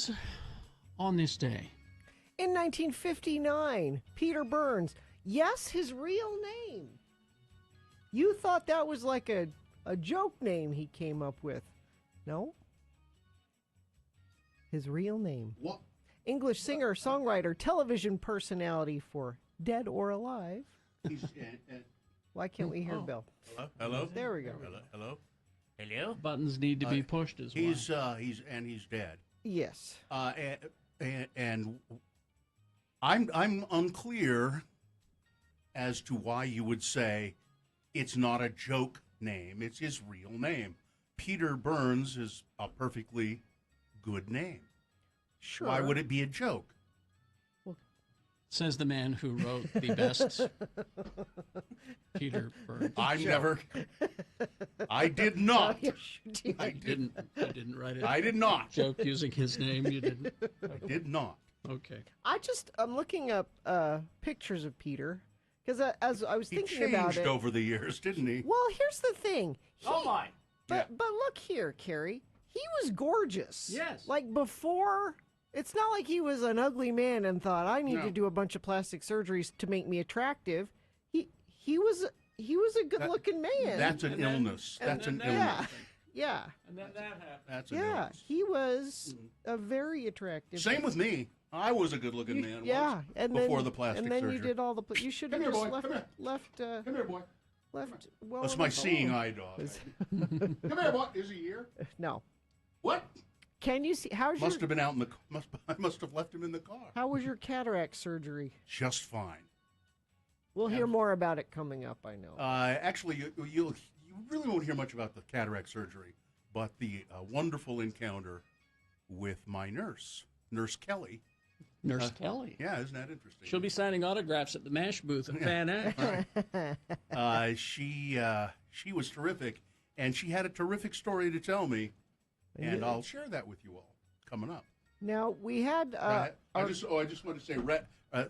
was on this day? In 1959, Peter Burns. Yes, his real name. You thought that was like a joke name he came up with. No? His real name. What? English singer, songwriter, television personality for Dead or Alive. Why can't we hear Bill? Hello? There we go. Hello? Hello? Buttons need to be pushed as well. He's dead. Yes. And I'm unclear as to why you would say it's not a joke name. It's his real name. Peter Burns is a perfectly good name. Sure. Why would it be a joke? Says the man who wrote the best Peter Burns. I did not. Yes, you did. I You didn't write it. I did not. Joke using his name. You didn't. I did not. Okay. I'm looking up pictures of Peter because as I was He thinking changed about it. over the years, didn't he? Well, here's the thing. Oh my! But look here, Carrie. He was gorgeous. Yes. Like before, it's not like he was an ugly man and thought I need to do a bunch of plastic surgeries to make me attractive. He was a good-looking man. That's an illness. That's an illness. yeah. Yeah. And then that happened. That's an Yeah, illness. he was a very attractive. Same with me. I was a good-looking man. Yeah, once, and before then the plastic and then surgery. you did all the. You should have Come here, just boy. left Come here. left Come here, boy. left. Well, That's on my the seeing phone. eye dog. Come here, boy. Is he here? No. What? Can you see? How's Must your? have been out in the. I must have left him in the car. How was your cataract surgery? Just fine. We'll hear more about it coming up. I know. Actually, you really won't hear much about the cataract surgery, but the wonderful encounter with my nurse, Nurse Kelly. Nurse Kelly. Yeah, isn't that interesting? She'll be signing autographs at the MASH booth at Van Ack. She was terrific, and she had a terrific story to tell me, and I'll share that with you all coming up. Now we had. I just want to say,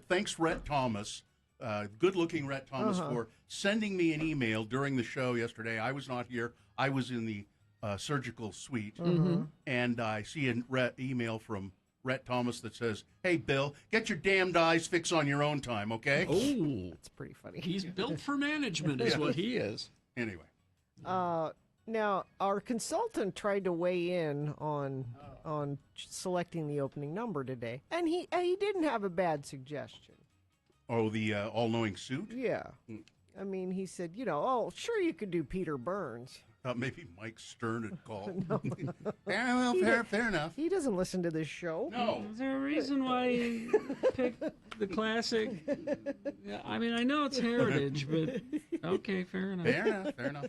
thanks, Rhett Thomas, good-looking Rhett Thomas, for sending me an email during the show yesterday. I was not here; I was in the surgical suite, and I see an email from Rhett Thomas that says, "Hey, Bill, get your damned eyes fixed on your own time, okay?" Oh, It's pretty funny. he's built for management, is what he is. Anyway, Now our consultant tried to weigh in on selecting the opening number today, and he didn't have a bad suggestion. the all-knowing suit. Yeah. I mean, he said, sure you could do Peter Burns. Maybe Mike Stern had called. Fair enough. He doesn't listen to this show. No. Is there a reason why you picked the classic? Yeah, I mean, I know it's heritage, but okay, fair enough. Fair enough.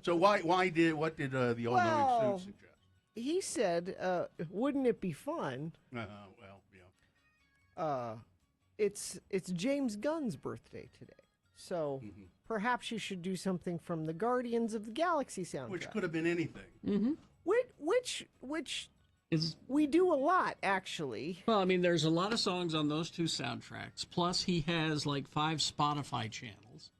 So what did the all-knowing suit suggest? He said, wouldn't it be fun? Well, yeah. It's James Gunn's birthday today. So perhaps you should do something from the Guardians of the Galaxy soundtrack. Which could have been anything. Which Is we do a lot, actually. well, I mean, there's a lot of songs on those two soundtracks. Plus, he has like 5 Spotify channels,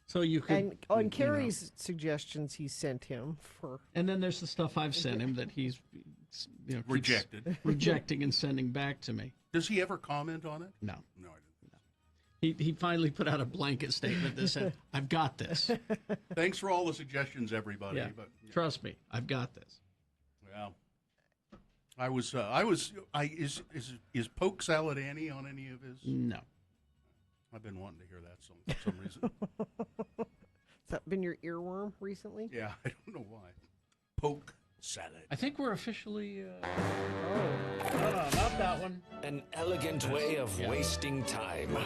so you could. And on Carrie's suggestions he sent him for... And then there's the stuff I've sent him that he's, keeps rejecting and sending back to me. Does he ever comment on it? No, No, I didn't. he finally put out a blanket statement that said, "I've got this. Thanks for all the suggestions, everybody. Yeah, But trust me, I've got this." well, is Poke Salad Annie on any of his? No. I've been wanting to hear that song for some reason. Has that been your earworm recently? Yeah, I don't know why. Poke Salad. I think we're officially. No, not that one. An elegant way of wasting time.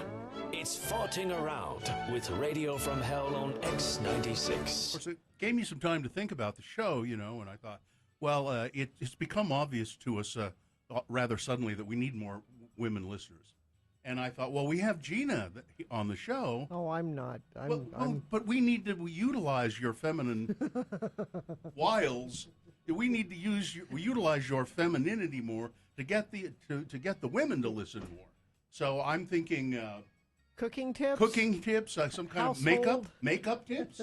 It's Farting Around with Radio from Hell on Of X96. course, it gave me some time to think about the show, and I thought, well, it's become obvious to us rather suddenly that we need more women listeners. And I thought, well, we have Gina on the show. Oh, I'm not. But we need to utilize your feminine wiles. We need to utilize your femininity more to get the women to listen more. So I'm thinking Cooking tips? cooking tips, some kind Household? of makeup tips.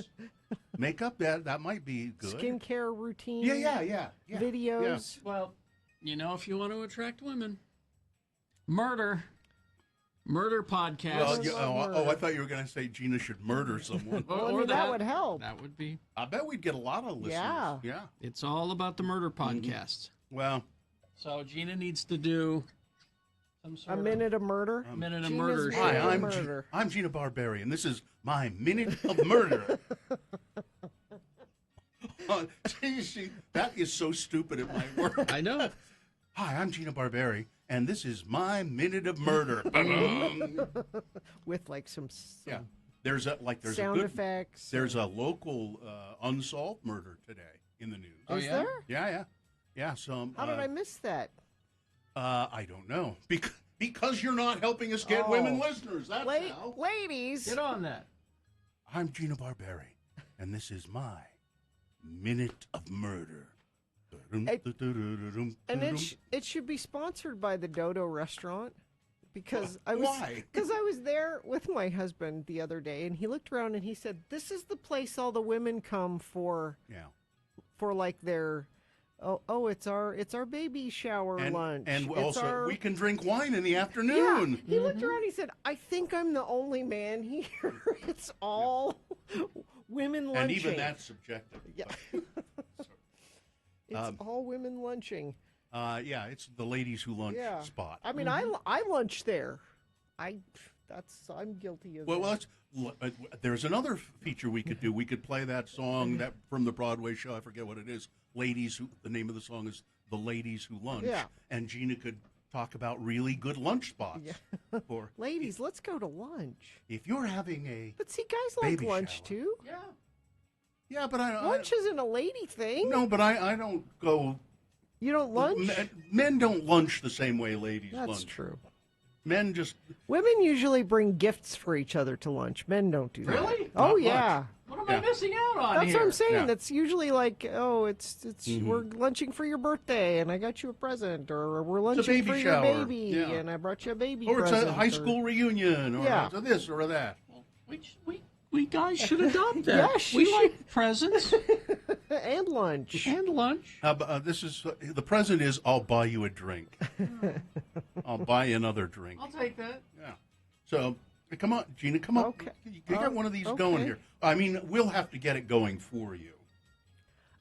Makeup that might be good. Skincare routine? Yeah. Videos? Well, You know, if you want to attract women. Murder podcast. Well, Murder. I thought you were going to say Gina should murder someone. Well, I mean, that would help. That would be. I bet we'd get a lot of listeners. Yeah. It's all about the murder podcast. Well, So Gina needs to do some A sort minute of murder. minute of Gina's murder. minute. hi, Minute of I'm murder. I'm Gina Barberi, and this is my minute of murder. See, that is so stupid. It might work. I know. Hi, I'm Gina Barberi, and this is my minute of murder. With like some Yeah, there's a sound good effects. there's a local unsolved murder today in the news. Oh, Is yeah? there? Yeah. Some. How did I miss that? I don't know because you're not helping us get women Oh. listeners. That's how. Ladies. Get on that. I'm Gina Barberi, and this is my minute of murder. And it should be sponsored by the Dodo restaurant because Why? Because I was there with my husband the other day, and he looked around and he said, "This is the place all the women come for like their it's our baby shower and, lunch and It's also our-" we can drink wine in the Yeah, afternoon. he looked around. He said, "I think I'm the only man here. It's all women lunching." And even that's subjective. Yeah. It's all women lunching. It's the ladies who lunch Yeah. spot. I mean, I lunch there. I'm guilty of Well, that. there's another feature we could do. We could play that song that from the Broadway show. I forget what it is. The name of the song is "The Ladies Who Lunch." Yeah. And Gina could talk about really good lunch spots. Yeah. Or Ladies, let's go to lunch. if you're having a But see, guys like Baby lunch shower. too. yeah, but Lunch isn't a lady thing. no, but I don't go. You don't lunch? Men don't lunch the same way ladies That's lunch. true. Men just Women usually bring gifts for each other to lunch. Men don't do that. Really? Oh, Not yeah. What am Yeah. I missing out on That's here? what I'm saying. Yeah. That's usually like, we're lunching for your birthday, and I got you a present, or we're lunching baby for shower. your baby, Yeah. and I brought you a baby or it's present. a high school reunion, or Yeah. it's a this or a that. We guys should adopt that. Yes, we you like presents and lunch. and lunch. This is the present is I'll buy you a drink. I'll buy you another drink. I'll take that. Yeah. So come on, Gina, come on. Okay. You got one of these Okay. going here. I mean, we'll have to get it going for you.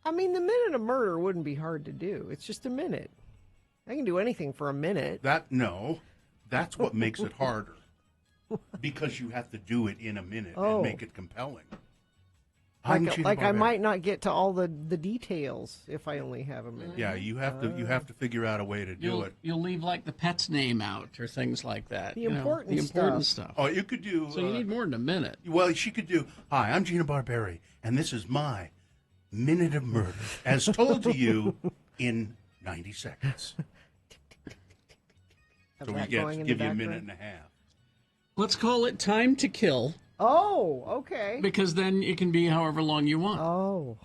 I mean, the minute of murder wouldn't be hard to do. It's just a minute. I can do anything for a minute. That's what makes it harder. Because you have to do it in a minute Oh. and make it compelling. I'm Gina Like I Barbera. might not get to all the details if I only have a minute. Yeah, you have to figure out a way to do it. You'll leave like the pet's name out or things like that. The you know, important the important stuff. stuff. Oh, you could do. So you need more than a minute. Well, she could do. Hi, I'm Gina Barberi, and this is my minute of murder, as told to you in 90 seconds. Have So we that get going in give the you a background. minute and a half. Let's call it time to kill Oh, okay. because then it can be however long you want. Oh,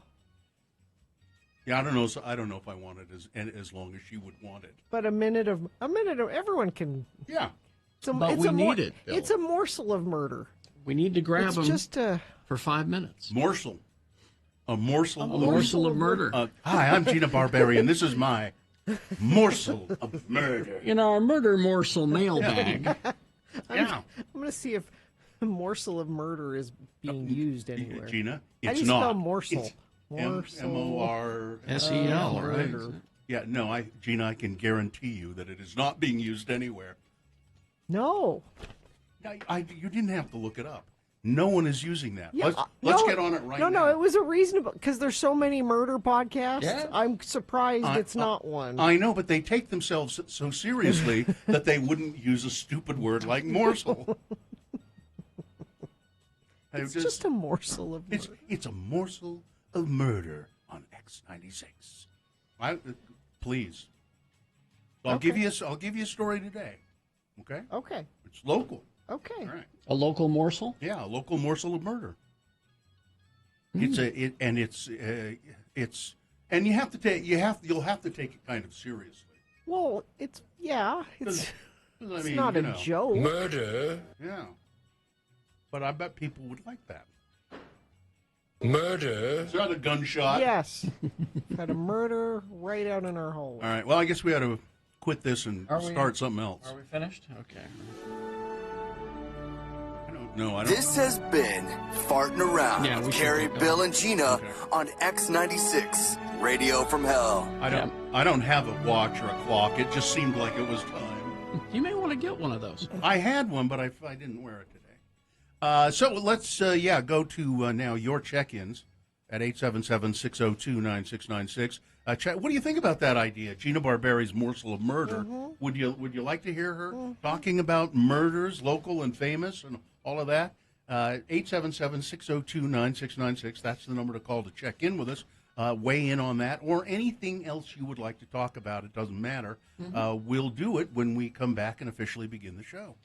Yeah, I don't know. So I don't know if I want it as long as she would want it. but a minute of everyone can. Yeah. But we need it, Bill. It's a morsel of murder. We need to grab It's them just a. for 5 minutes. Morsel. A morsel. A morsel of murder. Hi, I'm Gina Barberi, and this is my morsel of murder. In our murder morsel mailbag. Yeah. I'm going to see if a morsel of murder is being used anywhere. Gina, How it's do you not. spell morsel? It's Morsel. M-O-R. SEL, right? murder. Yeah, no, Gina, I can guarantee you that it is not being used anywhere. No. You didn't have to look it up. No one is using that. Yeah, Let's no, get on it right no, now. No, it was a reasonable because there's so many murder podcasts. Yeah. I'm surprised it's not one. I know, but they take themselves so seriously that they wouldn't use a stupid word like morsel. it's just a morsel of murder. It's a morsel of murder on X96. Please. I'll give you a story today. Okay? Okay. It's local. Okay. All right. A local morsel? Yeah, a local morsel of murder. It's and you'll have to take it kind of seriously. Well, it's I it's mean, not you a know, joke. Murder. Yeah. But I bet people would like that. Murder? Is that a gunshot? Yes. Had a murder right out in our hole. All right. Well, I guess we ought to quit this and start something else. Are we finished? Okay. I don't. This has been Farting Around Yeah, we with should Carrie, keep Bill, and Gina Okay. on X96, Radio from Hell. I don't have a watch or a clock. It just seemed like it was time. You may want to get one of those. I had one, but I didn't wear it today. So let's go to now your check-ins at 877-602-9696. What do you think about that idea, Gina Barberi's morsel of murder? Would you like to hear her talking about murders, local and famous, and all of that? 877-602-9696. That's the number to call to check in with us. Weigh in on that or anything else you would like to talk about. It doesn't matter. We'll do it when we come back and officially begin the show.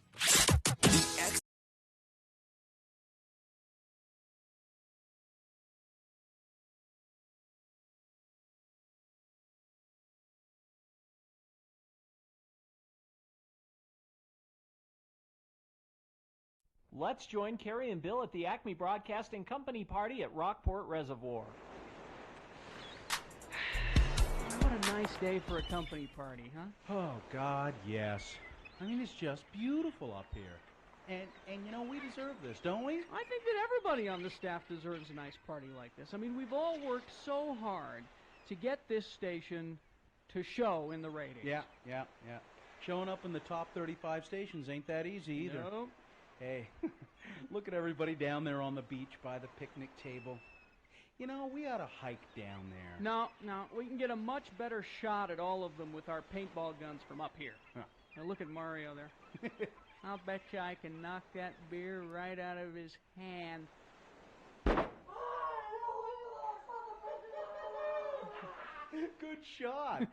Let's join Carrie and Bill at the Acme Broadcasting Company party at Rockport Reservoir. What a nice day for a company party, huh? Oh, God, yes. I mean, it's just beautiful up here. And you know, we deserve this, don't we? I think that everybody on the staff deserves a nice party like this. I mean, we've all worked so hard to get this station to show in the ratings. Yeah. Showing up in the top 35 stations ain't that easy either. Nope. Hey, look at everybody down there on the beach by the picnic table. You know, we ought to hike down there. No, we can get a much better shot at all of them with our paintball guns from up here. Huh. Now look at Mario there. I'll bet you I can knock that beer right out of his hand. Good shot.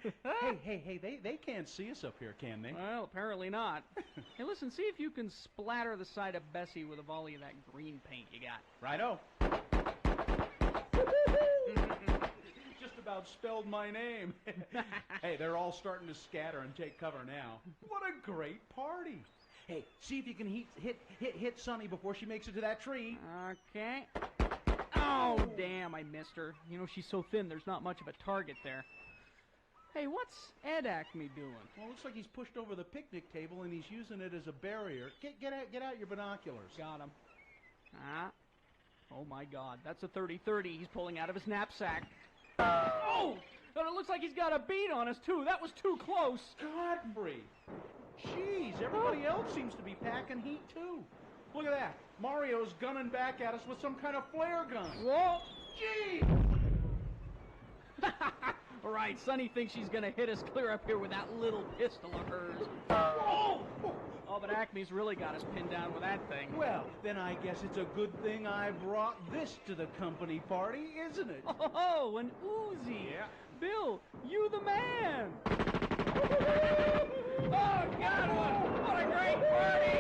hey, they can't see us up here, can they? Well, apparently not. Hey, listen, see if you can splatter the side of Bessie with a volley of that green paint you got. Righto. Just about spelled my name. Hey, they're all starting to scatter and take cover now. What a great party. Hey, see if you can hit Sonny before she makes it to that tree. Okay. Oh, damn, I missed her. You know, she's so thin, there's not much of a target there. Hey, what's Ed Acme doing? Well, it looks like he's pushed over the picnic table and he's using it as a barrier. Get out your binoculars. Got him. Oh, my God. That's a 30-30 he's pulling out of his knapsack. Oh! And it looks like he's got a bead on us, too. That was too close. Godfrey! Jeez, everybody else seems to be packing heat, too. Look at that. Mario's gunning back at us with some kind of flare gun. Whoa! Gee! All right, Sonny thinks she's going to hit us clear up here with that little pistol of hers. Oh! Oh, but Acme's really got us pinned down with that thing. Well, then I guess it's a good thing I brought this to the company party, isn't it? Oh, an Uzi. Yeah. Bill, you the man. Oh, God, what a great party.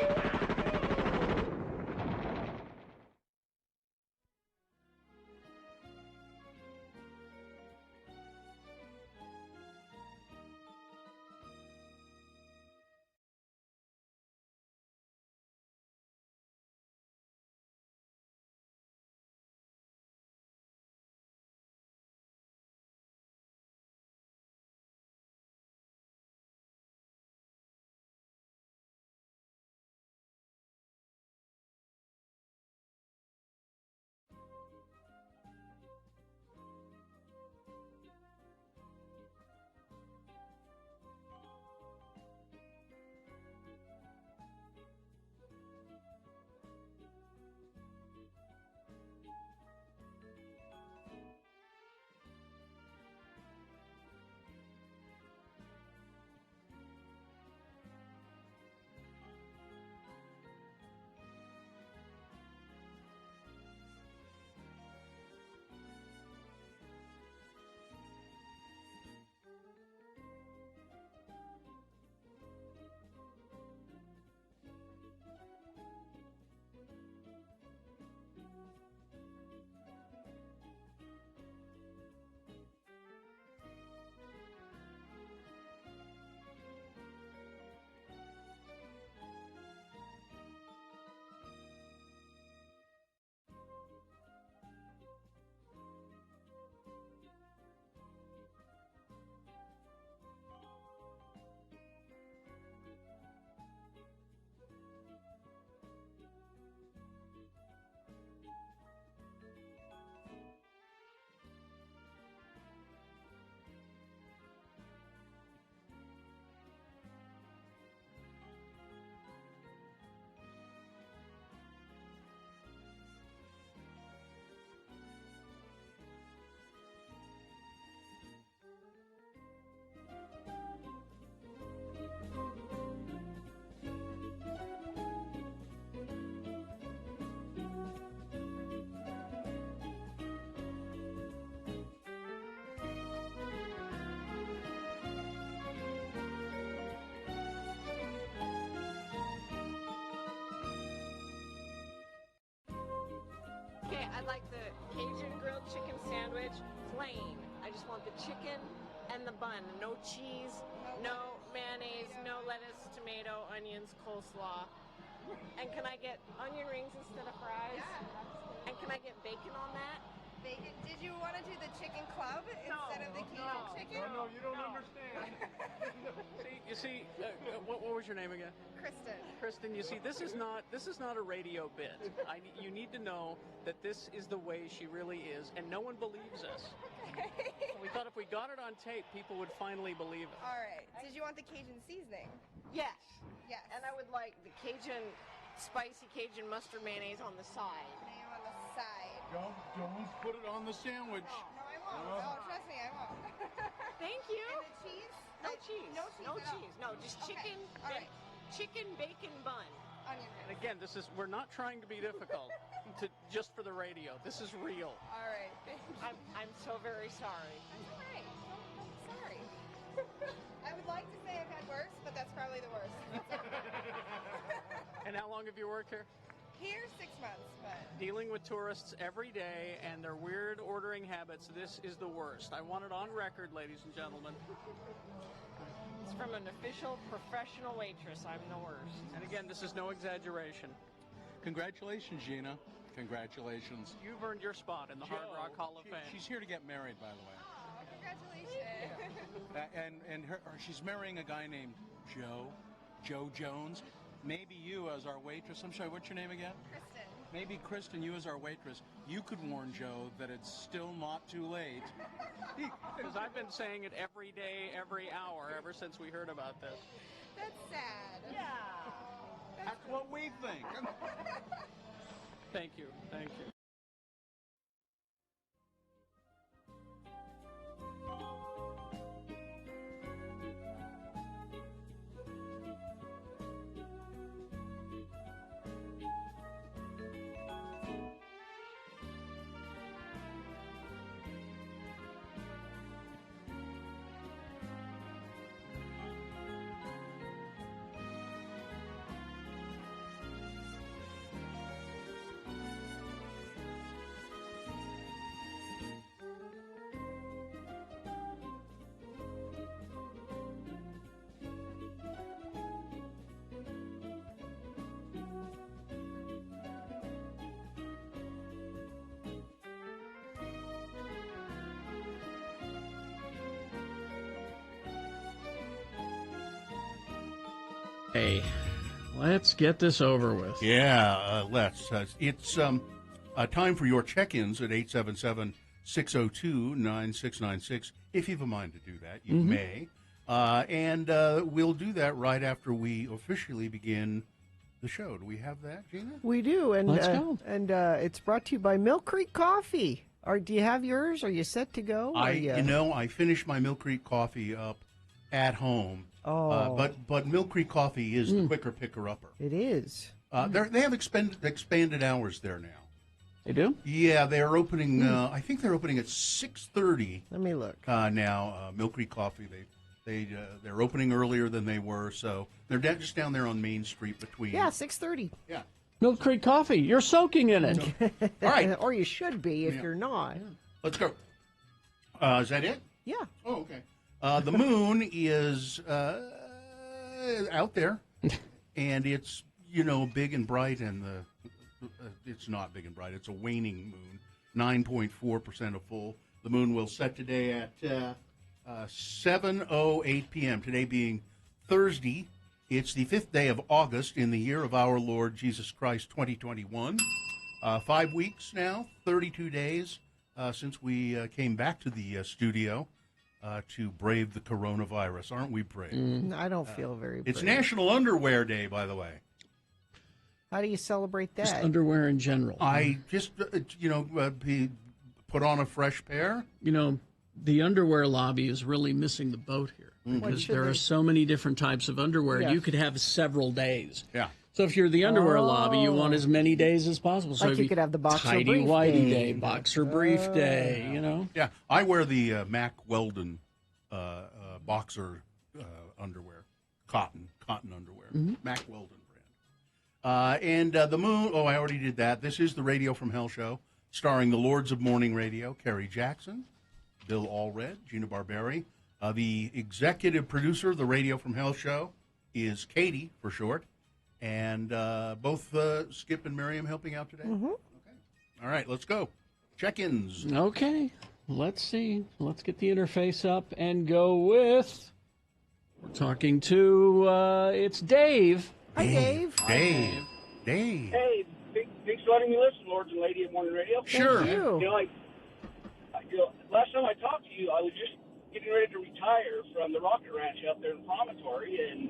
Okay, I'd like the Cajun grilled chicken sandwich, plain. I just want the chicken and the bun. No cheese, no mayonnaise, no lettuce, tomato, onions, coleslaw. And can I get onion rings instead of fries? Yeah. And can I get bacon on that? Bacon. Did you want to do the chicken club instead of the Cajun chicken? No, you don't understand. What was your name again? Kristen. Kristen, you see, this is not a radio bit. You need to know that this is the way she really is, and no one believes us. Okay. We thought if we got it on tape, people would finally believe it. All right. Did you want the Cajun seasoning? Yes. Yes. And I would like the spicy Cajun mustard mayonnaise on the side. Mayo on the side. Don't put it on the sandwich. No, I won't. No, trust me, I won't. Thank you. And the cheese? No cheese. No cheese. No at all. cheese. No, just chicken. All right. Chicken bacon bun. Onion And rings. again, we're not trying to be difficult just for the radio. This is real. All right. I'm so very sorry. That's all right. I'm sorry. I would like to say I've had worse, but that's probably the worst. And how long have you worked here? Here, 6 months, but Dealing with tourists every day and their weird ordering habits, this is the worst. I want it on record, ladies and gentlemen. It's from an official professional waitress. I'm the worst. And again, this is no exaggeration. Congratulations, Gina. Congratulations. You've earned your spot in the Hard Rock Hall of Fame. She's here to get married, by the way. oh, congratulations. And she's marrying a guy named Joe Jones. Maybe you as our waitress, I'm sorry, what's your name again? Kristen. Maybe Kristen, you as our waitress, you could warn Joe that it's still not too late. Because I've been saying it every day, every hour, ever since we heard about this. That's sad. Yeah. That's what we think. Thank you. Thank you. Hey, let's get this over with. Yeah, let's. It's time for your check-ins at 877-602-9696. If you've a mind to do that, you may. And we'll do that right after we officially begin the show. Do we have that, Gina? We do, and Let's go. And it's brought to you by Mill Creek Coffee. Do you have yours? Are you set to go? I finished my Mill Creek coffee up at home. Oh, But Mill Creek Coffee is the quicker picker-upper. it is. They have expanded hours there now. They do? Yeah, they're opening. I think they're opening at 6:30 Let me look. now. Mill Creek Coffee. They're opening earlier than they were, so they're just down there on Main Street between. Yeah, 6:30. Yeah. Mill Creek Coffee. You're soaking in it. All right. Or you should be if Yeah. you're not. Let's go. Is that it? Yeah. Oh, okay. The moon is out there, and it's big and bright, and it's not big and bright. It's a waning moon, 9.4% of full. The moon will set today at 7:08 p.m. Today being Thursday. It's the 5th day of August in the year of our Lord Jesus Christ, 2021. 5 weeks now, 32 days since we came back to the studio. To brave the coronavirus. Aren't we brave? I don't feel very It's brave. National Underwear Day, by the way. How do you celebrate that? Just underwear in general. I just, put on a fresh pair. The underwear lobby is really missing the boat here because should there they- are so many different types of underwear. Yes. You could have several days. Yeah. So if you're the underwear lobby, you want Oh. as many days as possible. So Like if you could have the boxer tidy brief whitey day. boxer brief day. Yeah, I wear the Mack Weldon boxer underwear, cotton underwear, Mack Weldon brand. And the moon, I already did that. This is the Radio from Hell show, starring the Lords of Morning Radio, Kerry Jackson, Bill Allred, Gina Barberi. The executive producer of the Radio from Hell show is Katie, for short. And both Skip and Miriam helping out today? Mm-hmm. Okay. All right, let's go. Check-ins. Okay, let's see. Let's get the interface up and go with... We're talking to, it's Dave. Hi, Dave. Dave. Hey, thanks for letting me listen, Lords and Lady of Morning Radio. Sure. Thank you. Last time I talked to you, I was just getting ready to retire from the Rocket Ranch out there in Promontory, and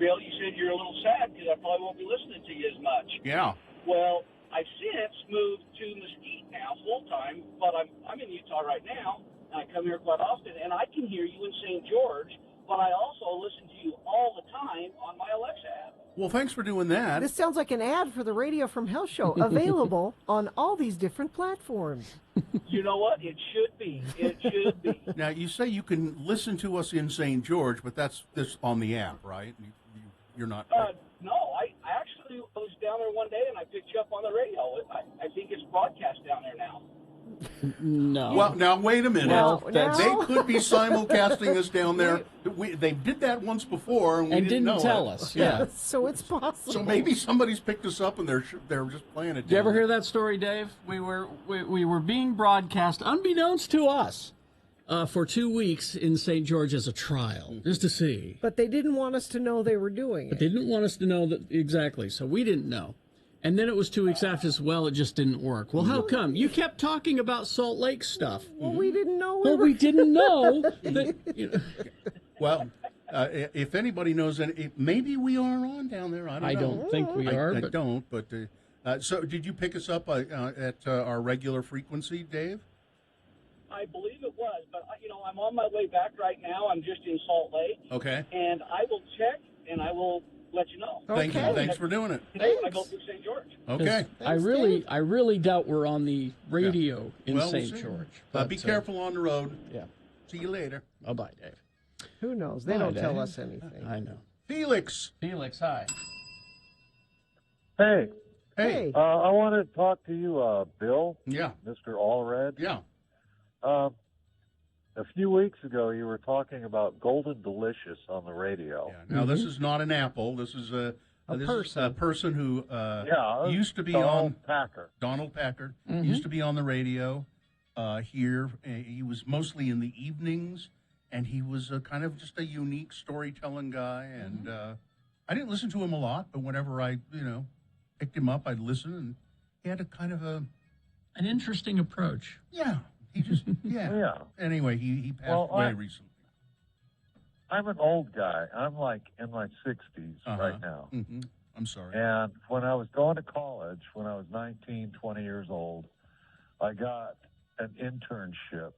Bill, you said you're a little sad because I probably won't be listening to you as much. Yeah. Well, I've since moved to Mesquite now full time, but I'm in Utah right now, and I come here quite often, and I can hear you in St. George, but I also listen to you all the time on my Alexa app. Well, thanks for doing that. This sounds like an ad for the Radio from Hell show, available on all these different platforms. You know what? It should be. It should be. Now, you say you can listen to us in St. George, but that's this on the app, right? You're not... No, I actually was down there one day, and I picked you up on the radio. I think it's broadcast down there now. No. Well, now, wait a minute. Well, they could be simulcasting us down there. They did that once before, and we didn't know tell it. us. Yeah. So it's possible. So maybe somebody's picked us up, and they're just playing it. Did you ever hear that story, Dave? We were being broadcast, unbeknownst to us, for 2 weeks in St. George as a trial, just to see. But they didn't want us to know they were doing it. They didn't want us to know that exactly, so we didn't know. And then it was 2 weeks after, well, it just didn't work. Well, how come? You kept talking about Salt Lake stuff. Well, we didn't know. We didn't know that. Well, if anybody knows, maybe we are on down there. I don't think we are. I don't. But so, did you pick us up at our regular frequency, Dave? I believe it was, but I'm on my way back right now. I'm just in Salt Lake. Okay. And I will check, and I will let you know. Thank you. Thanks for doing it. Today when I go through St. George. Okay. I really doubt we're on the radio in Well, St. we'll see. George. Be careful on the road. Yeah. See you later. Bye-bye, Dave. Who knows? They Bye, don't tell Dave. us anything. I know. Felix, hi. Hey. Hey. I want to talk to you, Bill. Yeah. Mr. Allred. Yeah. A few weeks ago, you were talking about Golden Delicious on the radio. Yeah. Now, this is not an apple. This is a person who used to be on Packer. Donald Packard used to be on the radio here. He was mostly in the evenings, and he was kind of just a unique storytelling guy. And I didn't listen to him a lot, but whenever I picked him up, I'd listen, and he had a kind of an interesting approach. Yeah. He just Yeah. Anyway, he passed away recently. I'm an old guy. I'm like in my 60s right now. Mm-hmm. I'm sorry. And when I was going to college, when I was 19, 20 years old, I got an internship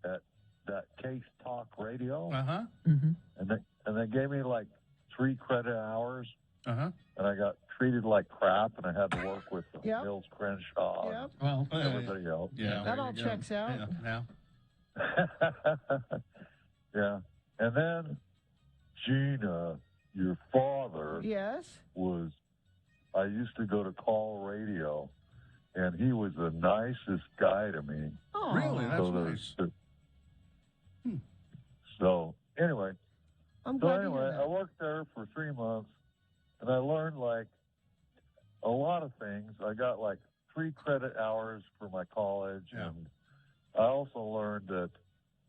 at that Case Talk Radio. Uh-huh. And they gave me like 3 credit hours. Uh-huh. And I got treated like crap, and I had to work with Mills Crenshaw Yep. and everybody else. Yeah. That all checks out. Yeah. Yeah. And then Gina, your father Yes. I used to go to call radio, and he was the nicest guy to me. Oh, really? That's nice. So anyway, I'm glad to hear anyway, that. I worked there for 3 months, and I learned like a lot of things. I got like 3 credit hours for my college, and I also learned that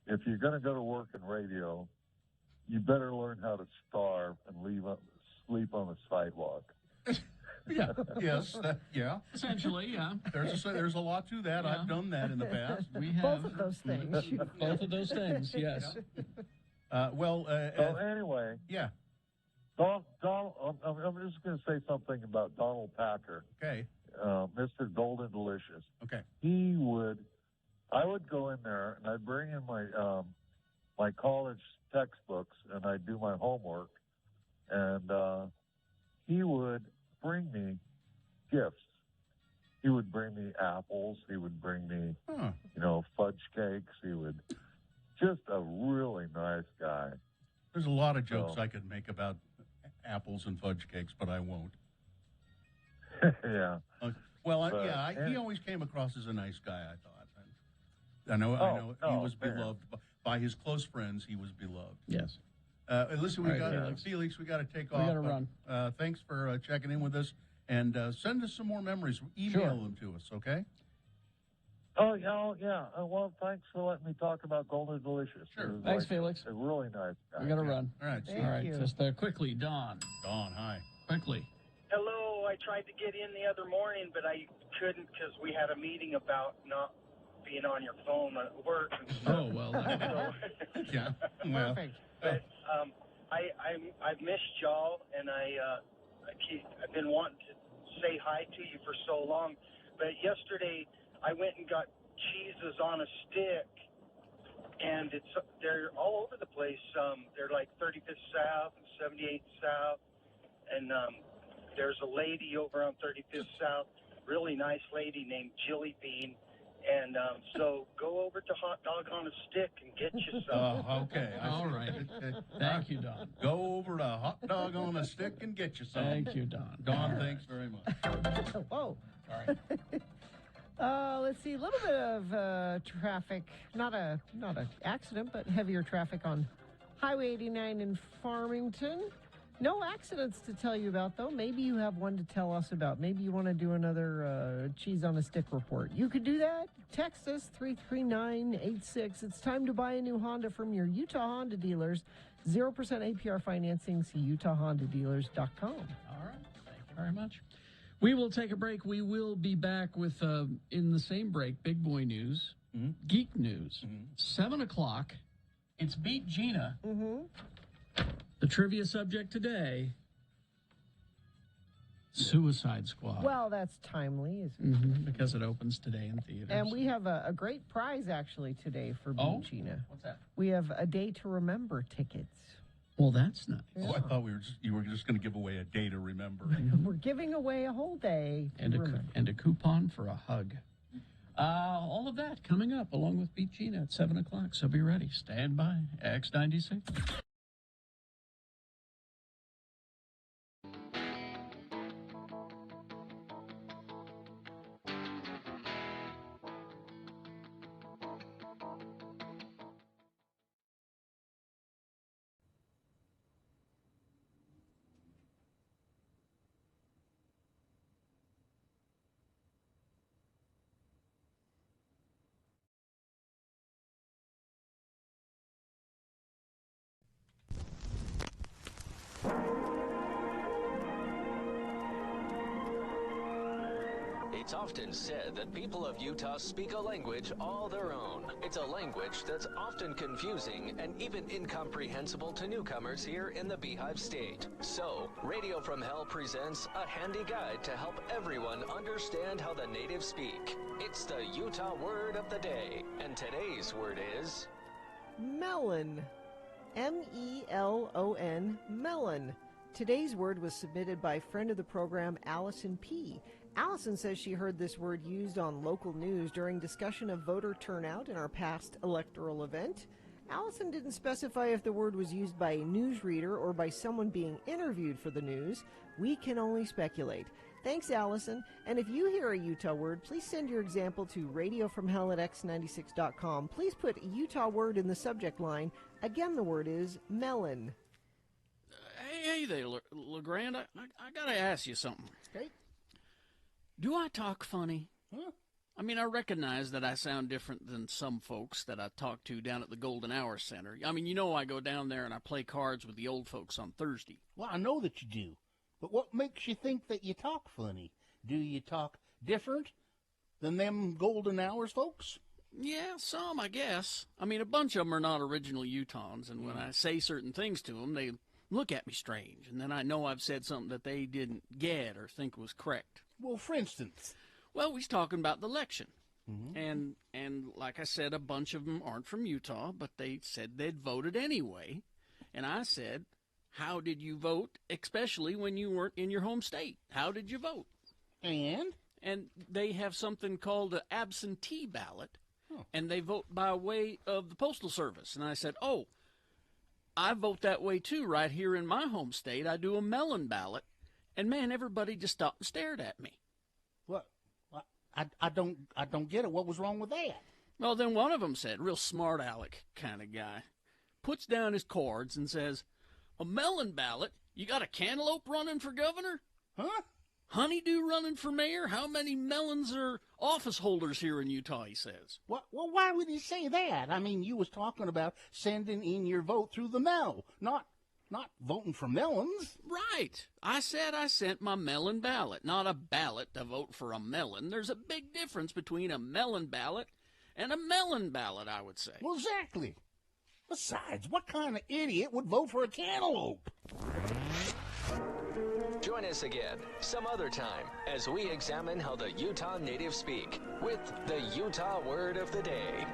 if you're going to go to work in radio, you better learn how to starve and sleep on the sidewalk. Yeah. Yes. Yeah. Essentially, yeah. There's a lot to that. Yeah. I've done that in the past. We have Both of those things. both of those things. Yes. So anyway, yeah. Donald, I'm just going to say something about Donald Packer. Okay. Mr. Golden Delicious. Okay. I would go in there and I'd bring in my college textbooks and I'd do my homework, and he would bring me gifts. He would bring me apples. He would bring me, fudge cakes. He would just a really nice guy. There's a lot of jokes I could make about apples and fudge cakes, but I won't. Yeah. Well, But, he always came across as a nice guy, I thought. I know he was fair. beloved. By his close friends, he was beloved. Yes. Listen, we All right, got Felix. We got to take off. We got to run. Thanks for checking in with us, and send us some more memories. Email them to us, okay? Oh, yeah. Well, thanks for letting me talk about Golden Delicious. Sure. Thanks, Felix. A really nice guy. We got to run. All right. Thank All right. you. Just quickly, Don. Don, hi. Quickly. Hello, I tried to get in the other morning, but I couldn't because we had a meeting about not being on your phone at work and stuff. Oh, well. Yeah. Well, Perfect. But I've missed y'all, and I've been wanting to say hi to you for so long. But yesterday I went and got cheeses on a stick, and they're all over the place. They're like 35th South and 78th South, and there's a lady over on 35th South, really nice lady named Jilly Bean. And so go over to Hot Dog on a Stick and get you some. Okay. All right. Thank you, Don. Go over to Hot Dog on a Stick and get you some. Thank you, Don. Don, thanks very much. Whoa. All right. Let's see, a little bit of traffic, not a accident, but heavier traffic on Highway 89 in Farmington. No accidents to tell you about, though. Maybe you have one to tell us about. Maybe you want to do another cheese on a stick report. You could do that. Text us 33986. It's time to buy a new Honda from your Utah Honda dealers. 0% APR financing. See UtahHondaDealers.com. All right. Thank you very much. We will take a break. We will be back with, in the same break, Big Boy News, Geek News, 7 o'clock. It's Beat Gina. The trivia subject today, Suicide Squad. Well, that's timely, isn't it? Because it opens today in theaters. And we have a great prize, actually, today for Beat Gina. What's that? We have a Day to Remember tickets. Well, that's nice. Oh, I thought you were just going to give away a day to remember. We're giving away a whole day. And a coupon for a hug. All of that coming up along with Beat Gina at 7 o'clock. So be ready. Stand by. X96. It's often said that people of Utah speak a language all their own. It's a language that's often confusing and even incomprehensible to newcomers here in the Beehive State. So, Radio from Hell presents a handy guide to help everyone understand how the natives speak. It's the Utah word of the day, and today's word is... melon. M-E-L-O-N, melon. Today's word was submitted by friend of the program, Allison P. Allison says she heard this word used on local news during discussion of voter turnout in our past electoral event. Allison didn't specify if the word was used by a newsreader or by someone being interviewed for the news. We can only speculate. Thanks, Allison. And if you hear a Utah word, please send your example to radiofromhell@x96.com. Please put Utah word in the subject line. Again, the word is melon. Hey there, LeGrand. I got to ask you something. Okay. Do I talk funny? Huh? I mean, I recognize that I sound different than some folks that I talk to down at the Golden Hour Center. I mean, I go down there and I play cards with the old folks on Thursday. Well, I know that you do. But what makes you think that you talk funny? Do you talk different than them Golden Hours folks? Yeah, some, I guess. I mean, a bunch of them are not original Utahns, and when I say certain things to them, they look at me strange, and then I know I've said something that they didn't get or think was correct. Well, for instance? Well, we was talking about the election. And like I said, a bunch of them aren't from Utah, but they said they'd voted anyway. And I said, how did you vote, especially when you weren't in your home state? How did you vote? And they have something called an absentee ballot, and they vote by way of the Postal Service. And I said, oh, I vote that way too right here in my home state. I do a melon ballot. And, man, everybody just stopped and stared at me. What? I don't get it. What was wrong with that? Well, then one of them said, real smart aleck kind of guy, puts down his cards and says, a melon ballot? You got a cantaloupe running for governor? Huh? Honeydew running for mayor? How many melons are office holders here in Utah, he says. Well, why would he say that? I mean, you was talking about sending in your vote through the mail, not voting for melons. Right. I said I sent my melon ballot, not a ballot to vote for a melon. There's a big difference between a melon ballot and a melon ballot, I would say. Well, exactly. Besides, what kind of idiot would vote for a cantaloupe? Join us again some other time as we examine how the Utah natives speak with the Utah Word of the Day.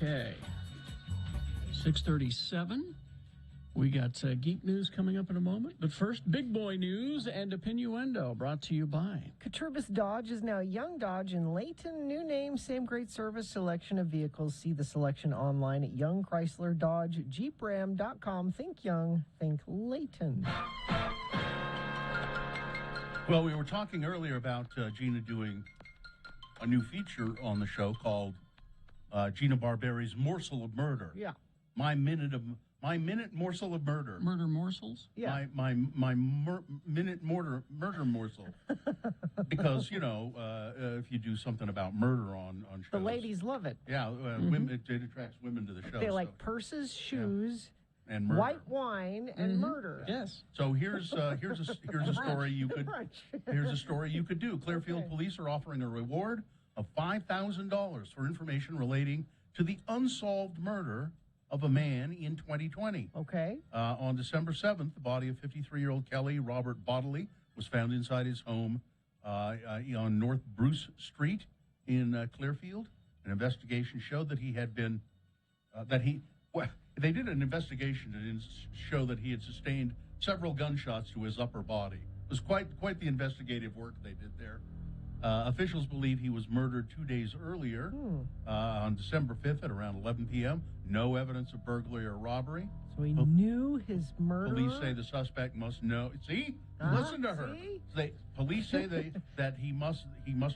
Okay. 6:37. We got Geek News coming up in a moment. But first, Big Boy News and a Pinuendo brought to you by Katurbis Dodge is now Young Dodge in Layton. New name, same great service, selection of vehicles. See the selection online at Young Chrysler Dodge JeepRam.com. Think Young, think Layton. Well, we were talking earlier about Gina doing a new feature on the show called Gina Barberi's Morsel of Murder. Yeah. My minute morsel of murder. Murder morsels? Yeah. My minute murder morsel. Because, you know, if you do something about murder on shows. The ladies love it. Yeah, women, it attracts women to the show. They like purses, shoes, and murder. white wine, and murder. Yes. So here's a story you could do. Clearfield Police are offering a reward of $5,000 for information relating to the unsolved murder of a man in 2020. Okay. On December 7th, the body of 53-year-old Kelly Robert Bodley was found inside his home on North Bruce Street in Clearfield. An investigation showed that he had been, they did an investigation to show that he had sustained several gunshots to his upper body. It was quite the investigative work they did there. Officials believe he was murdered 2 days earlier on December 5th at around 11 p.m. No evidence of burglary or robbery. So he knew his murderer? Police say the suspect must know. See? Listen to her. Police say that he must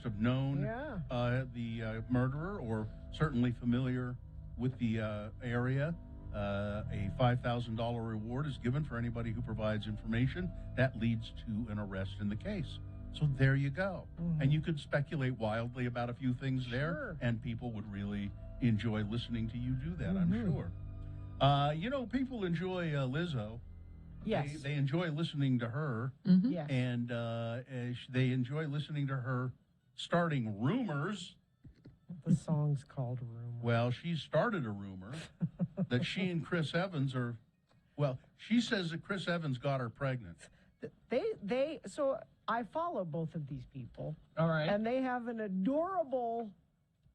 have known the murderer or certainly familiar with the area. A $5,000 reward is given for anybody who provides information that leads to an arrest in the case. So there you go. And you could speculate wildly about a few things there, and people would really enjoy listening to you do that, I'm sure. You know, people enjoy Lizzo. Yes. They enjoy listening to her. Yes. And they enjoy listening to her starting rumors The song's called Rumor. Well, she started a rumor that she and Chris Evans are. Well, she says that Chris Evans got her pregnant. So I follow both of these people. All right. And they have an adorable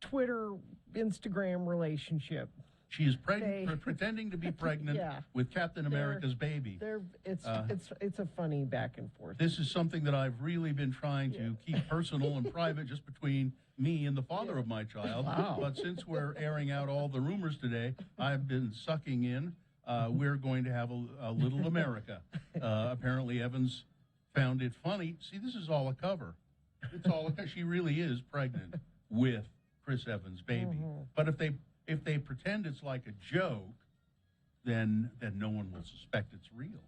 Twitter, Instagram relationship. She is pretending to be pregnant with Captain America's baby. It's a funny back and forth. This is something that I've really been trying to keep personal and private, just between me and the father of my child. Wow. But since we're airing out all the rumors today, I've been sucking in. We're going to have a little America. Apparently, Evans found it funny. See, this is all a cover. It's all she really is pregnant with Chris Evans' baby. But if they pretend it's like a joke, then no one will suspect it's real.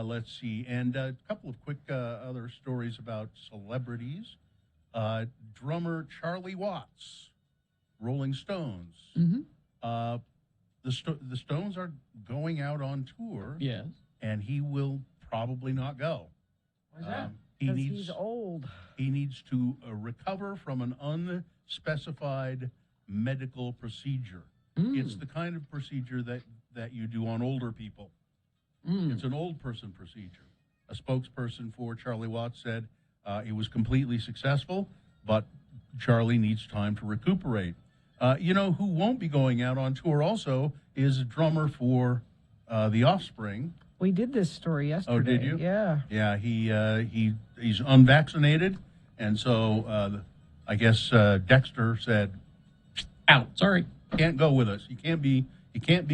Let's see. And a couple of quick other stories about celebrities. Drummer Charlie Watts, Rolling Stones. The Stones are going out on tour. Yes. And he will probably not go. Why's that? Because he's old. He needs to recover from an unspecified medical procedure. It's the kind of procedure that you do on older people. It's an old person procedure. A spokesperson for Charlie Watts said it was completely successful, but Charlie needs time to recuperate. You know who won't be going out on tour also is a drummer for The Offspring. We did this story yesterday. Oh, did you? Yeah. Yeah, he's unvaccinated, and so I guess Dexter said, out. Sorry, can't go with us. You can't be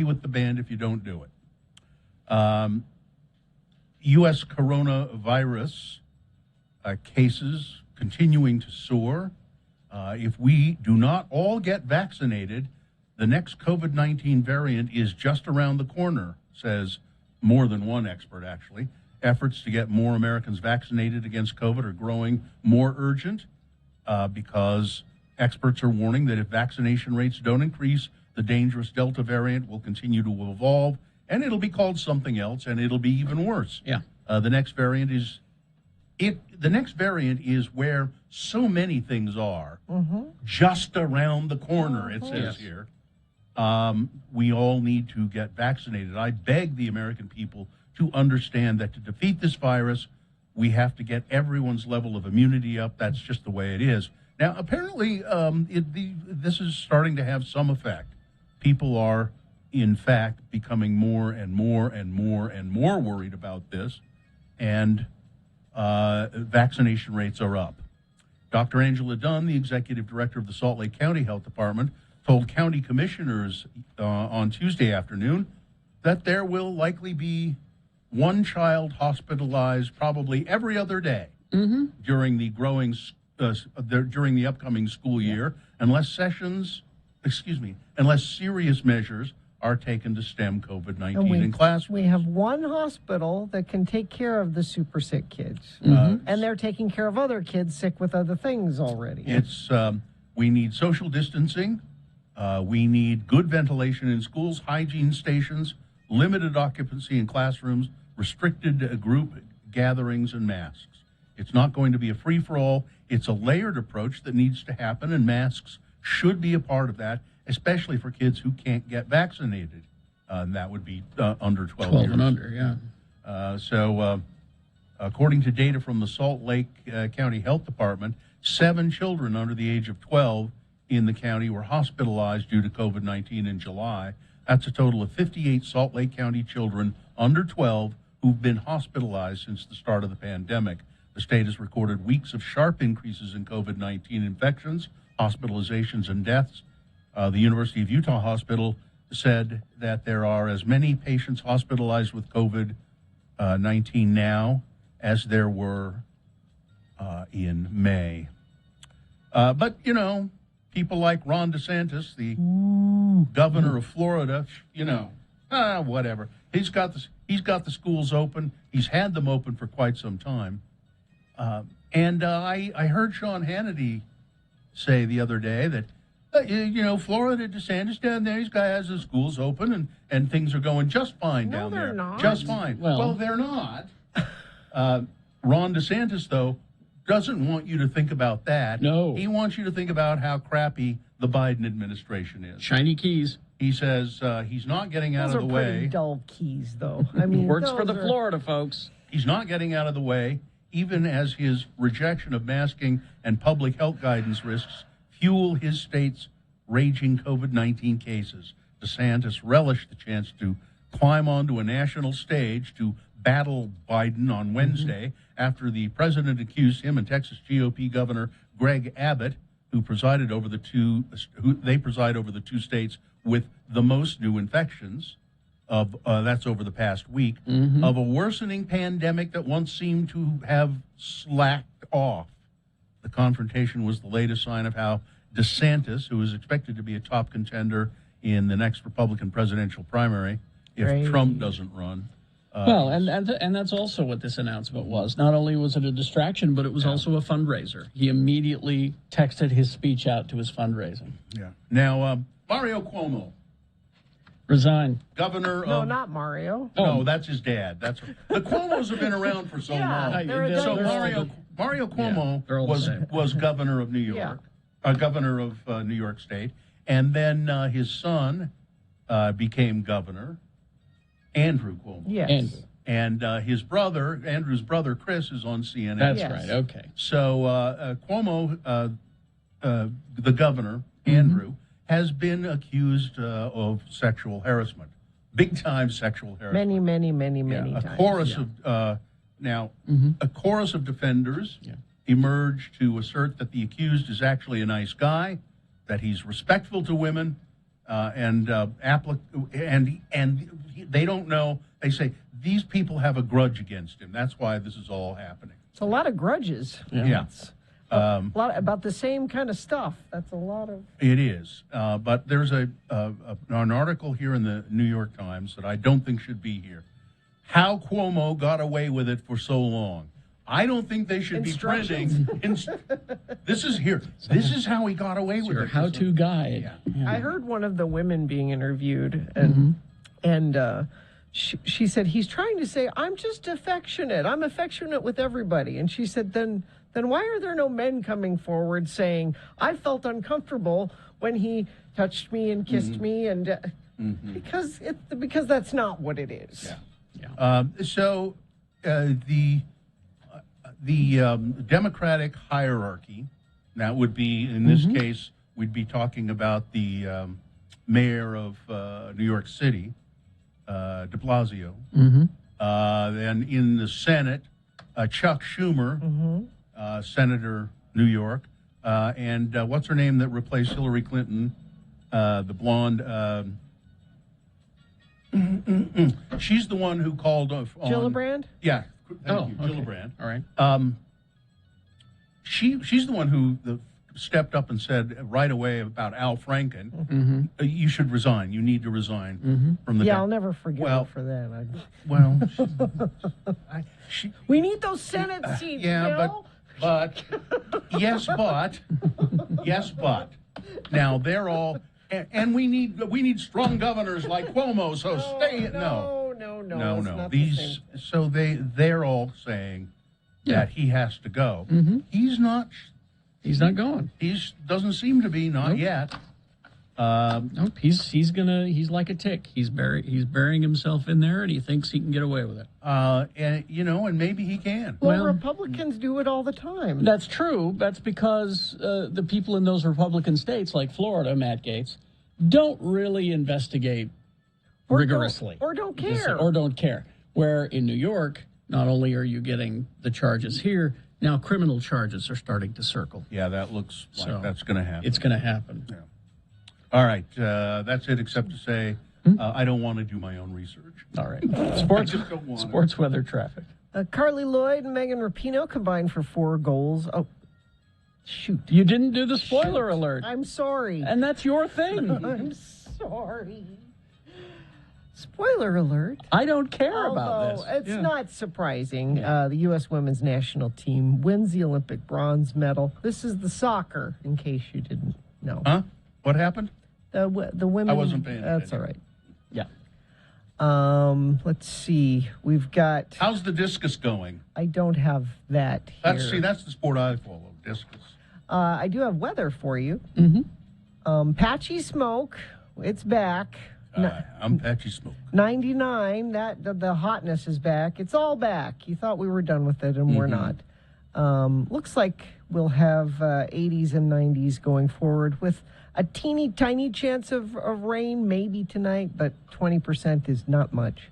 with the band if you don't do it. U.S. coronavirus cases continuing to soar. If we do not all get vaccinated, the next COVID-19 variant is just around the corner, says more than one expert, actually. Efforts to get more Americans vaccinated against COVID are growing more urgent because experts are warning that if vaccination rates don't increase, the dangerous Delta variant will continue to evolve, and it'll be called something else, and it'll be even worse. Yeah. The next variant is where so many things are just around the corner, it says here. We all need to get vaccinated. I beg the American people to understand that to defeat this virus, we have to get everyone's level of immunity up. That's just the way it is. Now, apparently, this is starting to have some effect. People are, in fact, becoming more and more and more and more worried about this, and vaccination rates are up. Dr. Angela Dunn, the executive director of the Salt Lake County Health Department, told county commissioners on Tuesday afternoon that there will likely be one child hospitalized probably every other day during the during the upcoming school year, unless serious measures are taken to stem COVID-19 in classrooms. We have one hospital that can take care of the super sick kids, and they're taking care of other kids sick with other things already. It's we need social distancing. We need good ventilation in schools, hygiene stations, limited occupancy in classrooms, restricted group gatherings, and masks. It's not going to be a free-for-all. It's a layered approach that needs to happen, and masks should be a part of that, especially for kids who can't get vaccinated. And that would be under 12 years. 12 and under, yeah. So according to data from the Salt Lake County Health Department, 7 children under the age of 12 in the county were hospitalized due to COVID-19 in July. That's a total of 58 Salt Lake County children under 12 who've been hospitalized since the start of the pandemic. The state has recorded weeks of sharp increases in COVID-19 infections, hospitalizations, and deaths. The University of Utah Hospital said that there are as many patients hospitalized with COVID-19 now as there were in May. But, you know, people like Ron DeSantis, the governor of Florida, you know, whatever. He's got the schools open. He's had them open for quite some time. And I heard Sean Hannity say the other day that, Florida, DeSantis down there, has his schools open and things are going just fine down there. Not. Just fine. Well, they're not. Ron DeSantis, though, doesn't want you to think about that. No. He wants you to think about how crappy the Biden administration is. Shiny keys. He says he's not getting out Those of the are pretty way. dull keys, though. I mean, Works for those the are- Florida folks. He's not getting out of the way, even as his rejection of masking and public health guidance risks fuel his state's raging COVID-19 cases. DeSantis relished the chance to climb onto a national stage to battle Biden on Wednesday after the president accused him and Texas GOP Governor Greg Abbott, who preside over the two states with the most new infections of that's over the past week, of a worsening pandemic that once seemed to have slacked off. The confrontation was the latest sign of how DeSantis, who is expected to be a top contender in the next Republican presidential primary if Right. Trump doesn't run. Well, and that's also what this announcement was. Not only was it a distraction, but it was also a fundraiser. He immediately texted his speech out to his fundraising. Yeah. Now, Mario Cuomo, Resign. governor No, of... not Mario. No, that's his dad. That's the Cuomos have been around for so Yeah, long. they're So adults. Mario Cuomo they're all the same. was governor of New York, governor of New York State, and then his son became governor, Andrew Cuomo. Yes. Andrew. And his brother, Andrew's brother, Chris, is on CNN. That's Yes. right. Okay. So Cuomo, the governor, Andrew, has been accused of sexual harassment, big-time sexual harassment. Many Yeah, times. a chorus of a chorus of defenders emerged to assert that the accused is actually a nice guy, that he's respectful to women, and they don't know. They say these people have a grudge against him. That's why this is all happening. It's a lot of grudges. Yeah. A lot about the same kind of stuff. That's a lot of. It is, but there's an article here in the New York Times that I don't think should be here. How Cuomo got away with it for so long. I don't think they should be printing. This is here. This is how he got away with Your it. how-to guide. I heard one of the women being interviewed, and she said he's trying to say, "I'm just affectionate. I'm affectionate with everybody." And she said, "Then why are there no men coming forward saying I felt uncomfortable when he touched me and kissed me?" And because that's not what it is. So the Democratic hierarchy, that would be, in this case, we'd be talking about the mayor of New York City, de Blasio. Then in the Senate, Chuck Schumer, Senator New York, and what's her name that replaced Hillary Clinton, the blonde... she's the one who called on Gillibrand? Yeah. Thank you, okay. Gillibrand. All right. She's the one who stepped up and said right away about Al Franken, you should resign. You need to resign from the... Yeah, I'll never forgive Well, her for that. Well, We need those Senate seats, yeah, Bill. but yes, but now they're all... And we need strong governors like Cuomo. So stay. No. it's not the These same. so they're all saying that he has to go. He's not. He's not going. He's doesn't seem to be not yet. Nope. He's like a tick. He's burying himself in there, and he thinks he can get away with it. And maybe he can. Well, Republicans do it all the time. That's true. That's because the people in those Republican states, like Florida, Matt Gaetz, don't really investigate rigorously. Or don't care. Or don't care. Where in New York, not only are you getting the charges here, now criminal charges are starting to circle. Yeah, that looks like So, that's going to happen. It's going to happen. Yeah. All right. That's it, except to say I don't want to do my own research. All right. Sports, I just don't want sports weather, traffic. Carly Lloyd and Megan Rapinoe combined for 4 goals. Oh, shoot. You didn't do the spoiler alert. I'm sorry. And that's your thing. I'm sorry. Spoiler alert. I don't care about this. It's not surprising. The U.S. women's national team wins the Olympic bronze medal. This is the soccer, in case you didn't know. Huh? What happened? The women. I wasn't paying That's attention. all right. Yeah. Let's see. We've got. How's the discus going? I don't have that here. That's the sport I follow, discus. I do have weather for you. Mm-hmm. Patchy smoke. It's back. I'm Patchy Smoke. 99. The hotness is back. It's all back. You thought we were done with it, and we're not. Looks like we'll have 80s and 90s going forward with a teeny tiny chance of rain maybe tonight, but 20% is not much.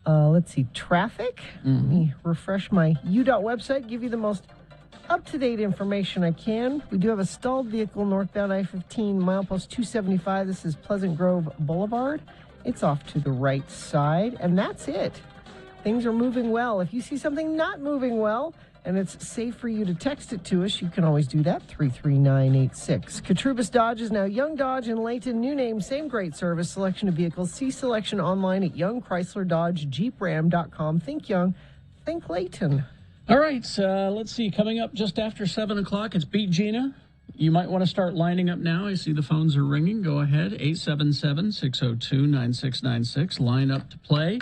Let's see. Traffic. Let me refresh my UDOT website, give you the most up-to-date information I can. We do have a stalled vehicle northbound I-15, milepost 275. This is Pleasant Grove Boulevard. It's off to the right side, and that's it. Things are moving well. If you see something not moving well, and it's safe for you to text it to us, you can always do that, 33986. Katrubis Dodge is now Young Dodge in Layton. New name, same great service, selection of vehicles. See selection online at youngchrysler-dodge-jeepram.com. Think Young, think Layton. All right, let's see. Coming up just after 7 o'clock, it's Beat Gina. You might want to start lining up now. I see the phones are ringing. Go ahead, 877-602-9696. Line up to play.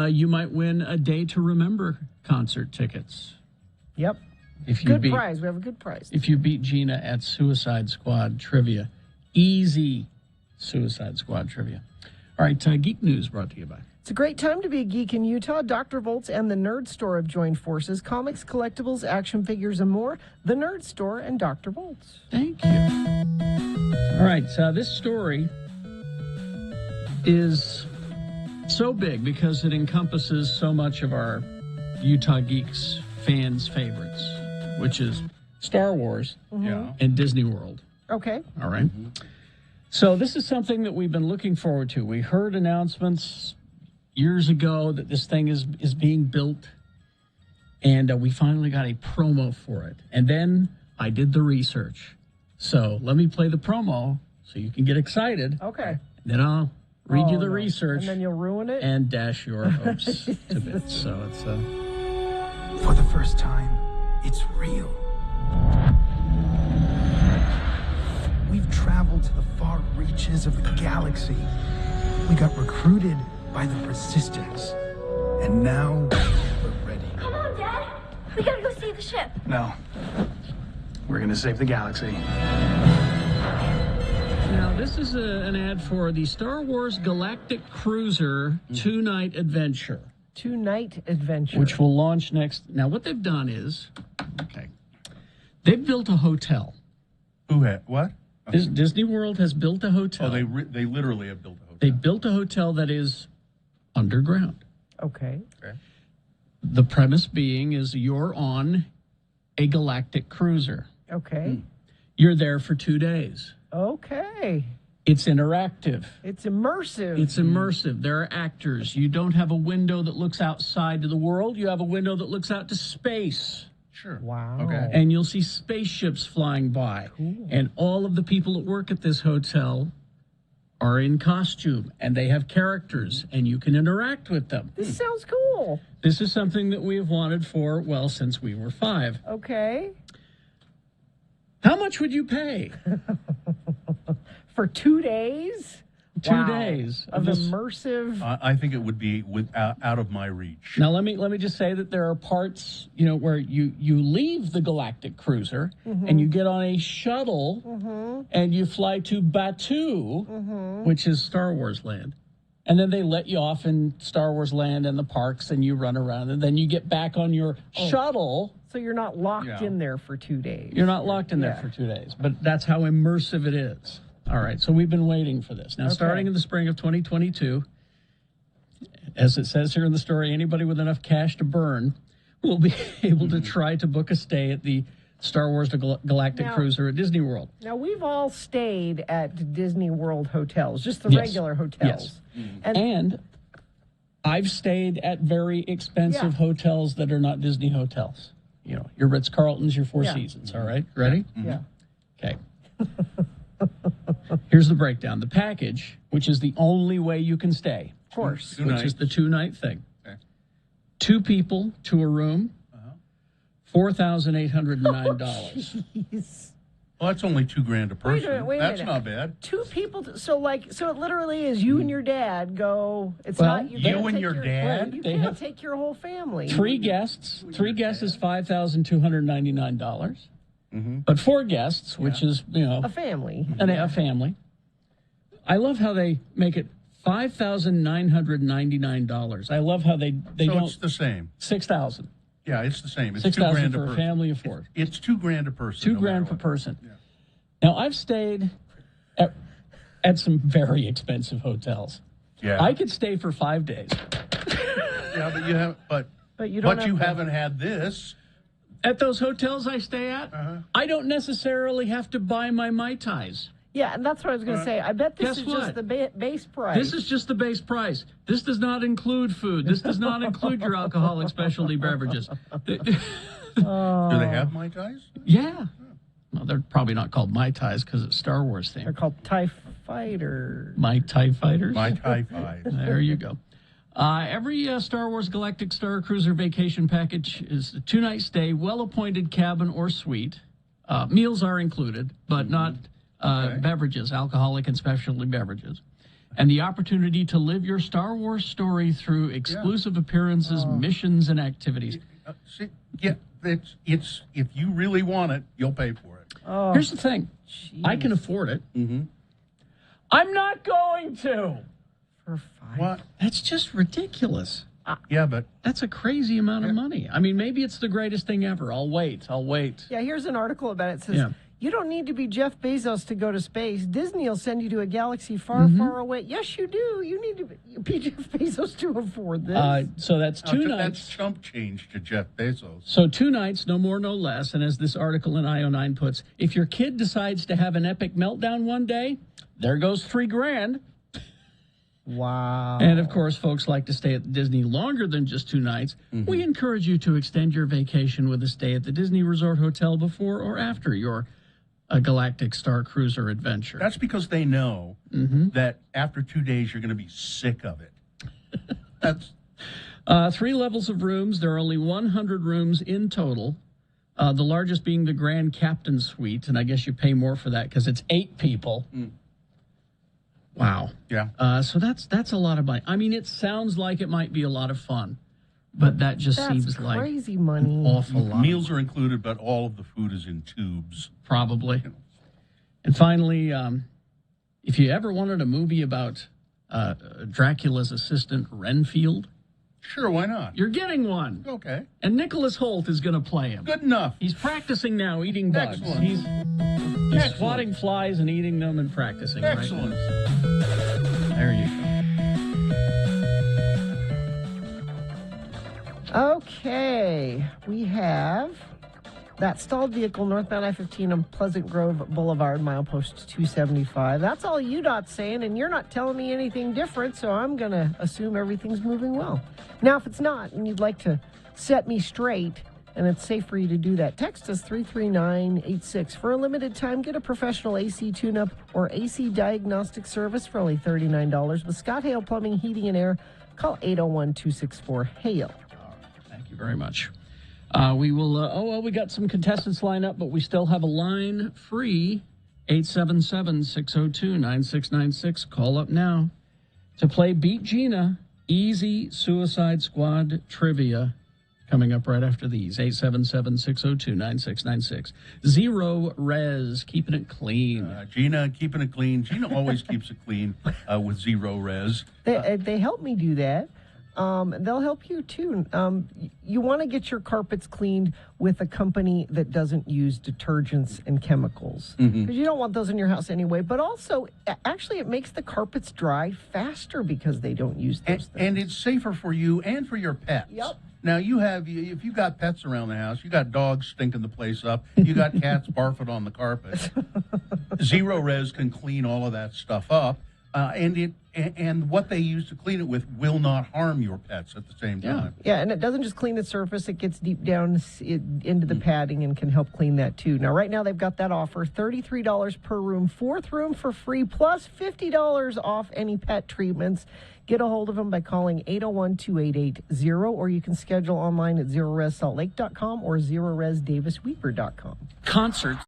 You might win a Day to Remember concert tickets. Yep. If you good prize. We have a good prize. If you beat Gina at Suicide Squad Trivia. Easy Suicide Squad Trivia. All right, Geek News brought to you by... It's a great time to be a geek in Utah. Dr. Volts and the Nerd Store have joined forces. Comics, collectibles, action figures, and more. The Nerd Store and Dr. Volts. Thank you. All right, this story is so big because it encompasses so much of our Utah Geeks fans' favorites, which is Star Wars and Disney World. Okay. All right. So this is something that we've been looking forward to. We heard announcements years ago that this thing is being built, and we finally got a promo for it. And then I did the research. So let me play the promo so you can get excited. Okay. Then I'll read you the research. And then you'll ruin it? And dash your hopes to bits. So it's... For the first time, it's real. We've traveled to the far reaches of the galaxy. We got recruited by the Resistance. And now we're ready. Come on, Dad. We gotta go see the ship. No. We're gonna save the galaxy. Now, this is an ad for the Star Wars Galactic Cruiser two-night adventure. Two-night adventure. Which will launch next. Now, what they've done is, they've built a hotel. Who had what? Disney World has built a hotel. Oh, they literally have built a hotel. They built a hotel that is underground. Okay. The premise being is you're on a galactic cruiser. Okay. You're there for 2 days. Okay. It's interactive. It's immersive. It's immersive. There are actors. You don't have a window that looks outside to the world. You have a window that looks out to space. Sure. Wow. Okay. And you'll see spaceships flying by. Cool. And all of the people that work at this hotel are in costume, and they have characters, and you can interact with them. This sounds cool. This is something that we have wanted for, well, since we were 5. Okay. How much would you pay? For 2 days? 2 days of immersive. I think it would be out of my reach. Now let me just say that there are parts, where you leave the Galactic Cruiser and you get on a shuttle and you fly to Batuu, which is Star Wars Land. And then they let you off in Star Wars Land and the parks, and you run around, and then you get back on your shuttle. So you're not locked in there for 2 days. You're not locked in there for 2 days, but that's how immersive it is. All right, so we've been waiting for this. Now, starting in the spring of 2022, as it says here in the story, anybody with enough cash to burn will be able to try to book a stay at the Star Wars Galactic Cruiser at Disney World. Now, we've all stayed at Disney World hotels, just the regular hotels. Yes. And I've stayed at very expensive hotels that are not Disney hotels. Your Ritz-Carltons, your Four Seasons, all right? Ready? Yeah. Okay. Here's the breakdown. The package, which is the only way you can stay. Of course. Which is the 2-night thing. Okay. 2 people to a room, $4,809. Jeez. Well, that's only $2,000 a person. Wait a That's minute. not bad. Two people. So it literally is you and your dad go. It's Well, not you. you can't and take your dad? You They can't have take your whole family. 3 guests. 3 guests is $5,299. But 4 guests, which is a family. a family. I love how they make it $5,999. I love how they So don't. it's the same. 6,000. Yeah, it's the same. It's $6,000 $2,000 for a a person. family of 4. It's $2,000 a person. $2,000 no matter per what. person. Now I've stayed at some very expensive hotels. Yeah. I could stay for 5 days. Yeah, but you have, but you don't have to- haven't had this. At those hotels I stay at, I don't necessarily have to buy my Mai Tais. Yeah, and that's what I was going to say. I bet this Guess is what? just the base price. This is just the base price. This does not include food. This does not include your alcoholic specialty beverages. Do they have Mai Tais? Yeah. Well, they're probably not called Mai Tais because it's Star Wars themed. They're called TIE Fighter. Mai Tai Fighters? Mai Tai Five. There you go. Every Star Wars Galactic Star Cruiser vacation package is a 2-night stay, well-appointed cabin or suite. Meals are included, but not beverages, alcoholic and specialty beverages. And the opportunity to live your Star Wars story through exclusive appearances, missions, and activities. It's if you really want it, you'll pay for it. Here's the thing. I can afford it. I'm not going to. For 5. What? That's just ridiculous. Yeah, but That's a crazy amount of money. I mean, maybe it's the greatest thing ever. I'll wait. Yeah, here's an article about it. It says, Yeah. you don't need to be Jeff Bezos to go to space. Disney will send you to a galaxy far, far away. Yes, you do. You need to be Jeff Bezos to afford this. So that's 2 nights. That's chump change to Jeff Bezos. So 2 nights, no more, no less. And as this article in IO9 puts, if your kid decides to have an epic meltdown one day, there goes $3,000. Wow. And of course, folks like to stay at Disney longer than just 2 nights. We encourage you to extend your vacation with a stay at the Disney Resort Hotel before or after your Galactic Star Cruiser adventure. That's because they know that after 2 days you're going to be sick of it. That's 3 levels of rooms. There are only 100 rooms in total. The largest being the Grand Captain Suite, and I guess you pay more for that because it's 8 people. Wow. Yeah. So that's a lot of money. I mean, it sounds like it might be a lot of fun, but that just seems like crazy money. an awful lot. Meals are included, but all of the food is in tubes. Probably. And finally, if you ever wanted a movie about Dracula's assistant, Renfield, Sure, why not? you're getting one. Okay. And Nicholas Holt is going to play him. Good enough. He's practicing now, eating bugs. Excellent. He's Excellent. swatting flies and eating them and practicing. Excellent. Right? There you go. Okay, we have that stalled vehicle northbound I-15 on Pleasant Grove Boulevard, milepost 275. That's all UDOT's saying, and you're not telling me anything different, so I'm going to assume everything's moving well. Now, if it's not, and you'd like to set me straight, and it's safe for you to do that, text us 33986. For a limited time, get a professional AC tune-up or AC diagnostic service for only $39. With Scott Hale Plumbing, Heating, and Air, call 801-264-HALE. Thank you very much. We will, we got some contestants lined up, but we still have a line free, 877-602-9696. Call up now to play Beat Gina, Easy Suicide Squad Trivia, coming up right after these, 877-602-9696. Zero Res, keeping it clean. Gina, keeping it clean. Gina always keeps it clean with Zero Res. They help me do that. They'll help you too. You want to get your carpets cleaned with a company that doesn't use detergents and chemicals, because you don't want those in your house anyway. But also, actually, it makes the carpets dry faster because they don't use those things. And it's safer for you and for your pets. Yep. Now, if you got pets around the house, you got dogs stinking the place up, you got cats barfing on the carpet, Zero Res can clean all of that stuff up. And what they use to clean it with will not harm your pets at the same time. Yeah, and it doesn't just clean the surface, it gets deep down into the padding and can help clean that too. Now, right now, they've got that offer, $33 per room, 4th room for free, plus $50 off any pet treatments. Get a hold of them by calling 801-2880, or you can schedule online at ZeroResSaltLake.com or ZeroResDavisWeeper.com. Concerts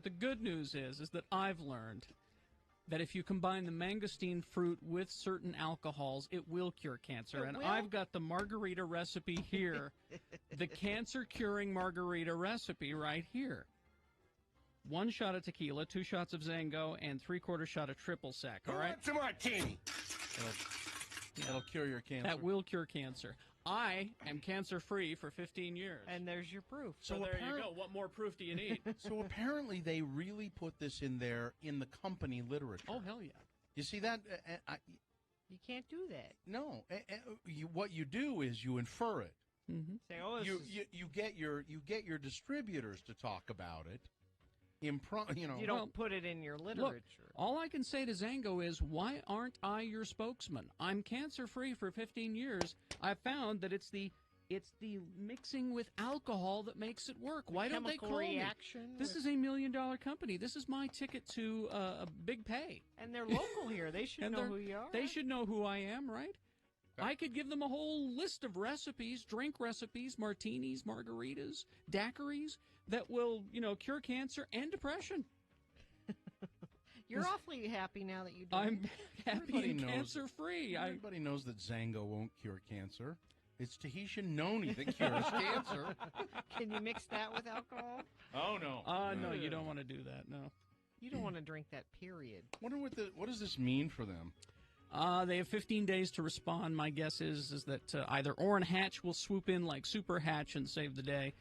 The good news is that I've learned that if you combine the mangosteen fruit with certain alcohols, it will cure cancer. It And will? I've got the margarita recipe here, the cancer-curing margarita recipe right here. 1 shot of tequila, 2 shots of Zango, and 3/4 shot of triple sec, all right? It's a martini. That'll cure your cancer. That will cure cancer. I am cancer-free for 15 years. And there's your proof. So there you go. What more proof do you need? So apparently they really put this in there in the company literature. Oh, hell yeah. You see that? You can't do that. No. What you do is you infer it. Mm-hmm. Say, oh, this is- You get your distributors to talk about it. You don't put it in your literature. Look, all I can say to Zango is, why aren't I your spokesman? I'm cancer-free for 15 years. I found that it's the mixing with alcohol that makes it work. Why don't they call reaction me? This is $1 million company. This is my ticket to a big pay. And they're local here. They should know who you are. They should know who I am, right? I could give them a whole list of recipes, drink recipes, martinis, margaritas, daiquiris, that will, cure cancer and depression. You're awfully happy now that you do. I'm happy and cancer-free. Everybody knows that Zango won't cure cancer. It's Tahitian noni that cures cancer. Can you mix that with alcohol? Oh, no. No, you don't want to do that, no. You don't want to drink that, period. Wonder what does this mean for them? They have 15 days to respond. My guess is that either Orrin Hatch will swoop in like Super Hatch and save the day,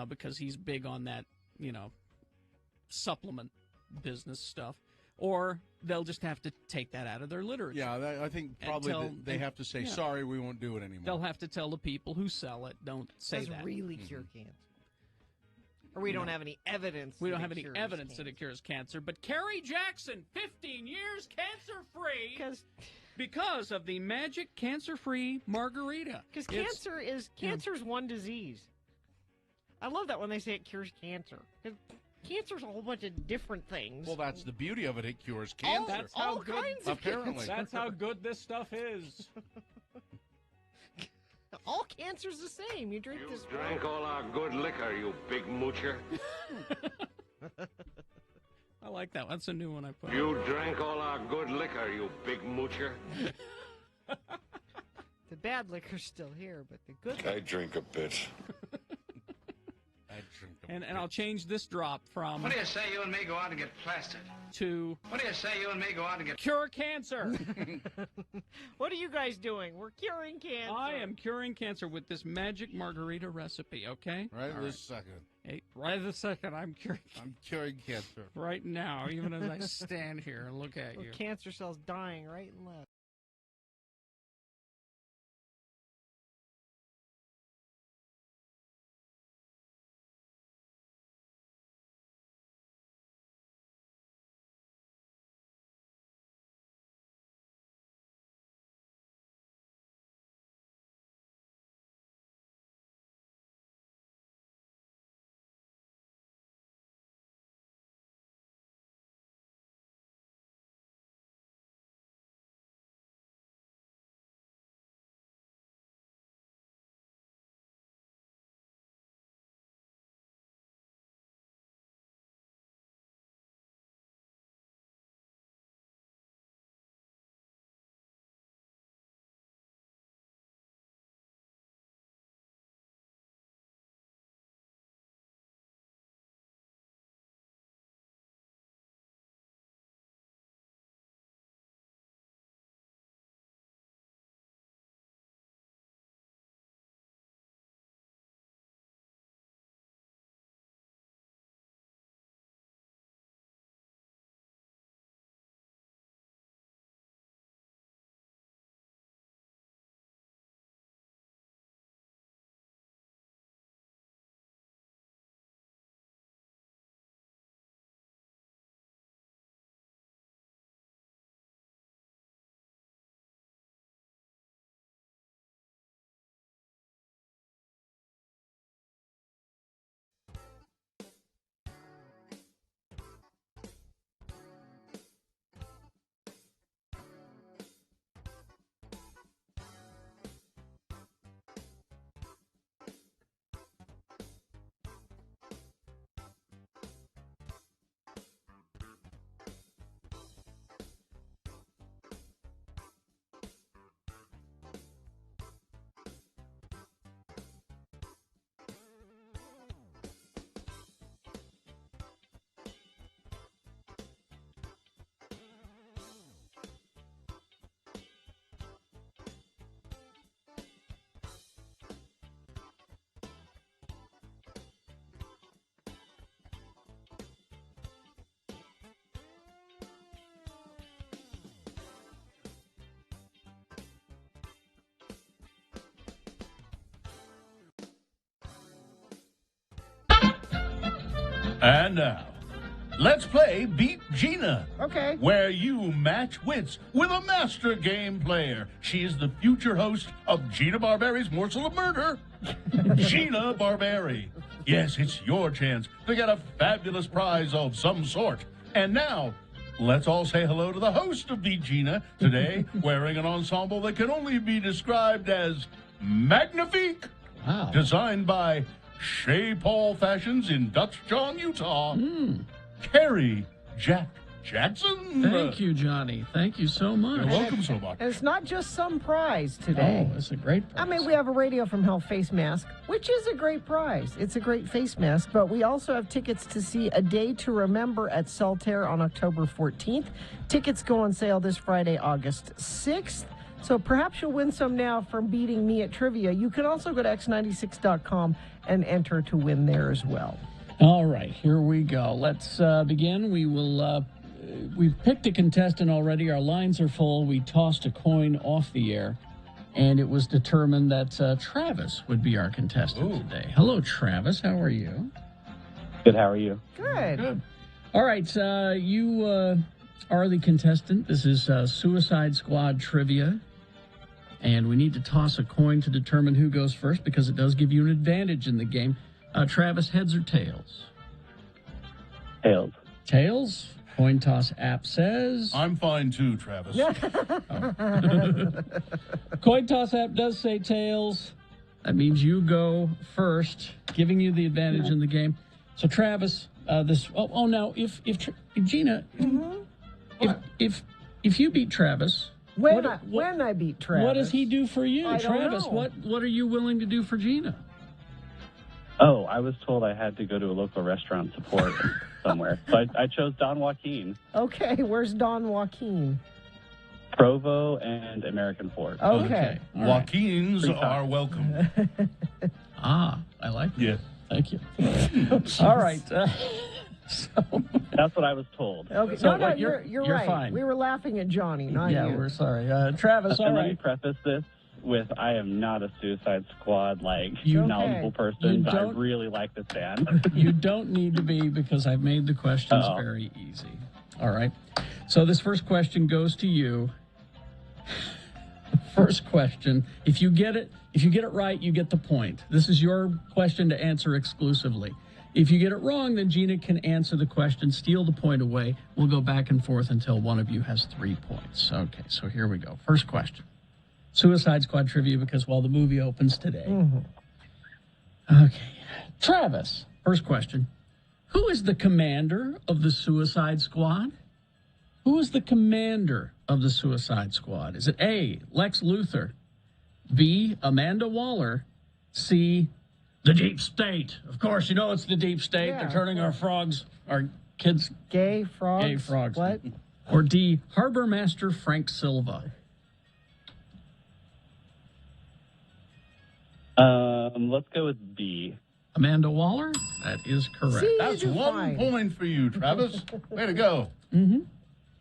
because he's big on that, supplement business stuff, or they'll just have to take that out of their literature. Yeah, I think probably they have to say, sorry, we won't do it anymore. They'll have to tell the people who sell it, don't say Does that. really cure cancer. Or we don't have any evidence. We don't have any evidence that it cures cancer. But Kerry Jackson, 15 years cancer-free because of the magic cancer-free margarita. Because cancer's one disease. I love that when they say it cures cancer. 'Cause cancer's a whole bunch of different things. Well, that's the beauty of it. It cures cancer. That's how good. kinds of Apparently, That's how good this stuff is. All cancer's the same. You drink this. Drank all our good liquor, you big moocher. I like that. That's a new one I put. You drank all our good liquor, you big moocher. The bad liquor's still here, but the good. I drink a bit. And I'll change this drop from. What do you say you and me go out and get plastered? To. What do you say you and me go out and get Cure cancer. What are you guys doing? We're curing cancer. I am curing cancer with this magic margarita recipe. Okay. Right this second. Hey, right this second, I'm curing cancer right now, even as I stand here and look at you. Cancer cells dying right and left. And now, let's play Beat Gina. Okay. Where you match wits with a master game player. She is the future host of Gina Barberi's Morsel of Murder. Gina Barberi. Yes, it's your chance to get a fabulous prize of some sort. And now, let's all say hello to the host of Beat Gina today, wearing an ensemble that can only be described as magnifique. Wow. Designed by Shea Paul Fashions in Dutch John, Utah. Carrie Jack Jackson. Thank you, Johnny. Thank you so much. You're welcome so much. And it's not just some prize today. Oh, it's a great prize. I mean, we have a Radio from Hell face mask, which is a great prize. It's a great face mask, but we also have tickets to see A Day to Remember at Saltaire on October 14th. Tickets go on sale this Friday, August 6th. So perhaps you'll win some now from beating me at trivia. You can also go to x96.com and enter to win there as well. All right, here we go. Let's begin. We've picked a contestant already. Our lines are full. We tossed a coin off the air, and it was determined that Travis would be our contestant today. Hello, Travis. How are you? Good. How are you? Good. All right, you are the contestant. This is Suicide Squad Trivia, and we need to toss a coin to determine who goes first because it does give you an advantage in the game. Travis, heads or tails? Tails. Tails? Coin toss app says... I'm fine too, Travis. Coin toss app does say tails. That means you go first, giving you the advantage in the game. So, Travis, now, if Gina, if you beat Travis... When I beat Travis. What does he do for you? I don't Travis, know. what are you willing to do for Gina? Oh, I was told I had to go to a local restaurant support somewhere. So I chose Don Joaquin. Okay, where's Don Joaquin? Provo and American Fork. Okay. All right. Joaquins are welcome. I like that. Yeah. Thank you. All right. That's what I was told. Okay. So, No, you're right. fine. We were laughing at Johnny, not you. Yeah, we're sorry. Travis, all And let me right. preface this with I am not a Suicide Squad You- knowledgeable person, but I don't- really like this band. You don't need to be because I've made the questions very easy. All right. So this first question goes to you. First question. If you get it right, you get the point. This is your question to answer exclusively. If you get it wrong, then Gina can answer the question, steal the point away. We'll go back and forth until one of you has 3 points. Okay, so here we go. First question. Suicide Squad trivia because, the movie opens today. Okay. Travis, first question. Who is the commander of the Suicide Squad? Who is the commander of the Suicide Squad? Is it A, Lex Luthor, B, Amanda Waller, C, the Deep State? Of course, you know it's the Deep State. Yeah, They're turning our kids gay frogs. gay frogs. What? Or D, Harbor Master Frank Silva. Let's go with B. Amanda Waller? That is correct. See? That's You do 1 fine. point for you, Travis. Way to go. Mm-hmm.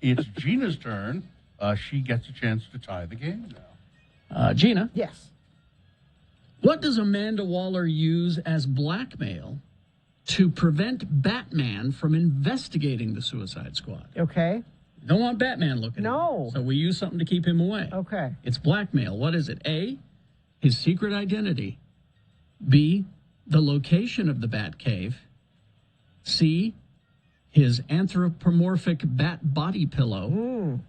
It's Gina's turn. She gets a chance to tie the game now. Gina? Yes. What does Amanda Waller use as blackmail to prevent Batman from investigating the Suicide Squad? Okay. Don't want Batman looking No. at it. So we use something to keep him away. Okay. It's blackmail. What is it? A, his secret identity. B, the location of the Batcave. C, his anthropomorphic bat body pillow.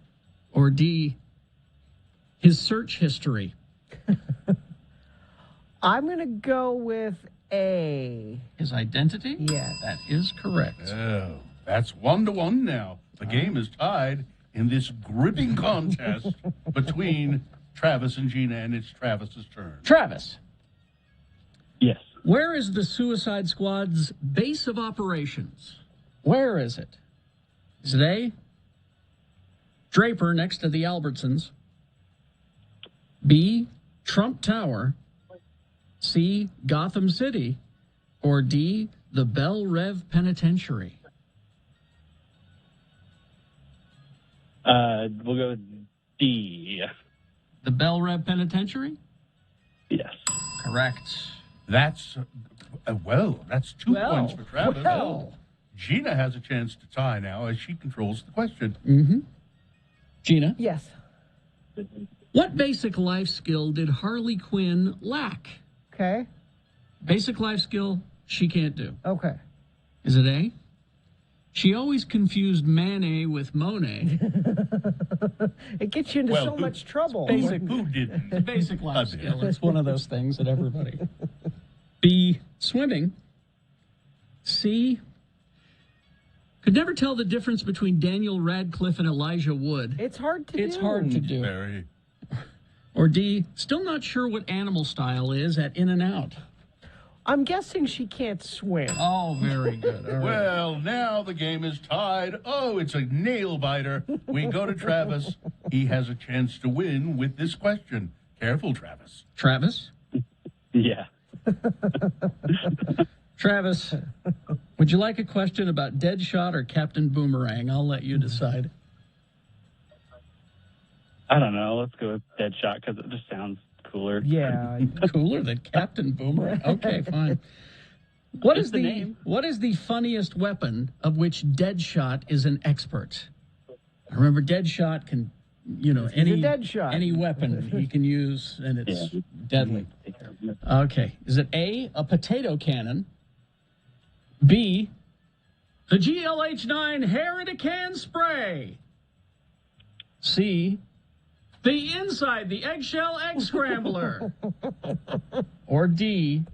Or D, his search history. I'm going to go with A. His identity? Yes. That is correct. Oh, that's 1-1 now. The game is tied in this gripping contest between Travis and Gina, and it's Travis's turn. Travis. Yes. Where is the Suicide Squad's base of operations? Where is it? Is it A, Draper next to the Albertsons? B, Trump Tower? C, Gotham City? Or D, the Belle Rev Penitentiary? We'll go with D. The Belle Rev Penitentiary? Yes. Correct. That's, that's 2 points for Travis. Well. Gina has a chance to tie now as she controls the question. Mm-hmm. Gina? Yes. What basic life skill did Harley Quinn lack? Okay. Basic life skill she can't do. Okay. Is it A? She always confused Manet with Monet. It gets you into so much trouble. Who did? It's a basic life skill. It's one of those things that everybody. B, swimming. C, could never tell the difference between Daniel Radcliffe and Elijah Wood. It's hard to do. It's hard to do. Very. Or D, still not sure what animal style is at In-N-Out. I'm guessing she can't swim. Oh, very good. All right. Well, now the game is tied. Oh, it's a nail biter. We go to Travis. He has a chance to win with this question. Careful, Travis. Travis? Yeah. Travis, would you like a question about Deadshot or Captain Boomerang? I'll let you decide. I don't know. Let's go with Deadshot because it just sounds cooler. Yeah. Cooler than Captain Boomerang? Okay, fine. What is the name? What is the funniest weapon of which Deadshot is an expert? I remember Deadshot can, any weapon he can use, and it's deadly. Okay. Is it A, a potato cannon? B, the GLH-9 hair in a can spray? C, the inside the eggshell egg scrambler? Or D,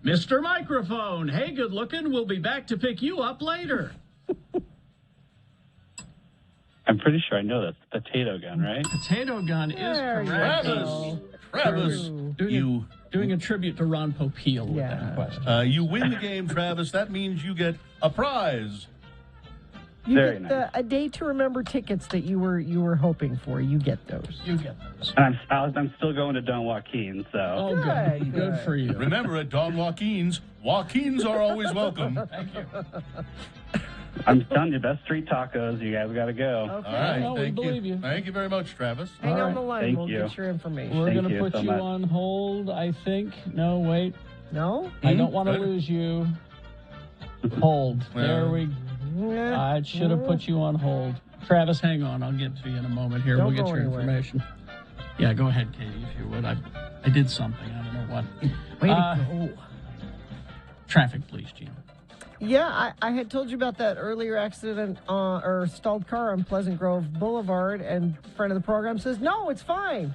Mr. Microphone, hey, good looking, we'll be back to pick you up later? I'm pretty sure I know that's the potato gun, right? Potato gun is There you correct. go. Travis, Doing a tribute to Ron Popeil with that question. You win the game, Travis. That means you get a prize. You Very get a day to remember tickets that you were hoping for. You get those. You get those. And I'm still going to Don Joaquin, so. Oh, good. Good for you. Remember, at Don Joaquin's, Joaquins are always welcome. Thank you. I'm telling you, best street tacos. You guys got to go. Okay. All right, No, we thank believe you. Thank you very much, Travis. Hang All on right. the line. Thank We'll you. get your information. We're going Thank to you put so you much. on hold, I think. No, wait. No? I don't want to Good. lose you. Hold. There we I should have put you on hold. Travis, hang on. I'll get to you in a moment here. Don't We'll get go your anywhere. information. Yeah, go ahead, Katie, if you would. I did something. I don't know what. Way to go. Traffic, please, Gina. Yeah, I had told you about that earlier accident or stalled car on Pleasant Grove Boulevard, and friend of the program says, no, it's fine.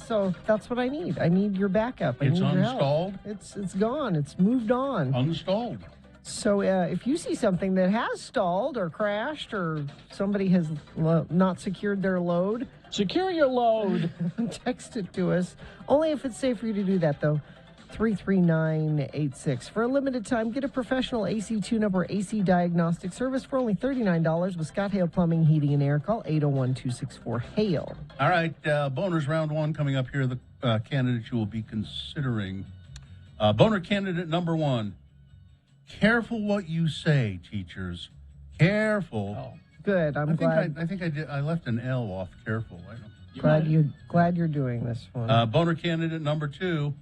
So that's what I need. I need your backup. I It's need your help. unstalled? It's gone. It's moved on. Unstalled. So if you see something that has stalled or crashed or somebody has not secured their load, secure your load. Text it to us. Only if it's safe for you to do that, though. 33986. For a limited time, get a professional AC tune-up or AC diagnostic service for only $39 with Scott Hale Plumbing, Heating, and Air. Call 801-264-HALE. All right, boners round one coming up here. The candidates you will be considering. Boner candidate number one. Careful what you say, teachers. Careful. Oh, good. I'm glad. I think I did. I left an L off. Careful. I don't. Glad you're doing this one. Boner candidate number two.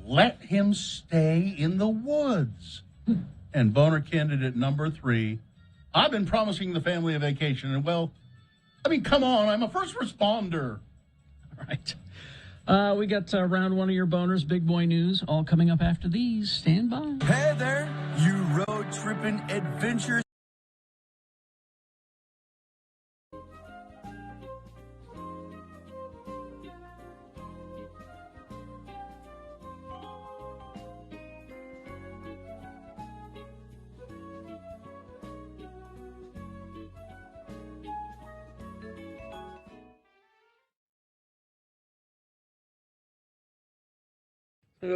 Let him stay in the woods. And boner candidate number three. I've been promising the family a vacation, and well, I mean, come on, I'm a first responder. All right. We got round one of your boners, big boy news, all coming up after these. Stand by. Hey there, you road tripping adventurers.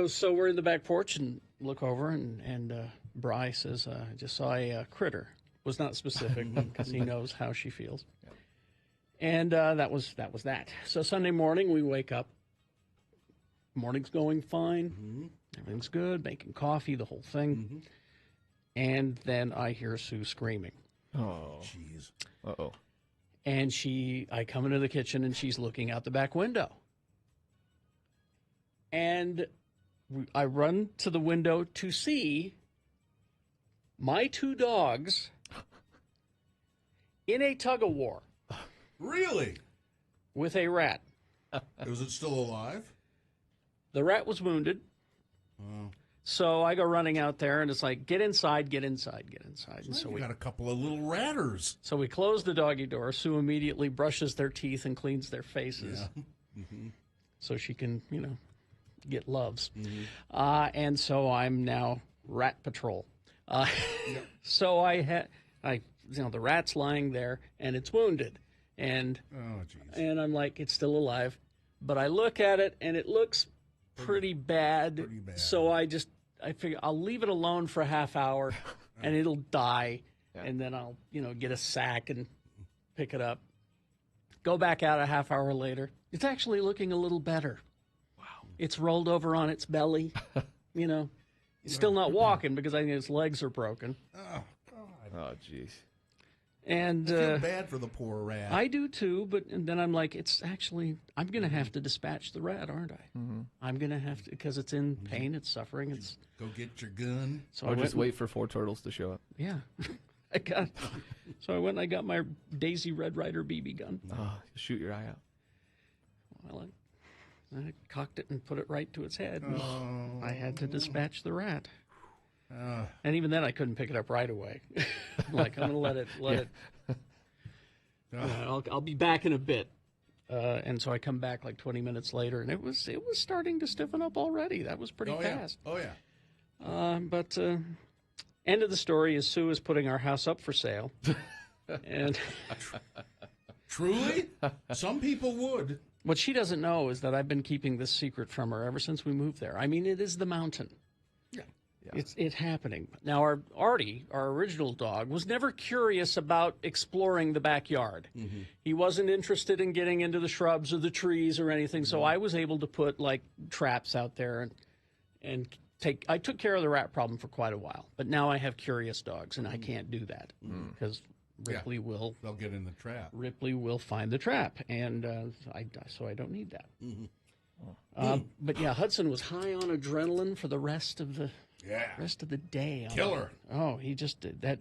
So we're in the back porch and look over, and Bri says, I just saw a critter. Was not specific because he knows how she feels. And that was that. So Sunday morning, we wake up. Morning's going fine. Mm-hmm. Everything's good, making coffee, the whole thing. Mm-hmm. And then I hear Sue screaming. Oh, jeez. Uh-oh. And I come into the kitchen, and she's looking out the back window. And I run to the window to see my 2 dogs in a tug-of-war Really? with a rat. Was it still alive? The rat was wounded. Oh. So I go running out there, and it's like, get inside, get inside, get inside. And So so we got a couple of little ratters. So we close the doggy door. Sue immediately brushes their teeth and cleans their faces. Yeah. Mm-hmm. So she can, get loves. Mm-hmm. And so I'm now rat patrol. So the rat's lying there, and it's wounded. And and I'm like, it's still alive. But I look at it, and it looks pretty bad. So I figure I'll leave it alone for a half hour, and it'll die. Yeah. And then I'll, get a sack and pick it up. Go back out a half hour later. It's actually looking a little better. Wow. It's rolled over on its belly. It's still not walking because I think its legs are broken. Oh, God. Oh, jeez. And I feel bad for the poor rat. I do too, and then I'm like, I'm going to have to dispatch the rat, aren't I? Mm-hmm. I'm going to have to, because it's in pain, it's suffering. Go get your gun. So or just wait for 4 turtles to show up. Yeah. So I went and I got my Daisy Red Ryder BB gun. Oh, shoot your eye out. Well, I cocked it and put it right to its head. I had to dispatch the rat. And even then, I couldn't pick it up right away. I'm going to let it. I'll be back in a bit. And so I come back like 20 minutes later, and it was starting to stiffen up already. That was pretty fast. Oh, yeah. But end of the story is Sue is putting our house up for sale. And Truly? Some people would. What she doesn't know is that I've been keeping this secret from her ever since we moved there. I mean, it is the mountain. Yeah. It's happening. Now, our Artie, our original dog, was never curious about exploring the backyard. Mm-hmm. He wasn't interested in getting into the shrubs or the trees or anything, so I was able to put, traps out there and I took care of the rat problem for quite a while. But now I have curious dogs, and I can't do that because Ripley will... They'll get in the trap. Ripley will find the trap, and so I don't need that. Mm-hmm. But, yeah, Hudson was high on adrenaline for the rest of the... Yeah. Rest of the day. Killer. He just did that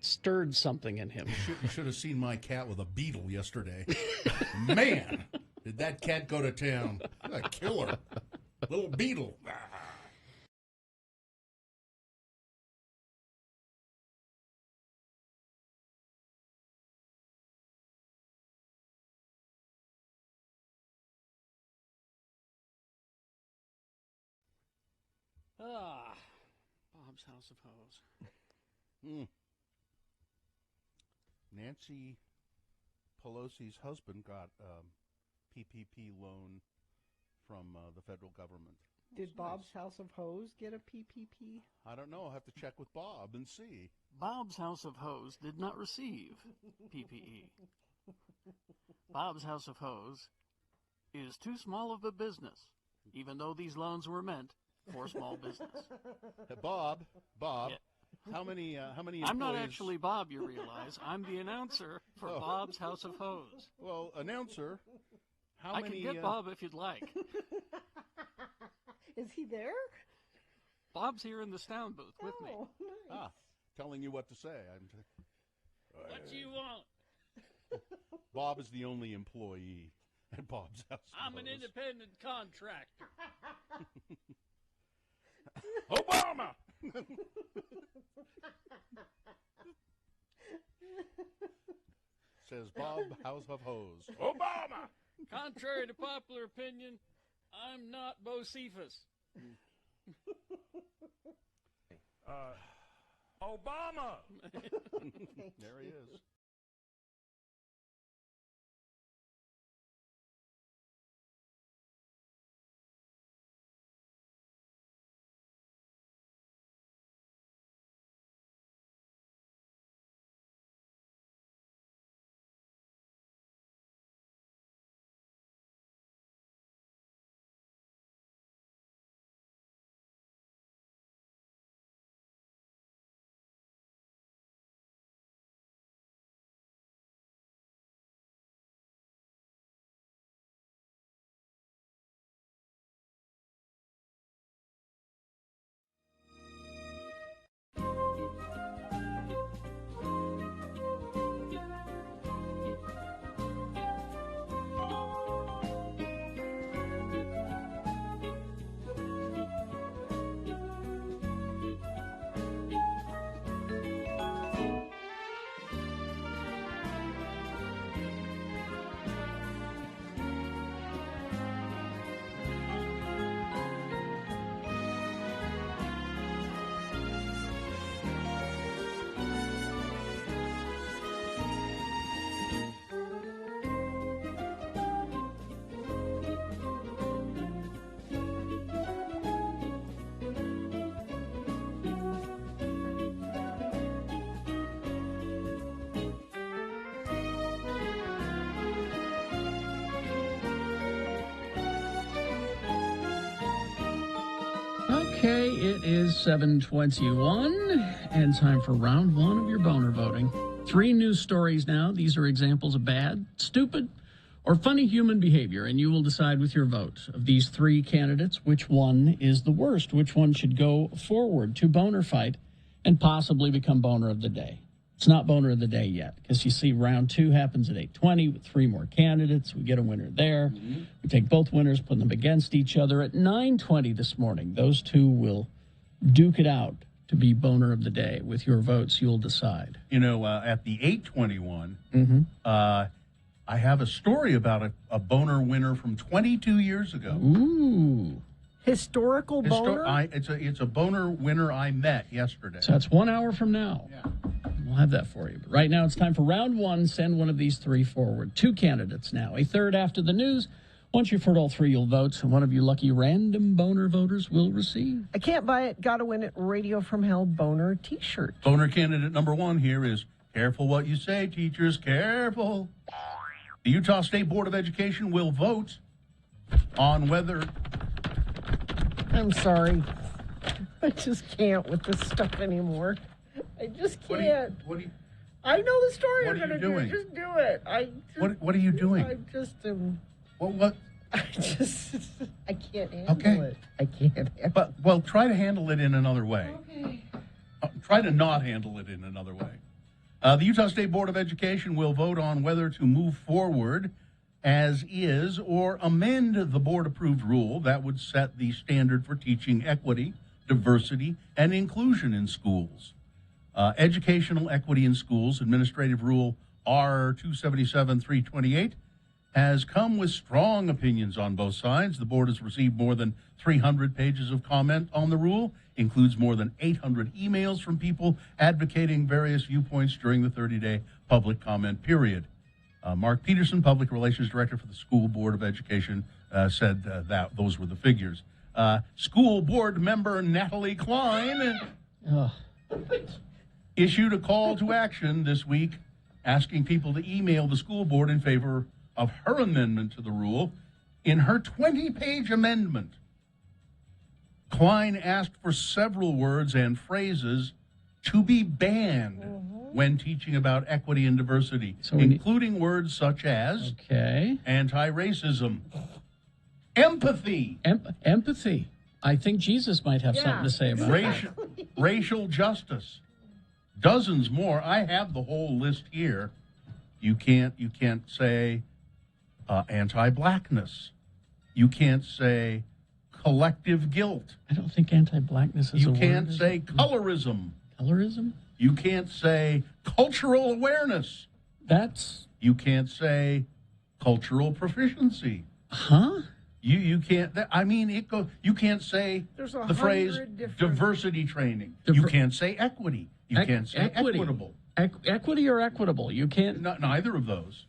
stirred something in him. You should have seen my cat with a beetle yesterday. Man, did that cat go to town. A killer. Little beetle. Bob's House of Hose. Nancy Pelosi's husband got a PPP loan from the federal government. Did Bob's House of Hose get a PPP? I don't know. I'll have to check with Bob and see. Bob's House of Hose did not receive PPE. Bob's House of Hose is too small of a business, even though these loans were meant for small business. Bob, Yeah. how many employees? I'm not actually Bob, you realize. I'm the announcer for Bob's House of Hose. Well, announcer, how I many? can get Bob if you'd like. Is he there? Bob's here in the sound booth with me. Nice. Telling you what to say. What do you want? Bob is the only employee at Bob's House of I'm an Hose. independent contractor. Obama! Says Bob House of Hose. Obama! Contrary to popular opinion, I'm not Bocephus. Obama! There he is. Okay, it is 7:21 and time for round one of your boner voting. 3 news stories now. These are examples of bad, stupid, or funny human behavior, and you will decide with your vote of these 3 candidates which one is the worst, which one should go forward to boner fight and possibly become boner of the day. It's not boner of the day yet, because you see round 2 happens at 8:20 with 3 more candidates. We get a winner there. We take both winners, put them against each other at 9:20 this morning. Those 2 will duke it out to be boner of the day. With your votes, you'll decide. You know, at the 8:21, I have a story about a boner winner from 22 years ago. Ooh. Historical boner? It's a boner winner I met yesterday. So that's 1 hour from now. Yeah. We'll have that for you. But right now, it's time for round 1. Send one of these 3 forward. 2 candidates now. A third after the news. Once you've heard all 3, you'll vote, and one of you lucky random boner voters will receive. I can't buy it, gotta win it, Radio from Hell boner t-shirt. Boner candidate number 1 here is, careful what you say, teachers, careful. The Utah State Board of Education will vote on whether... I'm sorry. I just can't with this stuff anymore. I just can't. I know the story I'm going to do. Just do it. What are you doing? I just am... What? I can't handle it. I can't handle it. Well, try to handle it in another way. Okay. Try to not handle it in another way. The Utah State Board of Education will vote on whether to move forward as is or amend the board-approved rule that would set the standard for teaching equity, diversity, and inclusion in schools. Educational Equity in Schools Administrative Rule R-277-328 has come with strong opinions on both sides. The board has received more than 300 pages of comment on the rule, includes more than 800 emails from people advocating various viewpoints during the 30-day public comment period. Mark Peterson, Public Relations Director for the School Board of Education, said that those were the figures. School board member Natalie Klein issued a call to action this week asking people to email the school board in favor of her amendment to the rule. In her 20-page amendment, Klein asked for several words and phrases to be banned when teaching about equity and diversity, including words such as anti-racism, empathy. Empathy. I think Jesus might have something to say about that. Racial justice. Dozens more. I have the whole list here. You can't say anti-blackness. You can't say collective guilt. I don't think anti-blackness is a word. You can't say colorism. Colorism? You can't say cultural awareness. You can't say cultural proficiency. Huh? You can't. I mean, you can't say the phrase diversity training. You can't say equity. You can't say equitable. Equity or equitable? You can't. Neither of those.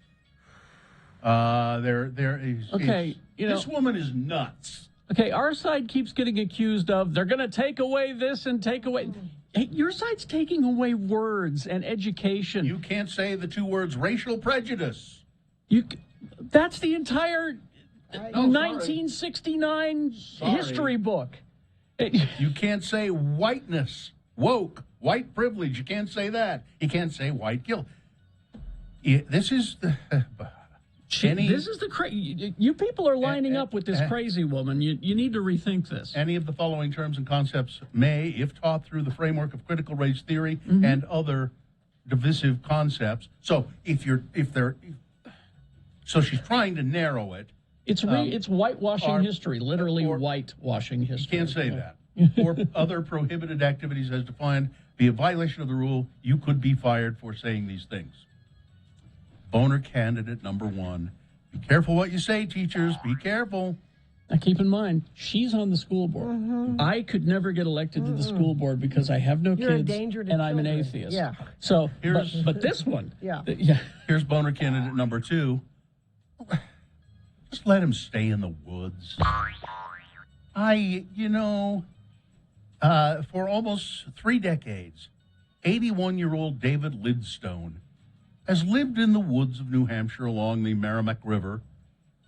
There is. Okay, this woman is nuts. Okay, our side keeps getting accused of they're going to take away this and take away. Hey, your side's taking away words and education. You can't say the 2 words racial prejudice. That's the entire 1969 history book. You can't say whiteness, woke, white privilege. You can't say that. You can't say white guilt. This is the. This is the crazy. You people are lining up with this crazy woman. You need to rethink this. Any of the following terms and concepts may, if taught through the framework of critical race theory and other divisive concepts. So so she's trying to narrow it. It's whitewashing history, literally whitewashing history. You can't say that. Or other prohibited activities as defined be a violation of the rule. You could be fired for saying these things. Boner candidate number 1. Be careful what you say, teachers. Be careful. Now, keep in mind, she's on the school board. I could never get elected to the school board because I have no kids and I'm an atheist. Yeah. So, but this one. Yeah. Here's boner candidate number 2. Just let him stay in the woods. For almost 3 decades, 81-year-old David Lidstone has lived in the woods of New Hampshire along the Merrimack River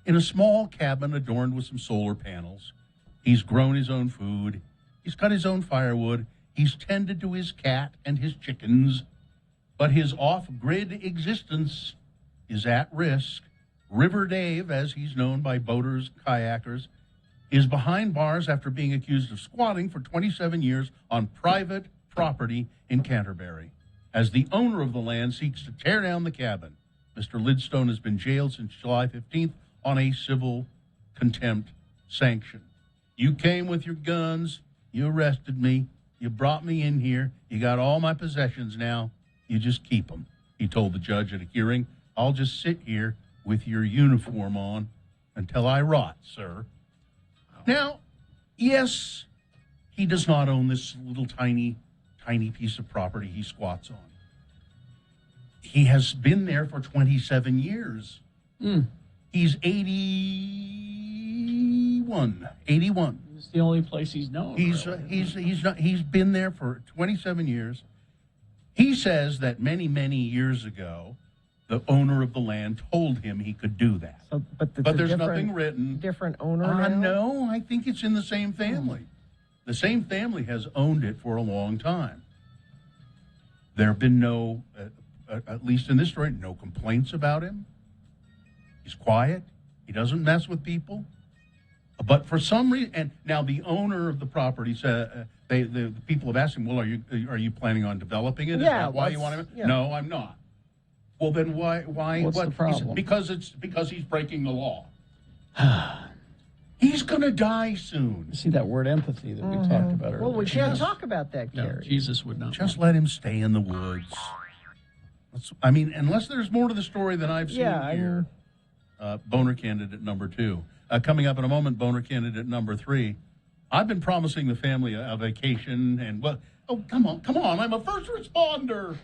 in a small cabin adorned with some solar panels. He's grown his own food. He's cut his own firewood. He's tended to his cat and his chickens. But his off-grid existence is at risk. River Dave, as he's known by boaters, kayakers, is behind bars after being accused of squatting for 27 years on private property in Canterbury. As the owner of the land seeks to tear down the cabin, Mr. Lidstone has been jailed since July 15th on a civil contempt sanction. You came with your guns, you arrested me, you brought me in here, you got all my possessions now, you just keep them. He told the judge at a hearing, I'll just sit here with your uniform on until I rot, sir. Now, yes, he does not own this little tiny piece of property he squats on. He has been there for 27 years. He's 81. It's the only place he's known. He's been there for 27 years. He says that many years ago, the owner of the land told him he could do that. So, but there's nothing written. Different owner now? No, I think it's in the same family. The same family has owned it for a long time. There have been no, at least in this story, no complaints about him. He's quiet. He doesn't mess with people. But for some reason, and now the owner of the property said, the people have asked him, well, are you planning on developing it? Is that why you want to? Yeah. No, I'm not. Well, then why? What's the problem? Because he's breaking the law. He's going to die soon. See that word empathy that we talked about earlier. Well, we can't talk about that, No, Gary. Jesus would not. Just let him stay in the woods. I mean, unless there's more to the story than I've seen here. Boner candidate number 2. Coming up in a moment, boner candidate number 3. I've been promising the family a vacation, and come on, I'm a first responder.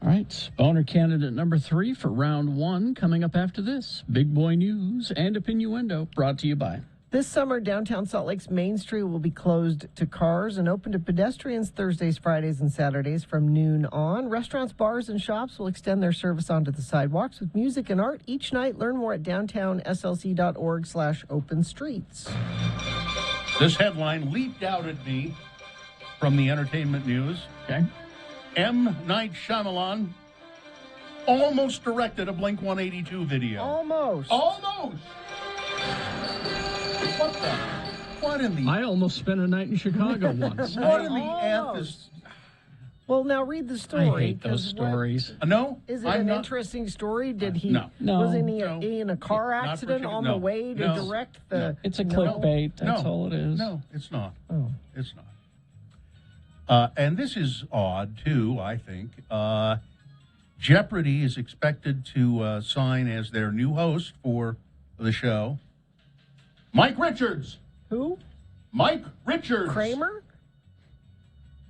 All right, boner candidate number 3 for round 1 coming up after this. Big Boy News and Opinnuendo brought to you by. This summer, downtown Salt Lake's Main Street will be closed to cars and open to pedestrians Thursdays, Fridays, and Saturdays from noon on. Restaurants, bars, and shops will extend their service onto the sidewalks with music and art each night. Learn more at downtownslc.org/open streets. This headline leaped out at me from the entertainment news. Okay. M. Night Shyamalan almost directed a Blink-182 video. Almost. What in the... I almost spent a night in Chicago once. What in the F is... Well, now read the story. I hate those stories. No? Is it interesting story? Did he... No. Wasn't he in a car accident on the way to direct the... It's a clickbait. That's all it is. No, it's not. Oh. It's not. And this is odd, too, I think. Jeopardy is expected to sign as their new host for the show Mike Richards. Who? Mike Richards. Kramer?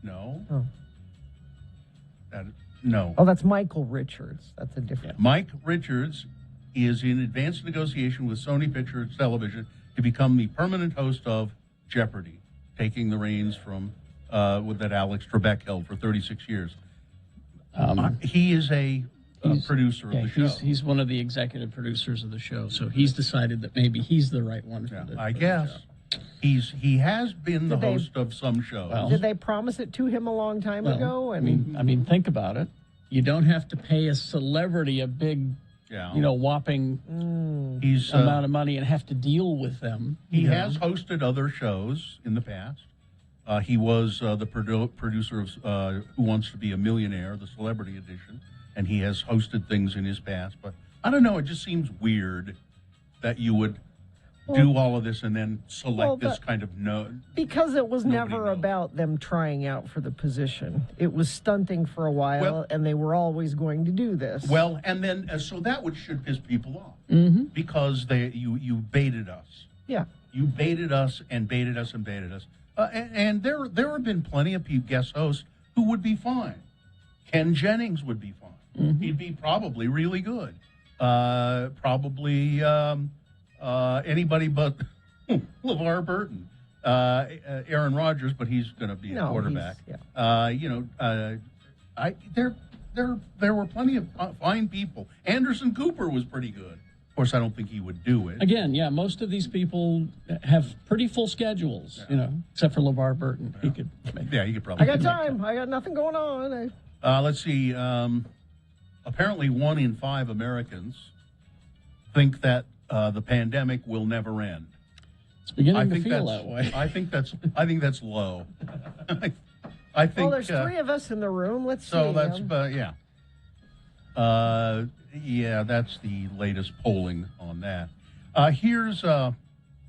No. Oh. No. Oh, that's Michael Richards. That's a different... Mike Richards is in advanced negotiation with Sony Pictures Television to become the permanent host of Jeopardy, taking the reins from that Alex Trebek held for 36 years. He is a producer of the show. He's one of the executive producers of the show, so he's decided that maybe he's the right one for the I guess. He has been the host of some shows. Well, Did they promise it to him a long time ago? I mean, think about it. You don't have to pay a celebrity a big, whopping amount of money and have to deal with them. He has hosted other shows in the past. He was the producer of Who Wants to Be a Millionaire, the celebrity edition, and he has hosted things in his past. But I don't know, it just seems weird that you would do all of this and then select this kind of because it was never about them trying out for the position. It was stunting for a while, and they were always going to do this. Well, and then so that should piss people off because you baited us. Yeah, you baited us and baited us and baited us, and there have been plenty of guest hosts who would be fine. Ken Jennings would be fine. He'd be probably really good. Anybody but LeVar Burton, Aaron Rodgers, but he's going to be a quarterback. There were plenty of fine people. Anderson Cooper was pretty good. Of course, I don't think he would do it. Again, yeah, most of these people have pretty full schedules, except for LeVar Burton. He could make Yeah, he could probably. I got time. I got nothing going on. Let's see. Apparently, 1 in 5 Americans think that the pandemic will never end. It's beginning to feel that way. I think that's low. I think. Well, there's 3 of us in the room. Let's see. So that's yeah. Yeah, that's the latest polling on that. Here's an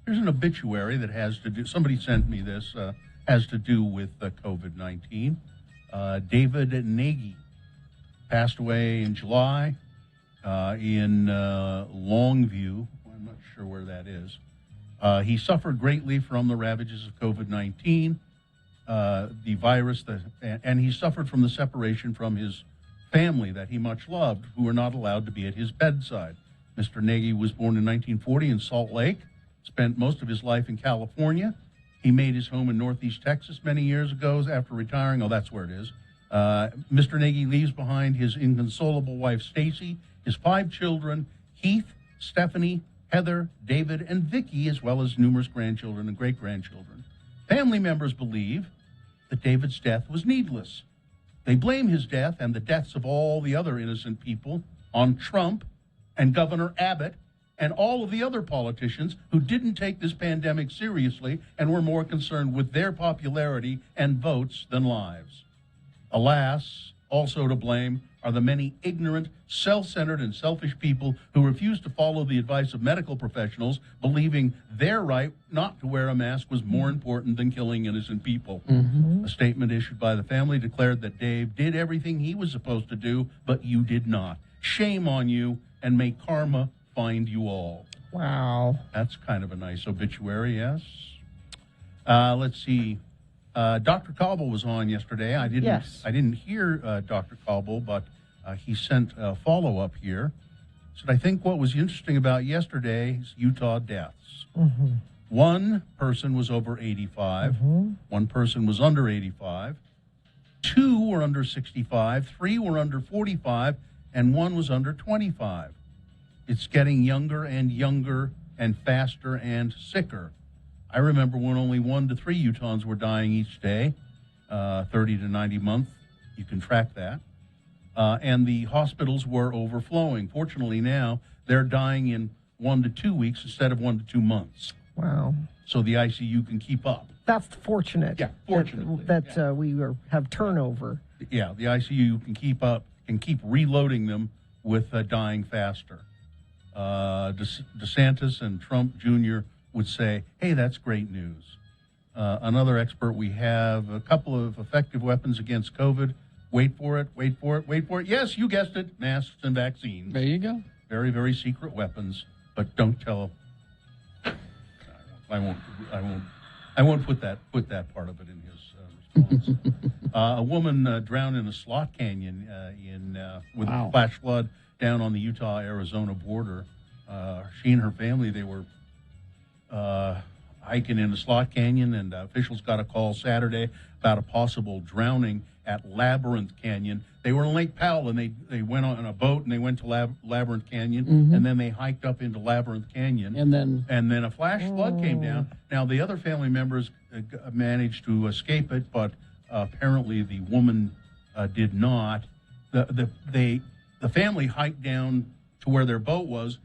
obituary that has to do. Somebody sent me this. Has to do with COVID-19. David Nagy passed away in July in Longview. I'm not sure where that is. He suffered greatly from the ravages of COVID-19, the virus, and he suffered from the separation from his family that he much loved, who were not allowed to be at his bedside. Mr. Nagy was born in 1940 in Salt Lake, spent most of his life in California. He made his home in Northeast Texas many years ago after retiring. Oh, that's where it is. Mr. Nagy leaves behind his inconsolable wife, Stacy, his 5 children, Heath, Stephanie, Heather, David, and Vicky, as well as numerous grandchildren and great-grandchildren. Family members believe that David's death was needless. They blame his death and the deaths of all the other innocent people on Trump and Governor Abbott and all of the other politicians who didn't take this pandemic seriously and were more concerned with their popularity and votes than lives. Alas, also to blame are the many ignorant, self-centered, and selfish people who refuse to follow the advice of medical professionals, believing their right not to wear a mask was more important than killing innocent people. A statement issued by the family declared that Dave did everything he was supposed to do, but you did not. Shame on you, and may karma find you all. Wow. That's kind of a nice obituary, yes. Let's see. Dr. Cobble was on yesterday. I didn't hear Dr. Cobble, but he sent a follow-up here. Said, I think what was interesting about yesterday's Utah deaths. One person was over 85. One person was under 85. 2 were under 65. 3 were under 45. And 1 was under 25. It's getting younger and faster and sicker. I remember when only 1 to 3 Utahns were dying each day, 30 to 90 months. You can track that. And the hospitals were overflowing. Fortunately now, they're dying in 1 to 2 weeks instead of 1 to 2 months. Wow. So the ICU can keep up. That's fortunate. Yeah, fortunately. That we have turnover. Yeah, the ICU can keep up and keep reloading them with dying faster. DeSantis and Trump Jr. would say, hey, that's great news. Another expert we have, a couple of effective weapons against COVID. Wait for it, wait for it, wait for it. Yes, you guessed it, masks and vaccines. There you go. Very, very secret weapons, but don't tell. I won't put that part of it in his response. A woman drowned in a slot canyon with a flash flood down on the Utah-Arizona border. She and her family, they were hiking in the slot canyon, and officials got a call Saturday about a possible drowning at Labyrinth Canyon. They were in Lake Powell, and they went on a boat, and they went to Labyrinth Canyon, and then they hiked up into Labyrinth Canyon. And then a flash flood came down. Now, the other family members managed to escape it, but apparently the woman did not. The family hiked down to where their boat was,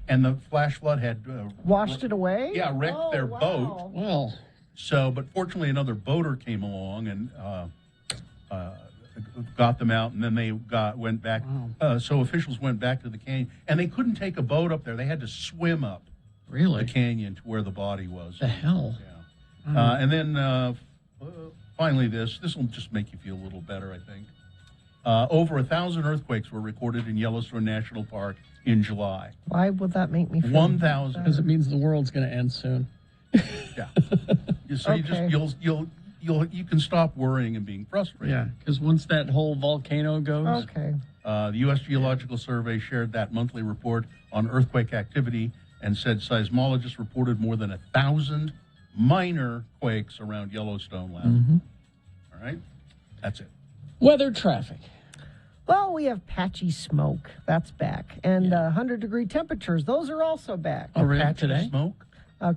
and the flash flood had washed it away. Yeah, wrecked their boat. Well, so, but fortunately, another boater came along and got them out, and then they went back. So officials went back to the canyon, and they couldn't take a boat up there. They had to swim up the canyon to where the body was. The hell. Yeah. And then finally, this will just make you feel a little better, I think. Over 1,000 earthquakes were recorded in Yellowstone National Park in July. Why would that make me feel 1,000. Because it means the world's going to end soon. Yeah. So you can stop worrying and being frustrated. Yeah, because once that whole volcano goes. Okay. The U.S. Geological Survey shared that monthly report on earthquake activity and said seismologists reported more than 1,000 minor quakes around Yellowstone last week. All right? That's it. Weather, traffic. Well, we have patchy smoke. That's back. And 100-degree temperatures. Those are also back. Already Patchy today? smoke?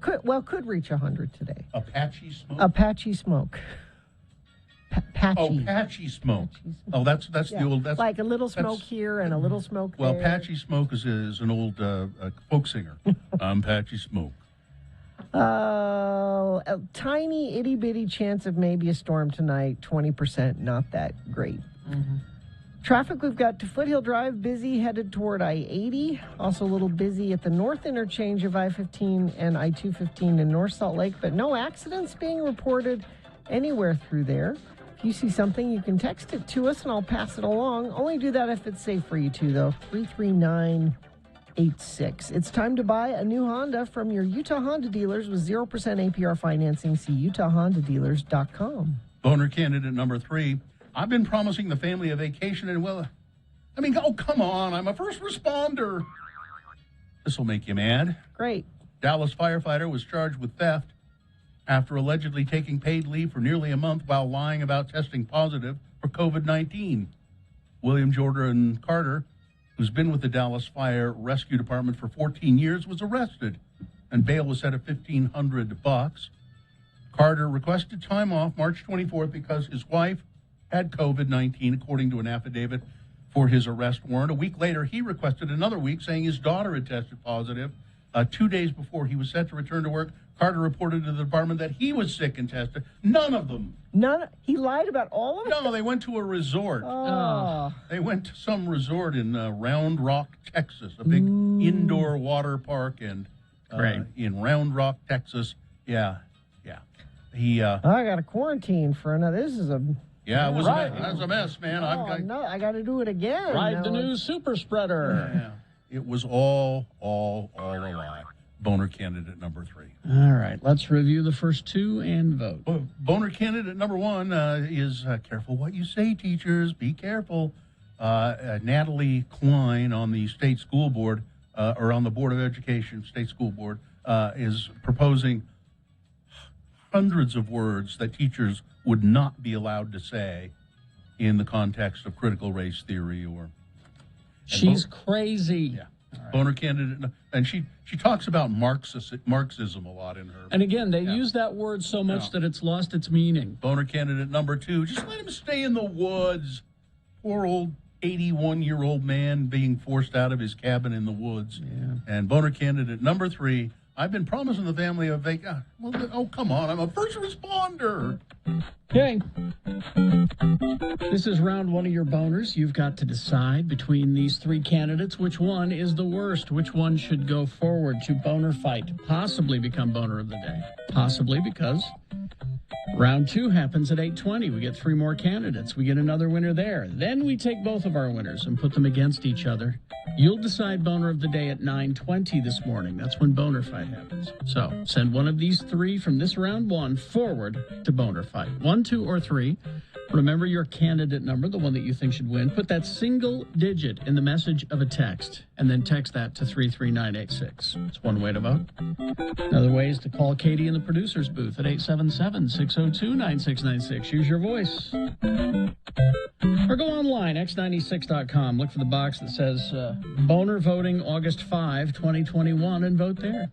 Could reach 100 today. Apache smoke? Apache smoke. Patchy. Oh, patchy smoke. Oh, that's the old. That's like a little that's- smoke here and a little smoke Well, there. Patchy Smoke is an old folk singer. I'm Patchy Smoke. A tiny itty bitty chance of maybe a storm tonight. 20%, not that great. Traffic we've got to Foothill Drive, busy headed toward I-80. Also a little busy at the north interchange of I-15 and I-215 in North Salt Lake, but no accidents being reported anywhere through there. If you see something, you can text it to us and I'll pass it along. Only do that if it's safe for you to, though. 33986. It's time to buy a new Honda from your Utah Honda dealers with 0% APR financing. See UtahHondaDealers.com. Boner candidate number 3. I've been promising the family a vacation and oh, come on. I'm a first responder. This will make you mad. Great. Dallas firefighter was charged with theft after allegedly taking paid leave for nearly a month while lying about testing positive for COVID-19. William Jordan Carter, who's been with the Dallas Fire Rescue Department for 14 years, was arrested, and bail was set at $1,500. Carter requested time off March 24th because his wife had COVID-19, according to an affidavit for his arrest warrant. A week later, he requested another week, saying his daughter had tested positive. 2 days before he was set to return to work, Carter reported to the department that he was sick and tested. None of them. He lied about all of it? No, they went to a resort. Oh. They went to some resort in Round Rock, Texas, a big indoor water park, and in Round Rock, Texas. Yeah. He. I got a quarantine for another. This is a. Yeah, it was a mess, man. I got to do it again. Ride the new super spreader. Yeah. It was all a lie. Boner candidate number 3. All right, let's review the first two and vote. Boner candidate number 1 is careful what you say, teachers. Be careful. Natalie Klein on the state school board, or on the Board of Education, state school board, is proposing hundreds of words that teachers would not be allowed to say in the context of critical race theory or. She's crazy. Yeah. Boner candidate, and she talks about Marxism a lot in her. And again, they use that word so much that it's lost its meaning. Boner candidate number 2, just let him stay in the woods. Poor old 81-year-old man being forced out of his cabin in the woods. Yeah. And boner candidate number 3, I've been promising the family a vacation. Oh, come on, I'm a first responder. Okay. This is round 1 of your boners. You've got to decide between these 3 candidates which one is the worst, which one should go forward to boner fight, possibly become boner of the day. Possibly because round 2 happens at 8:20. We get 3 more candidates. We get another winner there. Then we take both of our winners and put them against each other. You'll decide boner of the day at 9:20 this morning. That's when boner fight happens. So send one of these 3 from this round 1 forward to boner fight. 1, 2, or 3. Remember your candidate number, the one that you think should win. Put that single digit in the message of a text, and then text that to 33986. It's one way to vote. Another way is to call Katie in the producer's booth at 877-602-9696. Use your voice. Or go online, x96.com. Look for the box that says Boner Voting August 5, 2021, and vote there.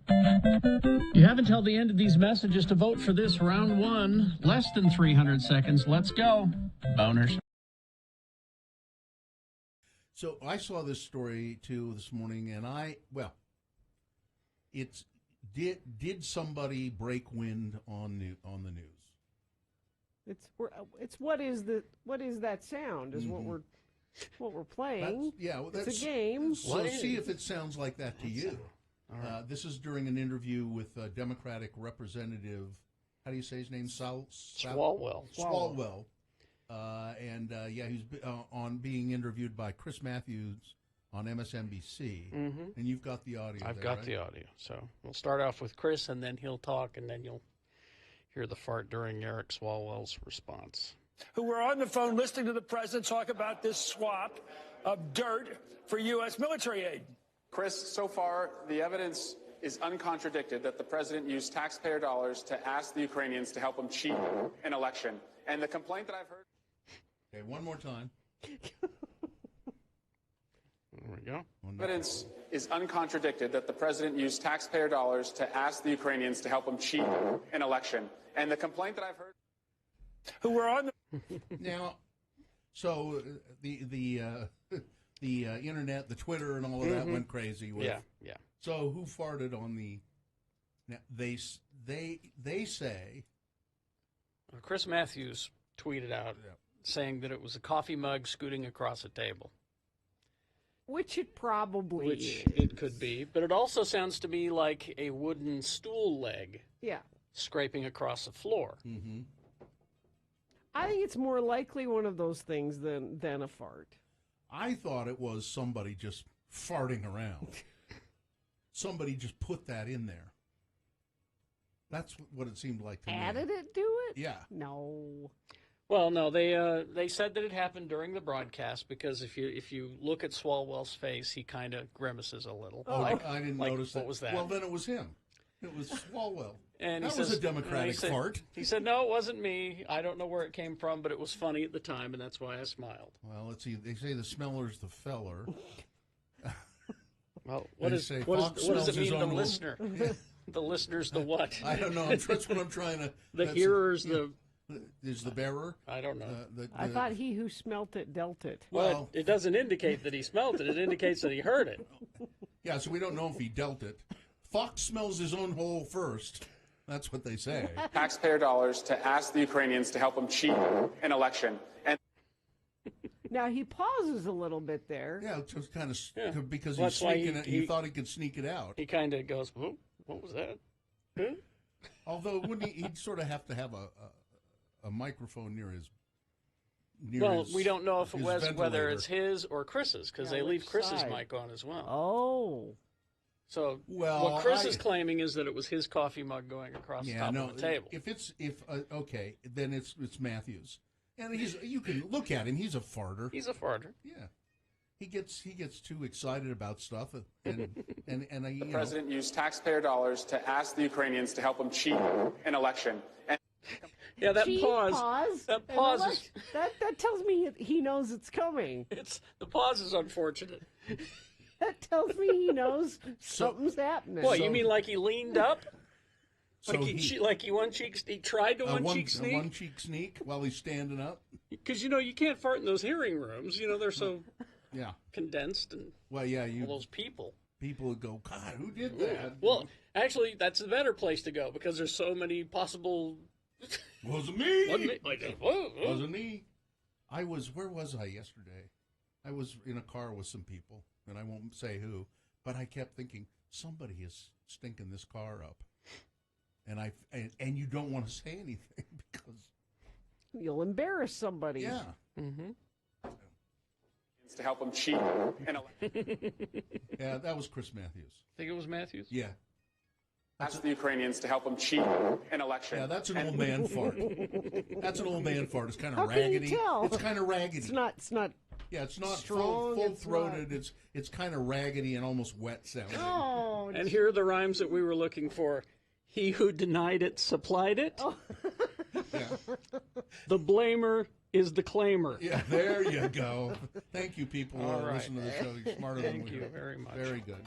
You have until the end of these messages to vote for this round 1. Less than 300 seconds. Let's go. Boners. So I saw this story too this morning, and did somebody break wind on the news? It's what is that sound is what we're playing. It's a game. So see if it sounds like that to you. This is during an interview with Democratic Representative, how do you say his name? Swalwell. Swalwell. He's on being interviewed by Chris Matthews on MSNBC. And you've got the audio. I've got the audio. So we'll start off with Chris, and then he'll talk, and then you'll hear the fart during Eric Swalwell's response. Who were on the phone listening to the president talk about this swap of dirt for U.S. military aid. Chris, so far, the evidence is uncontradicted that the president used taxpayer dollars to ask the Ukrainians to help him cheat an election. And the complaint that I've heard... Okay, one more time. go. Evidence is uncontradicted that the president used taxpayer dollars to ask the Ukrainians to help him cheat an election. And the complaint that I've heard... Who were on the... Now, so the internet, the Twitter, and all of that went crazy. With, Yeah. So who farted on the? Now, they say. Chris Matthews tweeted out saying that it was a coffee mug scooting across a table. Which it probably is. It could be, but it also sounds to me like a wooden stool leg. Yeah. Scraping across the floor. Mm-hmm. I think it's more likely one of those things than a fart. I thought it was somebody just farting around. Somebody just put that in there. That's what it seemed like to me. Added it to it? Yeah. No. Well, no, they said that it happened during the broadcast because if you look at Swalwell's face, he kind of grimaces a little. Oh, I didn't notice that. What was that? Well, then it was him. It was Swalwell. And that was a Democratic fart. He said, "No, it wasn't me. I don't know where it came from, but it was funny at the time, and that's why I smiled." Well, let's see. They say the smeller's the feller. Well, what does it mean, the listener? The listener's the what? I don't know. That's what I'm trying to... The hearer's is the bearer? I don't know. I thought he who smelt it dealt it. Well, it doesn't indicate that he smelled it. It indicates that he heard it. Yeah, so we don't know if he dealt it. Fox smells his own hole first. That's what they say. Taxpayer dollars to ask the Ukrainians to help him cheat an election. And now he pauses a little bit there. Yeah, just kind of because Well, he's sneaking it. He thought he could sneak it out. He kind of goes, "Whoa, what was that?" Huh? Although, wouldn't he'd sort of have to have a microphone near his. We don't know if it was whether ventilator. it's his or Chris's because they leave Chris's mic on as well. Oh. So what Chris is claiming is that it was his coffee mug going across the top of the table. Okay, then it's Matthews, and you can look at him. He's a farter. He's a farter. Yeah, he gets too excited about stuff, and the president used taxpayer dollars to ask the Ukrainians to help him cheat an election. And yeah, that pause. That pause is, that tells me he knows it's coming. The pause is unfortunate. That tells me he knows something's happening. What, you mean like he leaned up? Like he tried to one-cheek sneak? A one-cheek sneak while he's standing up? Because, you can't fart in those hearing rooms. They're so condensed. And all those people. People would go, God, who did that? Well, actually, that's the better place to go because there's so many possible... Wasn't me. Whoa. Wasn't me. Where was I yesterday? I was in a car with some people, and I won't say who, but I kept thinking, somebody is stinking this car up. And you don't want to say anything because... You'll embarrass somebody. Yeah. Mm-hmm. to help him cheat an election. Yeah, that was Chris Matthews. Think it was Matthews? Yeah. Ask the Ukrainians to help them cheat an election. Yeah, that's an old man fart. That's an old man fart. It's kind of How raggedy. Can you tell? It's kind of raggedy. It's not. Yeah, it's not strong, full throated. It's kind of raggedy and almost wet sounding. Oh. And here are the rhymes that we were looking for. He who denied it supplied it. Oh. Yeah. The blamer is the claimer. Yeah, there you go. Thank you, people who All right. listen to the show. You're smarter than we Thank you are. very much. Very good.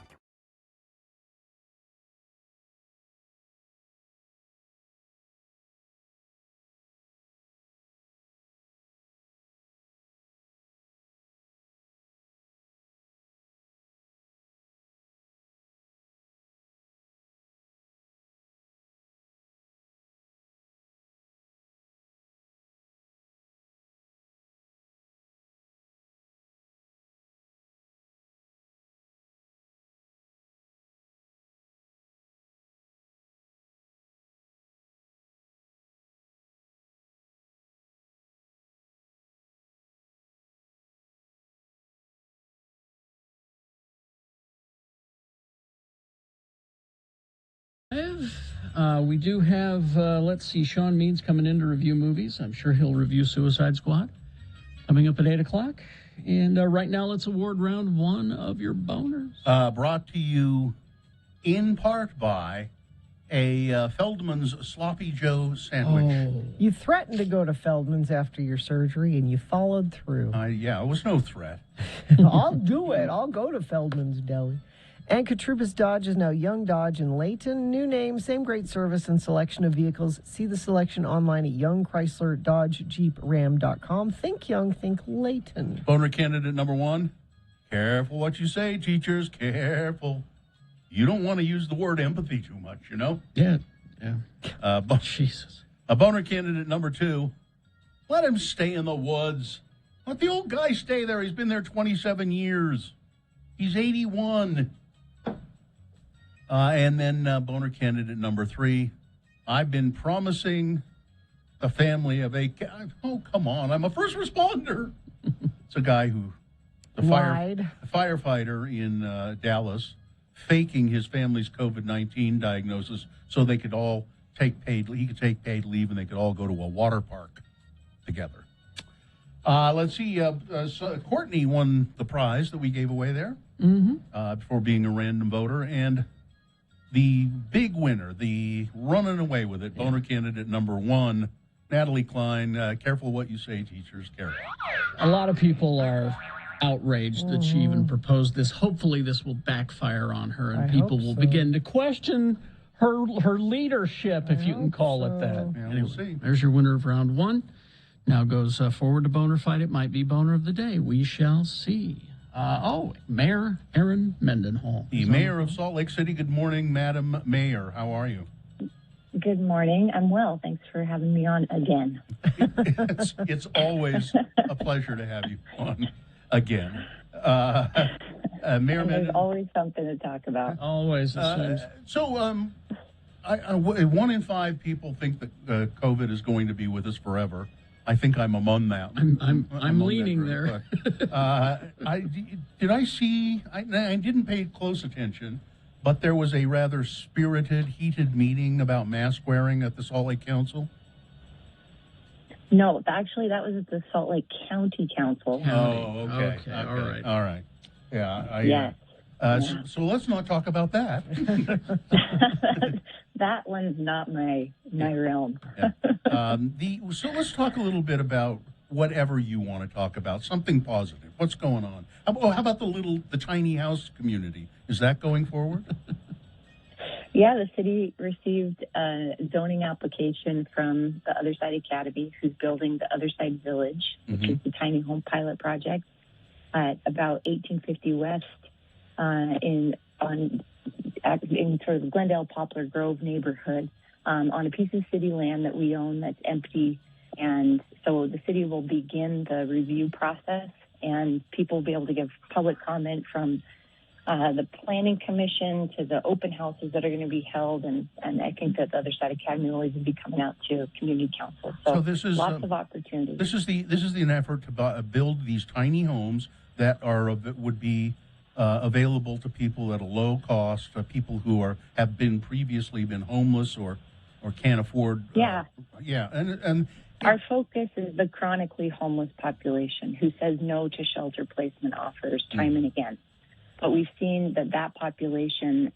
We do have, let's see, Sean Means coming in to review movies. I'm sure he'll review Suicide Squad coming up at 8 o'clock. And right now, let's award round one of your boners. Brought to you in part by a Feldman's Sloppy Joe sandwich. You threatened to go to Feldman's after your surgery, and you followed through. Yeah, it was no threat. I'll do it. I'll go to Feldman's Deli. And Katrubis Dodge is now Young Dodge in Layton. New name, same great service and selection of vehicles. See the selection online at Young Chrysler Dodge Jeep Ram.com. Think Young, think Layton. Boner candidate number 1. Careful what you say, teachers. Careful. You don't want to use the word empathy too much, you know? Yeah. Jesus. A boner candidate number 2. Let him stay in the woods. Let the old guy stay there. He's been there 27 years. He's 81. And then boner candidate number 3. I've been promising the family of a... Oh, come on. I'm a first responder. It's a guy who... The firefighter in Dallas faking his family's COVID-19 diagnosis so they could all he could take paid leave and they could all go to a water park together. Let's see. So Courtney won the prize that we gave away there for being a random voter. And the big winner, the running away with it, boner candidate number 1, Natalie Klein. Careful what you say, teachers. Careful. A lot of people are outraged that she even proposed this. Hopefully this will backfire on her and people will begin to question her leadership, if you can call it that. Yeah, anyway, we'll see. There's your winner of round 1. Now goes forward to Boner Fight. It might be Boner of the Day. We shall see. Mayor Aaron Mendenhall. The mayor of Salt Lake City. Good morning, Madam Mayor. How are you? Good morning. I'm well. Thanks for having me on again. It's always a pleasure to have you on again. Mayor There's always something to talk about. Always. So, 1 in 5 people think that COVID is going to be with us forever. I think I'm among that. I'm leaning there. I didn't pay close attention, but there was a rather spirited, heated meeting about mask wearing at the Salt Lake Council. No, actually, that was at the Salt Lake County Council. Oh, okay. All right. Yeah. Yes. So let's not talk about that. That one's not my realm. So let's talk a little bit about whatever you want to talk about. Something positive. What's going on? How about the tiny house community? Is that going forward? Yeah, the city received a zoning application from the Other Side Academy, who's building the Other Side Village, which is the tiny home pilot project at about 1850 West in sort of the Glendale Poplar Grove neighborhood on a piece of city land that we own that's empty. And so the city will begin the review process, and people will be able to give public comment from the Planning Commission to the open houses that are going to be held, and I think that the Other Side Academy will even be coming out to Community Council. So this is lots of opportunities. This is an effort to build these tiny homes that would be available to people at a low cost, people who have previously been homeless or can't afford. And our focus is the chronically homeless population who says no to shelter placement offers time and again. But we've seen that population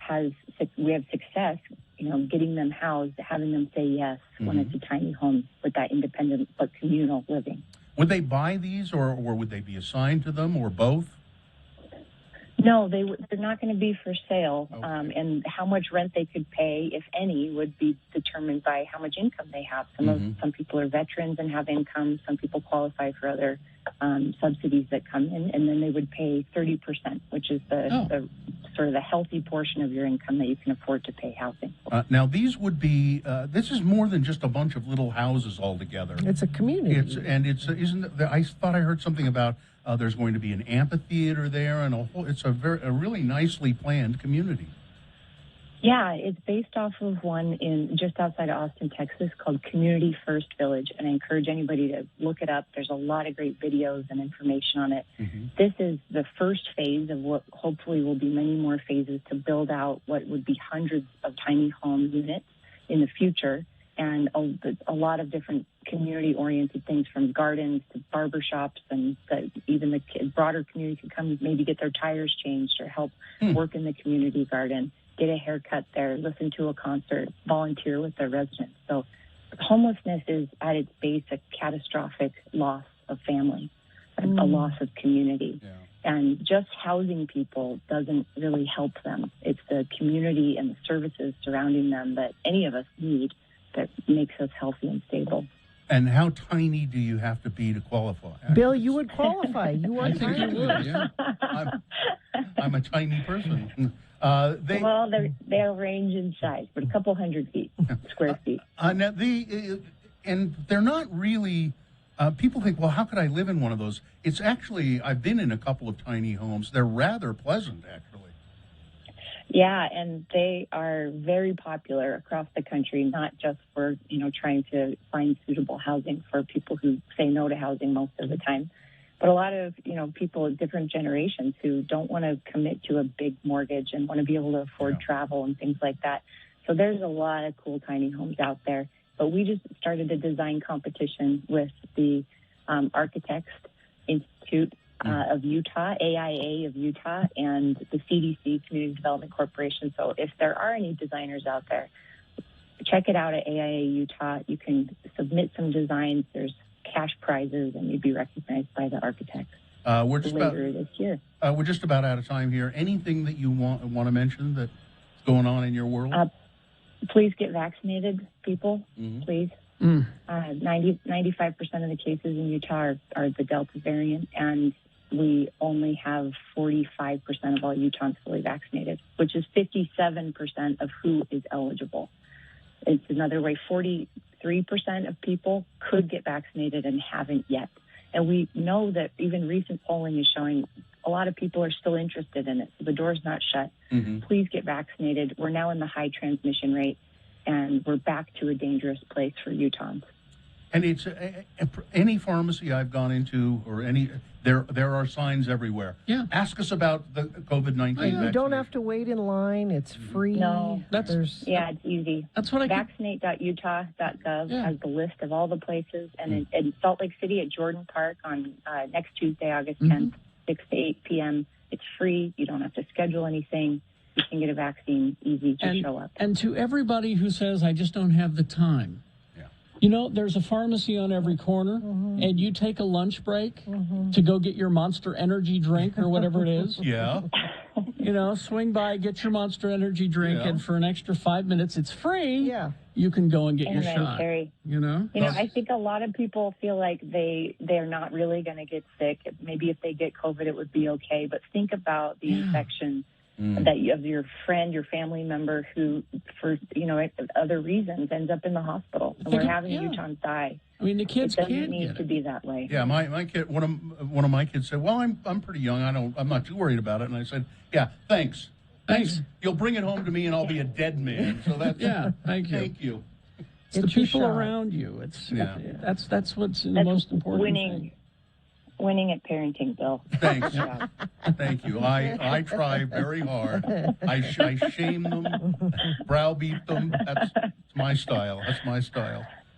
we have success, getting them housed, having them say yes when it's a tiny home with that independent but communal living. Would they buy these or would they be assigned to them or both? No, they're not going to be for sale. Okay. And how much rent they could pay, if any, would be determined by how much income they have. Some people are veterans and have income. Some people qualify for other subsidies that come in, and then they would pay 30%, which is the sort of the healthy portion of your income that you can afford to pay housing. Now, these would be. This is more than just a bunch of little houses all together. It's a community. I thought I heard something about. There's going to be an amphitheater there, and it's a really nicely planned community. Yeah, it's based off of one in just outside of Austin, Texas, called Community First Village, and I encourage anybody to look it up. There's a lot of great videos and information on it. This is the first phase of what hopefully will be many more phases to build out what would be hundreds of tiny home units in the future, and a lot of different community-oriented things, from gardens to barbershops, and even the broader community can come maybe get their tires changed or help work in the community garden. get a haircut there, listen to a concert, volunteer with the residents. So homelessness is at its base a catastrophic loss of family, a loss of community. And just housing people doesn't really help them. It's the community and the services surrounding them that any of us need that makes us healthy and stable. And how tiny do you have to be to qualify? Bill, you would qualify. You are tiny. I'm a tiny person. Well, they'll range in size, but a couple 100 feet, square feet. Now and they're not really. People think, well, how could I live in one of those? It's actually, I've been in a couple of tiny homes. They're rather pleasant, actually. Yeah, and they are very popular across the country, not just for, trying to find suitable housing for people who say no to housing most of the time, but a lot of, people of different generations who don't want to commit to a big mortgage and want to be able to afford travel and things like that. So there's a lot of cool tiny homes out there. But we just started a design competition with the Architects Institute of Utah, AIA of Utah, and the CDC, Community Development Corporation. So if there are any designers out there, check it out at AIA Utah. You can submit some designs. There's cash prizes, and you'd be recognized by the architects later this year. We're just about out of time here. Anything that you want to mention that's going on in your world? Please get vaccinated, people. Please. 95% of the cases in Utah are the Delta variant, and we only have 45% of all Utahns fully vaccinated, which is 57% of who is eligible. It's another way, 43% of people could get vaccinated and haven't yet. And we know that even recent polling is showing a lot of people are still interested in it. So the door's not shut. Please get vaccinated. We're now in the high transmission rate, and we're back to a dangerous place for Utahns. And it's any pharmacy I've gone into, or there are signs everywhere. Yeah. Ask us about the COVID-19 vaccine. You don't have to wait in line. It's free. No, it's easy. That's what Vaccinate.utah.gov has the list of all the places, and in Salt Lake City at Jordan Park on next Tuesday, August 10th, 6 to 8 p.m. It's free. You don't have to schedule anything. You can get a vaccine easy to show up. And to everybody who says, I just don't have the time, there's a pharmacy on every corner, and you take a lunch break to go get your Monster Energy drink or whatever it is. Yeah. Swing by, get your Monster Energy drink, and for an extra 5 minutes, it's free. Yeah. You can go and get your shot. Terry. I think a lot of people feel like they're not really going to get sick. Maybe if they get COVID, it would be okay. But think about the infection that of your friend, your family member who, for other reasons, ends up in the hospital. And we're having Utahns die. I mean, the kids can't get need to be that way. Yeah, my kid. One of my kids said, "Well, I'm pretty young. I'm not too worried about it." And I said, "Yeah, thanks. You'll bring it home to me, and I'll be a dead man." So that's Thank you. Thank you. It's the people around you. That's what's the most important thing. Winning at parenting, Bill. Thanks. Thank you. I try very hard. I shame them, browbeat them. That's my style.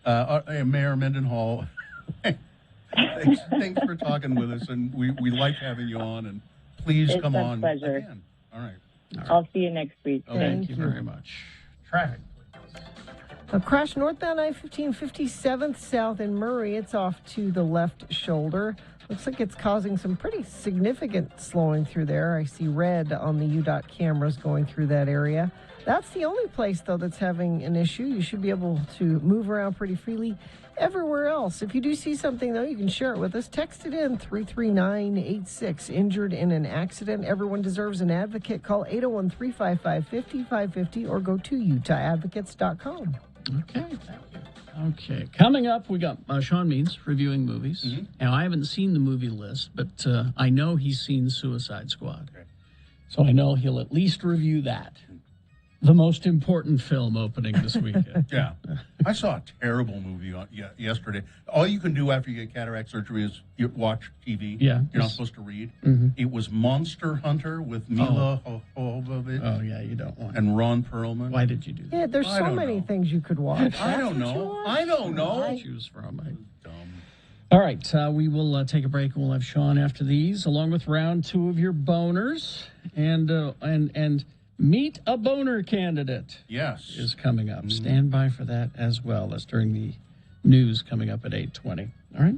Mayor Mendenhall, thanks for talking with us, and we like having you on, and please come on pleasure. Again. All right. I'll see you next week. Thank you very much. Traffic. A crash northbound I-15 57th south in Murray. It's off to the left shoulder. Looks like it's causing some pretty significant slowing through there. I see red on the UDOT cameras going through that area. That's the only place, though, that's having an issue. You should be able to move around pretty freely everywhere else. If you do see something, though, you can share it with us. Text it in 33986. Injured in an accident. Everyone deserves an advocate. Call 801-355-5550 or go to utahadvocates.com. Okay. Coming up, we got Sean Means reviewing movies. Now, I haven't seen the movie list, but I know he's seen Suicide Squad. Okay. So I know he'll at least review that. The most important film opening this weekend. Yeah. I saw a terrible movie yesterday. All you can do after you get cataract surgery is you watch TV. Yeah. You're not supposed to read. It was Monster Hunter with Mila Jovovich. Oh, yeah, you don't want and Ron Perlman. Why did you do that? Yeah, there's so many things you could watch. I don't know. Choose from. All right, we will take a break, and we'll have Sean after these, along with round two of your boners. And Meet a Boner Candidate. Yes. Is coming up. Stand by for that as well. That's during the news coming up at 8:20. All right.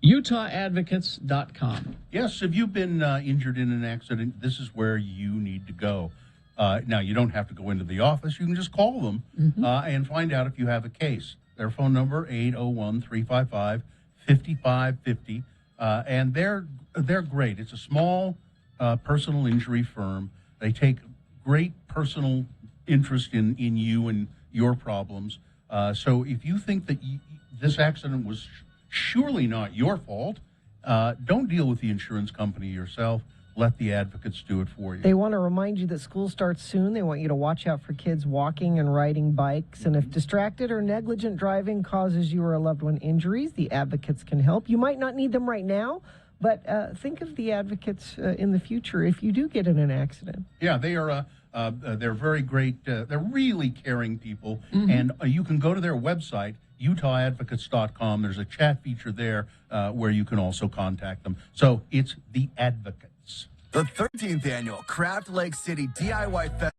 UtahAdvocates.com. Yes, if you've been injured in an accident, this is where you need to go. Now, you don't have to go into the office. You can just call them and find out if you have a case. Their phone number, 801-355-5550. And they're great. It's a small personal injury firm. They take great personal interest in you and your problems. So if you think that this accident was surely not your fault, don't deal with the insurance company yourself. Let the advocates do it for you. They want to remind you that school starts soon. They want you to watch out for kids walking and riding bikes. And if distracted or negligent driving causes you or a loved one injuries, the advocates can help. You might not need them right now, but think of the advocates in the future if you do get in an accident. Yeah, they are. They're very great. They're really caring people. And you can go to their website, UtahAdvocates.com. There's a chat feature there where you can also contact them. So it's the advocates. The 13th annual Craft Lake City DIY Festival.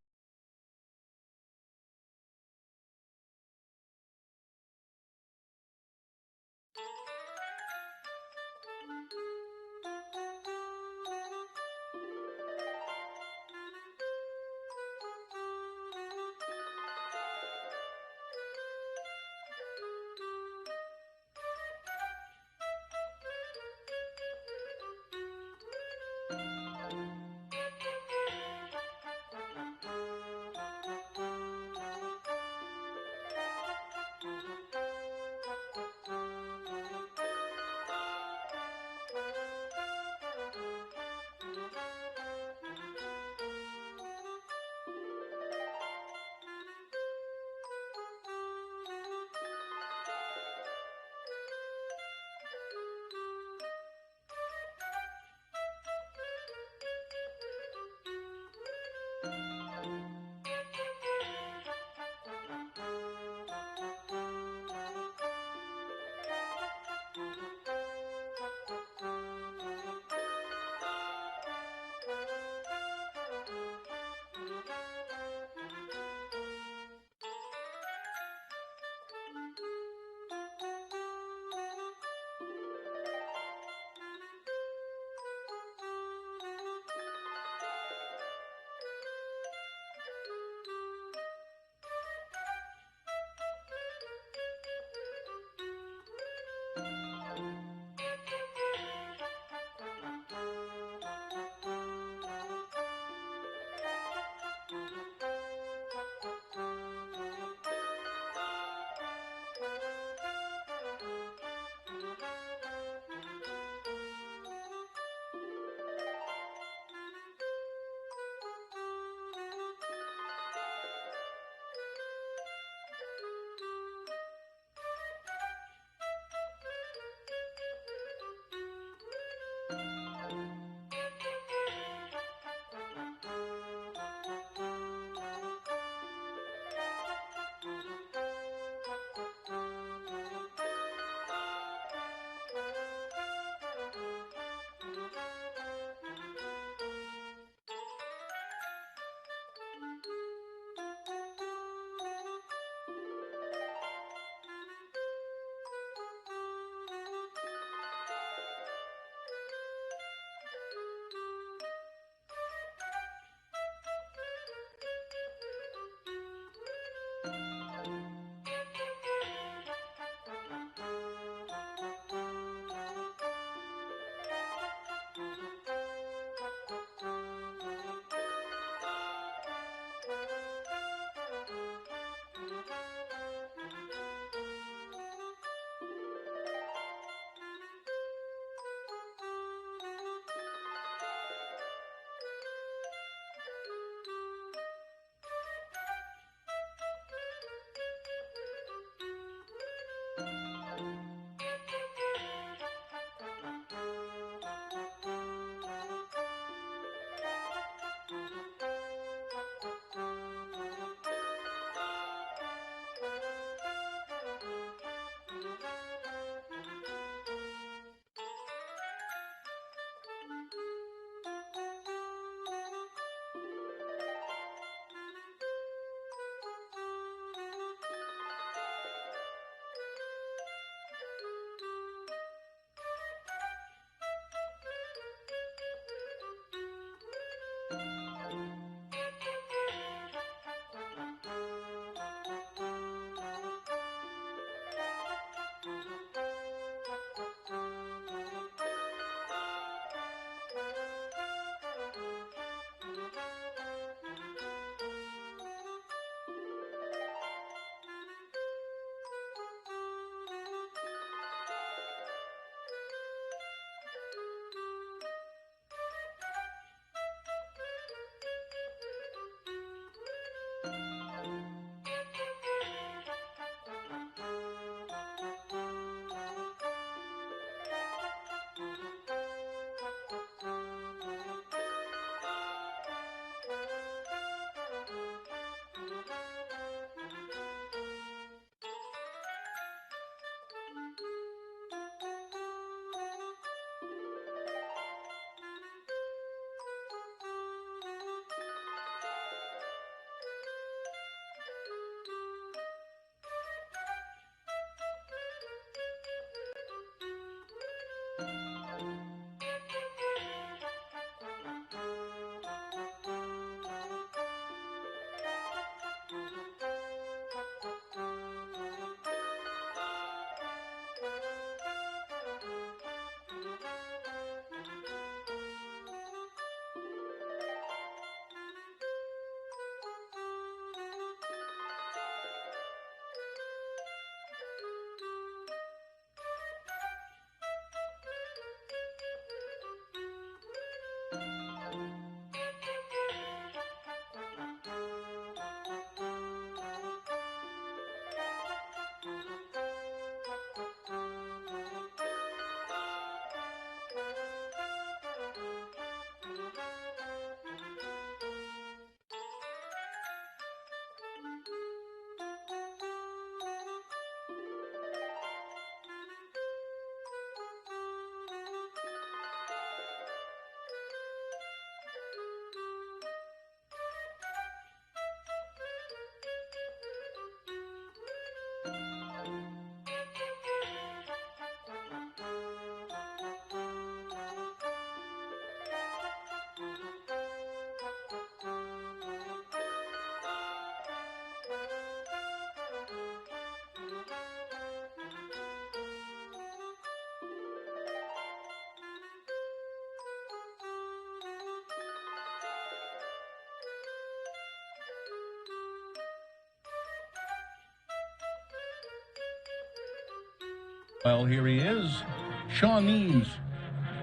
Well, here he is, Sean Means.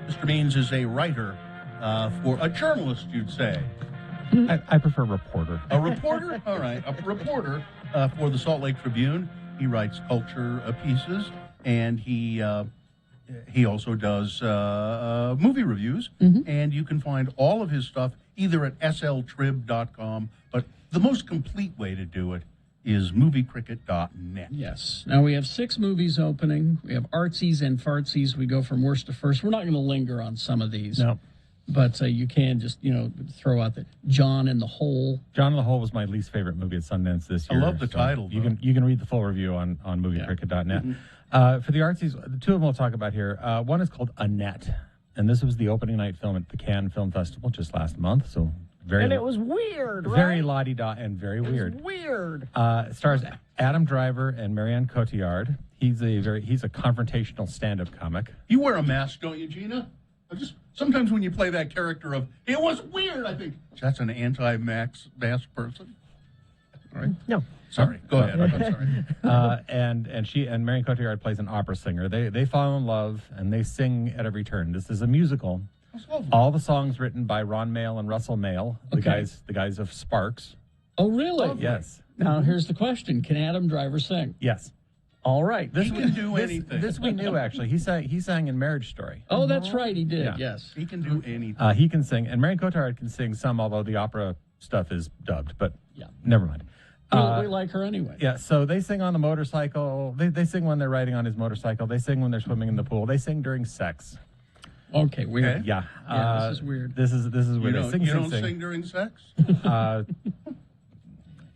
Mr. Means is a writer for a journalist, you'd say. I prefer reporter. A reporter? All right. A reporter for the Salt Lake Tribune. He writes culture pieces, and he also does movie reviews. And you can find all of his stuff either at sltrib.com, but the most complete way to do it is moviecricket.net. Yes. Now we have 6 movies opening. We have artsies and fartsies. We go from worst to first. We're not going to linger on some of these. No. But you can just, throw out the John in the Hole. John in the Hole was my least favorite movie at Sundance this year. I love the title. You can read the full review on moviecricket.net. For the artsies, the 2 of them we'll talk about here. One is called Annette, and this was the opening night film at the Cannes Film Festival just last month. So And it was weird, right? very la-di-da and very weird. Weird. It stars Adam Driver and Marianne Cotillard. He's a confrontational stand-up comic. You wear a mask, don't you, Gina? Sometimes when you play that character of, it was weird, I think, that's an anti-mask person. All right? No. Sorry. Go ahead. I'm sorry. And Marianne Cotillard plays an opera singer. They fall in love, and they sing at every turn. This is a musical. All the songs written by Ron Mael and Russell Mael, the guys of Sparks. Oh, really? Yes. Now, here's the question. Can Adam Driver sing? Yes. All right. He can do anything. This we knew, actually. He sang in Marriage Story. Oh, that's right. He did, Yeah. yes. He can do anything. He can sing. And Marianne Cotillard can sing some, although the opera stuff is dubbed. But never mind. We like her anyway. Yeah, so they sing on the motorcycle. They sing when they're riding on his motorcycle. They sing when they're swimming in the pool. They sing during sex. Okay, weird. Okay. Yeah. This is weird. This is weird. You don't sing during sex?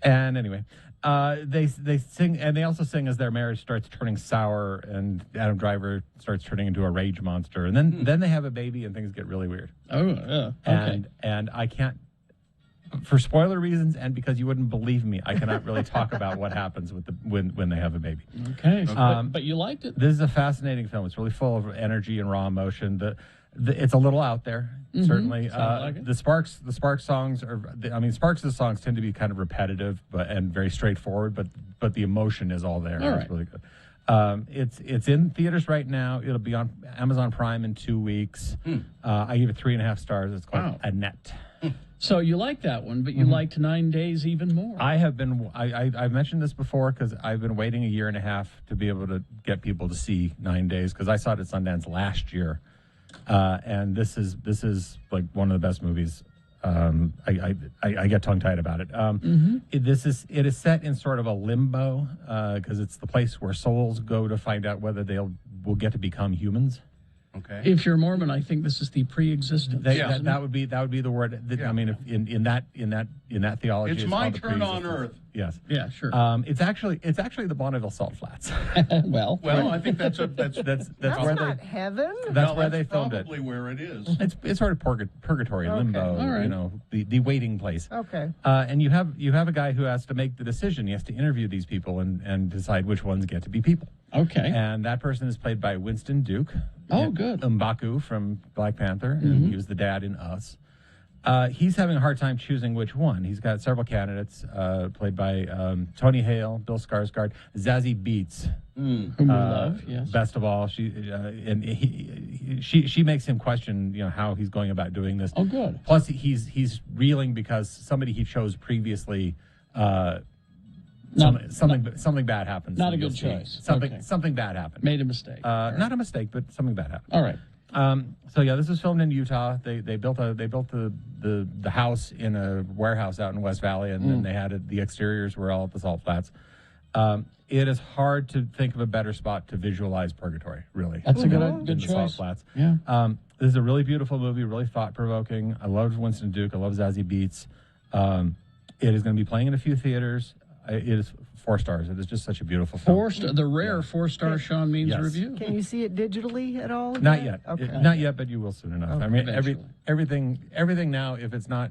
And anyway, they sing, and they also sing as their marriage starts turning sour, and Adam Driver starts turning into a rage monster, and then they have a baby, and things get really weird. Oh, yeah. Okay. And I can't, for spoiler reasons, and because you wouldn't believe me, I cannot really talk about what happens with when they have a baby. Okay. But you liked it. This is a fascinating film. It's really full of energy and raw emotion. It's a little out there, certainly. Like it. The Sparks songs Sparks' songs tend to be kind of repetitive, and very straightforward. But the emotion is all there. All It's right. really good. It's in theaters right now. It'll be on Amazon Prime in 2 weeks. I give it 3.5 stars. It's called Annette. So you like that one, but you liked 9 Days even more. I've mentioned this before because I've been waiting a year and a half to be able to get people to see 9 Days because I saw it at Sundance last year. And this is like one of the best movies. I get tongue-tied about it. It is set in sort of a limbo because it's the place where souls go to find out whether will get to become humans. Okay. If you're Mormon, I think this is the pre-existence. That would be the word. I mean, if in that theology, It's my turn on earth. Yes. Yeah. Sure. It's actually the Bonneville Salt Flats. well, I think that's where not heaven. That's where they filmed it. Probably where it is. It's sort of purgatory, limbo. All right. The waiting place. Okay. And you have a guy who has to make the decision. He has to interview these people and decide which ones get to be people. Okay. And that person is played by Winston Duke. Oh, good. M'Baku from Black Panther, and he was the dad in Us. He's having a hard time choosing which one. He's got several candidates, played by Tony Hale, Bill Skarsgård, Zazie Beetz, whom we love. Yes. Best of all, she makes him question, how he's going about doing this. Oh, good. Plus, he's reeling because somebody he chose previously. Something bad happens. Not a good choice. Something bad happened. Made a mistake. Not a mistake, but something bad happened. All right. So yeah, this was filmed in Utah. They built the house in a warehouse out in West Valley, and then they had the exteriors were all at the Salt Flats. It is hard to think of a better spot to visualize purgatory. Really, that's a good than the choice. Salt Flats. Yeah. This is a really beautiful movie, really thought provoking. I love Winston Duke. I love Zazie Beetz. It is going to be playing in a few theaters. It is 4 stars. It is just such a beautiful film. The rare 4-star Sean Means review. Can you see it digitally at all? Not yet. Okay. Not yet, but you will soon enough. Okay. I mean, Eventually. everything now, if it's not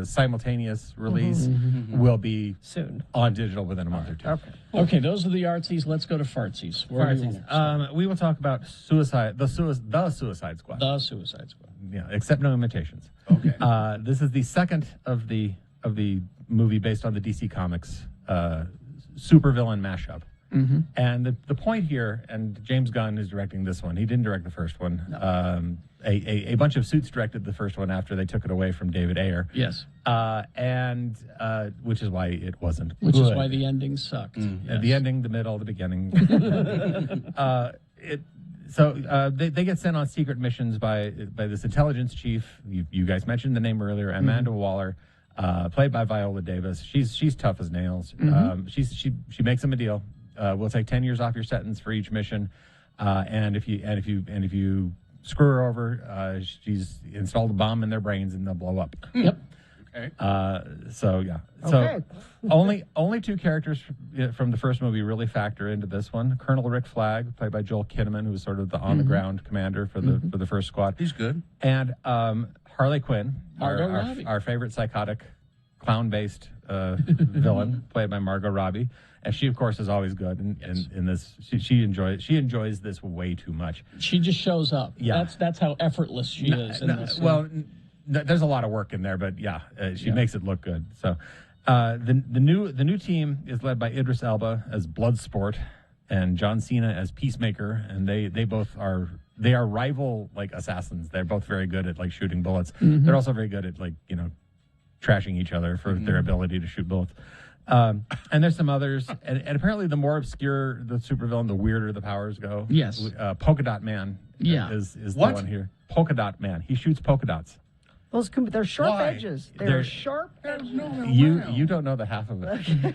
simultaneous release, will be soon on digital within a month or two. Okay, those are the artsies. Let's go to fartsies. Where do you want to we will talk about the Suicide Squad. The Suicide Squad. Yeah, except no imitations. Okay. This is the second of the movie based on the DC Comics supervillain mashup. Mm-hmm. And the point here, and James Gunn is directing this one. He didn't direct the first one. No. A bunch of Suits directed the first one after they took it away from David Ayer. Yes. And which is why it wasn't Which good. is why the ending sucked. Yes. The ending, the middle, the beginning. They get sent on secret missions by this intelligence chief. You guys mentioned the name earlier, Amanda Waller, played by Viola Davis. She's tough as nails. She makes them a deal. We'll take 10 years off your sentence for each mission, and if you screw her over, she's installed a bomb in their brains and they'll blow up. Yep. Okay. So only two characters from the first movie really factor into this one. Colonel Rick Flag, played by Joel Kinnaman, who was sort of the on the ground commander for the first squad. He's good. And Harley Quinn, Margot Robbie. our favorite psychotic clown-based villain, played by Margot Robbie. And she, of course, is always good in this. She enjoys this way too much. She just shows up. Yeah. That's how effortless she is. In this. There's a lot of work in there, but she makes it look good. So the new team is led by Idris Elba as Bloodsport and John Cena as Peacemaker, and they both are rival assassins. They're both very good at shooting bullets. Mm-hmm. They're also very good at trashing each other for their ability to shoot bullets. And there's some others, and apparently the more obscure the supervillain, the weirder the powers go. Yes. Polka Dot Man is the one here. Polka Dot Man. He shoots polka dots. They're sharp Why? edges. They're sharp edges. You don't know the half of it.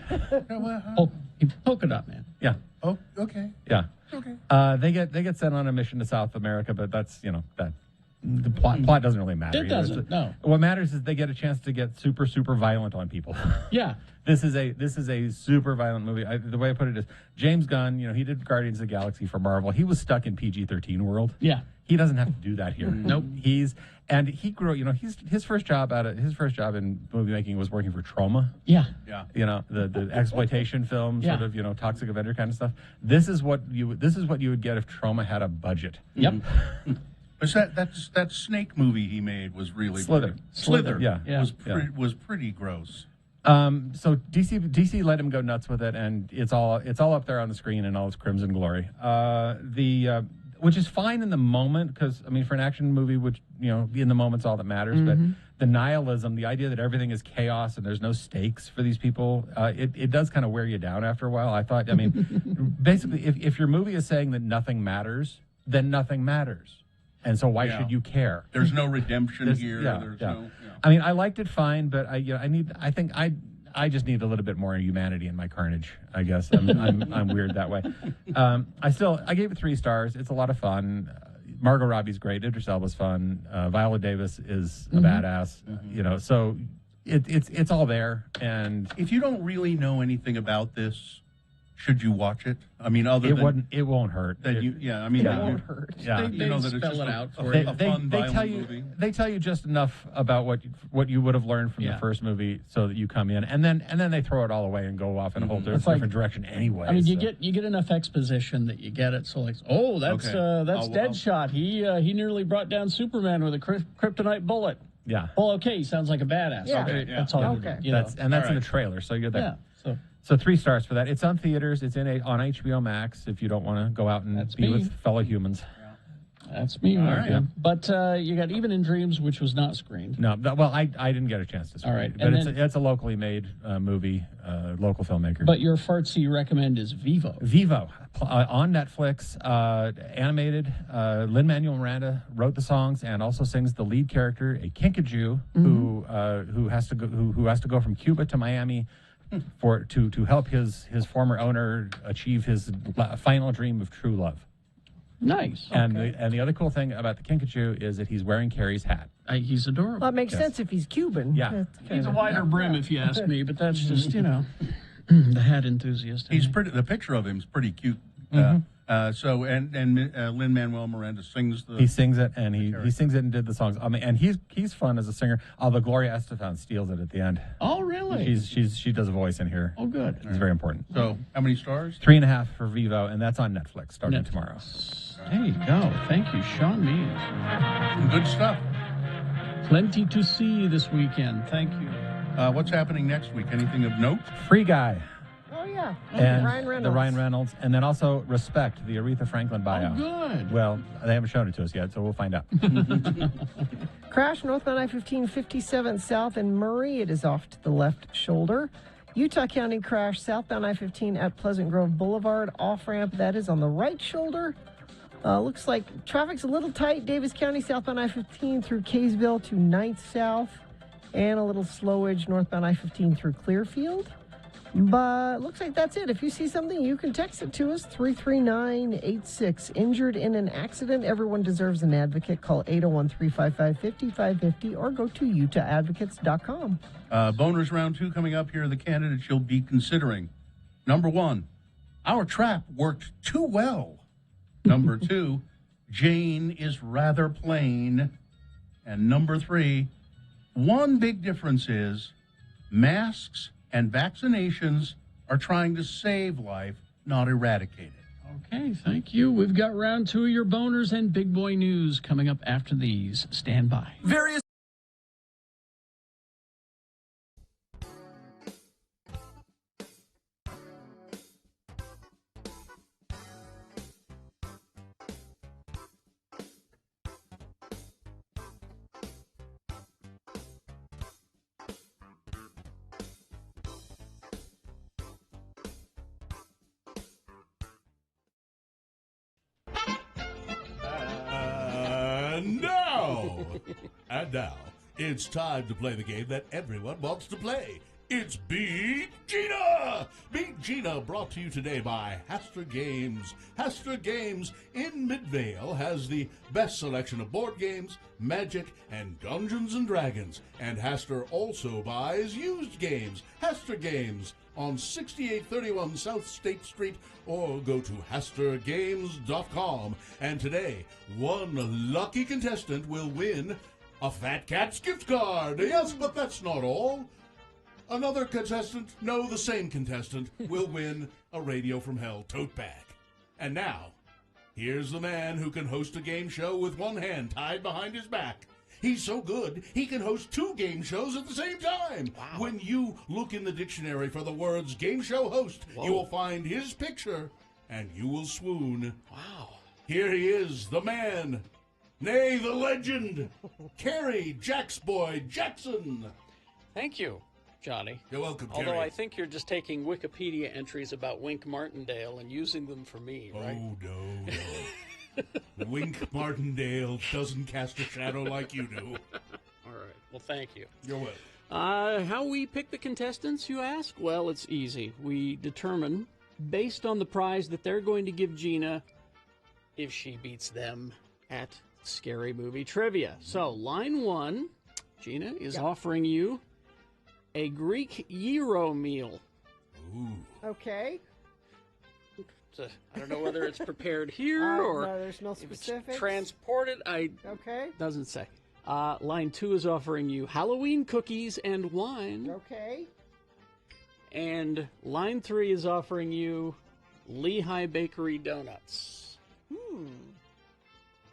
Polka Dot Man. Yeah. Oh, okay. Yeah. Okay. They get sent on a mission to South America, but that's that. The plot doesn't really matter. It doesn't. No. What matters is they get a chance to get super violent on people. Yeah. This is a super violent movie. The way I put it is James Gunn. He did Guardians of the Galaxy for Marvel. He was stuck in PG-13 world. Yeah. He doesn't have to do that here. Nope. He grew. His first job in movie making was working for Troma. Yeah. Yeah. The exploitation film, sort of Toxic Avenger kind of stuff. This is what you would get if Troma had a budget. Yep. Was that Snake movie he made was really Slither. Slither. Yeah. Was pretty gross. So DC let him go nuts with it, and it's all up there on the screen in all its crimson glory. Which is fine in the moment, because for an action movie, which in the moment's all that matters. But the nihilism, the idea that everything is chaos and there's no stakes for these people, it does kind of wear you down after a while. I thought, basically, if your movie is saying that nothing matters, then nothing matters. And so why should you care? There's no redemption here. I liked it fine, but I just need a little bit more humanity in my carnage, I guess. I'm weird that way. I gave it 3 stars. It's a lot of fun. Margot Robbie's great. Idris Elba's fun. Viola Davis is a badass. So it's all there. And if you don't really know anything about this, should you watch it? It won't hurt. It won't hurt. Yeah. They spell it out for you. They tell you just enough about what you would have learned from the first movie, so that you come in, and then they throw it all away and go off in a whole different direction anyway. You get enough exposition that you get it. So that's Deadshot. He nearly brought down Superman with a kryptonite bullet. Yeah. Well, okay, he sounds like a badass. Yeah. Okay, that's all. Okay. That's in the trailer, so you're there. Yeah. So 3 stars for that. It's on theaters. It's on HBO Max if you don't want to go out and be with fellow humans. That's me. All right. Yeah. But you got Even in Dreams, which was not screened. No, well, I didn't get a chance to screen all right. it. But it's a locally made movie, local filmmaker. But your fartsy you recommend is Vivo. Vivo, on Netflix, animated. Lin-Manuel Miranda wrote the songs and also sings the lead character, a Kinkajou, who has to go from Cuba to Miami to help his former owner achieve his final dream of true love. Nice. And the other cool thing about the Kinkajou is that he's wearing Carrie's hat. He's adorable. Well, it makes sense if he's Cuban. Yeah. He's a wider brim, if you ask me, but that's just, the hat enthusiast. He's pretty. The picture of him is pretty cute. Lin-Manuel Miranda sings the. He sings it, and he sings it and did the songs. And he's fun as a singer. Although Gloria Estefan steals it at the end. Oh, really? She does a voice in here. Oh, good. It's very important. So how many stars? 3.5 for Vivo, and that's on Netflix starting tomorrow. There you go. Thank you, Sean Means. Some good stuff. Plenty to see this weekend. Thank you. What's happening next week? Anything of note? Free Guy. Oh, yeah. yeah. And Ryan Reynolds. the Ryan Reynolds. And then also Respect, the Aretha Franklin bio. Oh, good. Well, they haven't shown it to us yet, so we'll find out. Crash northbound I-15, 57 south in Murray. It is off to the left shoulder. Utah County crash southbound I-15 at Pleasant Grove Boulevard. Off-ramp, that is on the right shoulder. Looks like traffic's a little tight. Davis County southbound I-15 through Kaysville to 9th South. And a little slowage northbound I-15 through Clearfield. But looks like that's it. If you see something, you can text it to us, 33986. Injured in an accident, everyone deserves an advocate. Call 801-355-5550 or go to utahadvocates.com. Boners round 2 coming up. Here are the candidates you'll be considering. Number 1, our trap worked too well. Number 2, Jane is rather plain. And number 3, one big difference is masks and vaccinations are trying to save life, not eradicate it. Okay, thank you. We've got round 2 of your boners and big boy news coming up after these. Stand by. Various And now, it's time to play the game that everyone wants to play. It's Beat Gina! Beat Gina brought to you today by Hastur Games. Hastur Games in Midvale has the best selection of board games, Magic, and Dungeons & Dragons. And Hastur also buys used games. Hastur Games on 6831 South State Street, or go to HasturGames.com. And today, one lucky contestant will win a Fat Cats gift card. Yes, but that's not all. Another contestant, no, the same contestant, will win a Radio from Hell tote bag. And now, here's the man who can host a game show with one hand tied behind his back. He's so good, he can host 2 game shows at the same time. Wow. When you look in the dictionary for the words game show host, you will find his picture, and you will swoon. Wow. Here he is, the man, nay, the legend, Kerry Jacksboy Jackson. Thank you, Johnny. You're welcome, Kerry. Although I think you're just taking Wikipedia entries about Wink Martindale and using them for me, right? Oh, no. Wink Martindale doesn't cast a shadow like you do. All right. Well, thank you. You're welcome. How we pick the contestants, you ask? Well, it's easy. We determine, based on the prize that they're going to give Gina, if she beats them at Scary Movie Trivia. So, line 1, Gina is offering you a Greek gyro meal. Ooh. Okay. I don't know whether it's prepared here or no, there's no if it's specifics. transported. Okay. Doesn't say. Line 2 is offering you Halloween cookies and wine. Okay. And line 3 is offering you Lehigh Bakery donuts.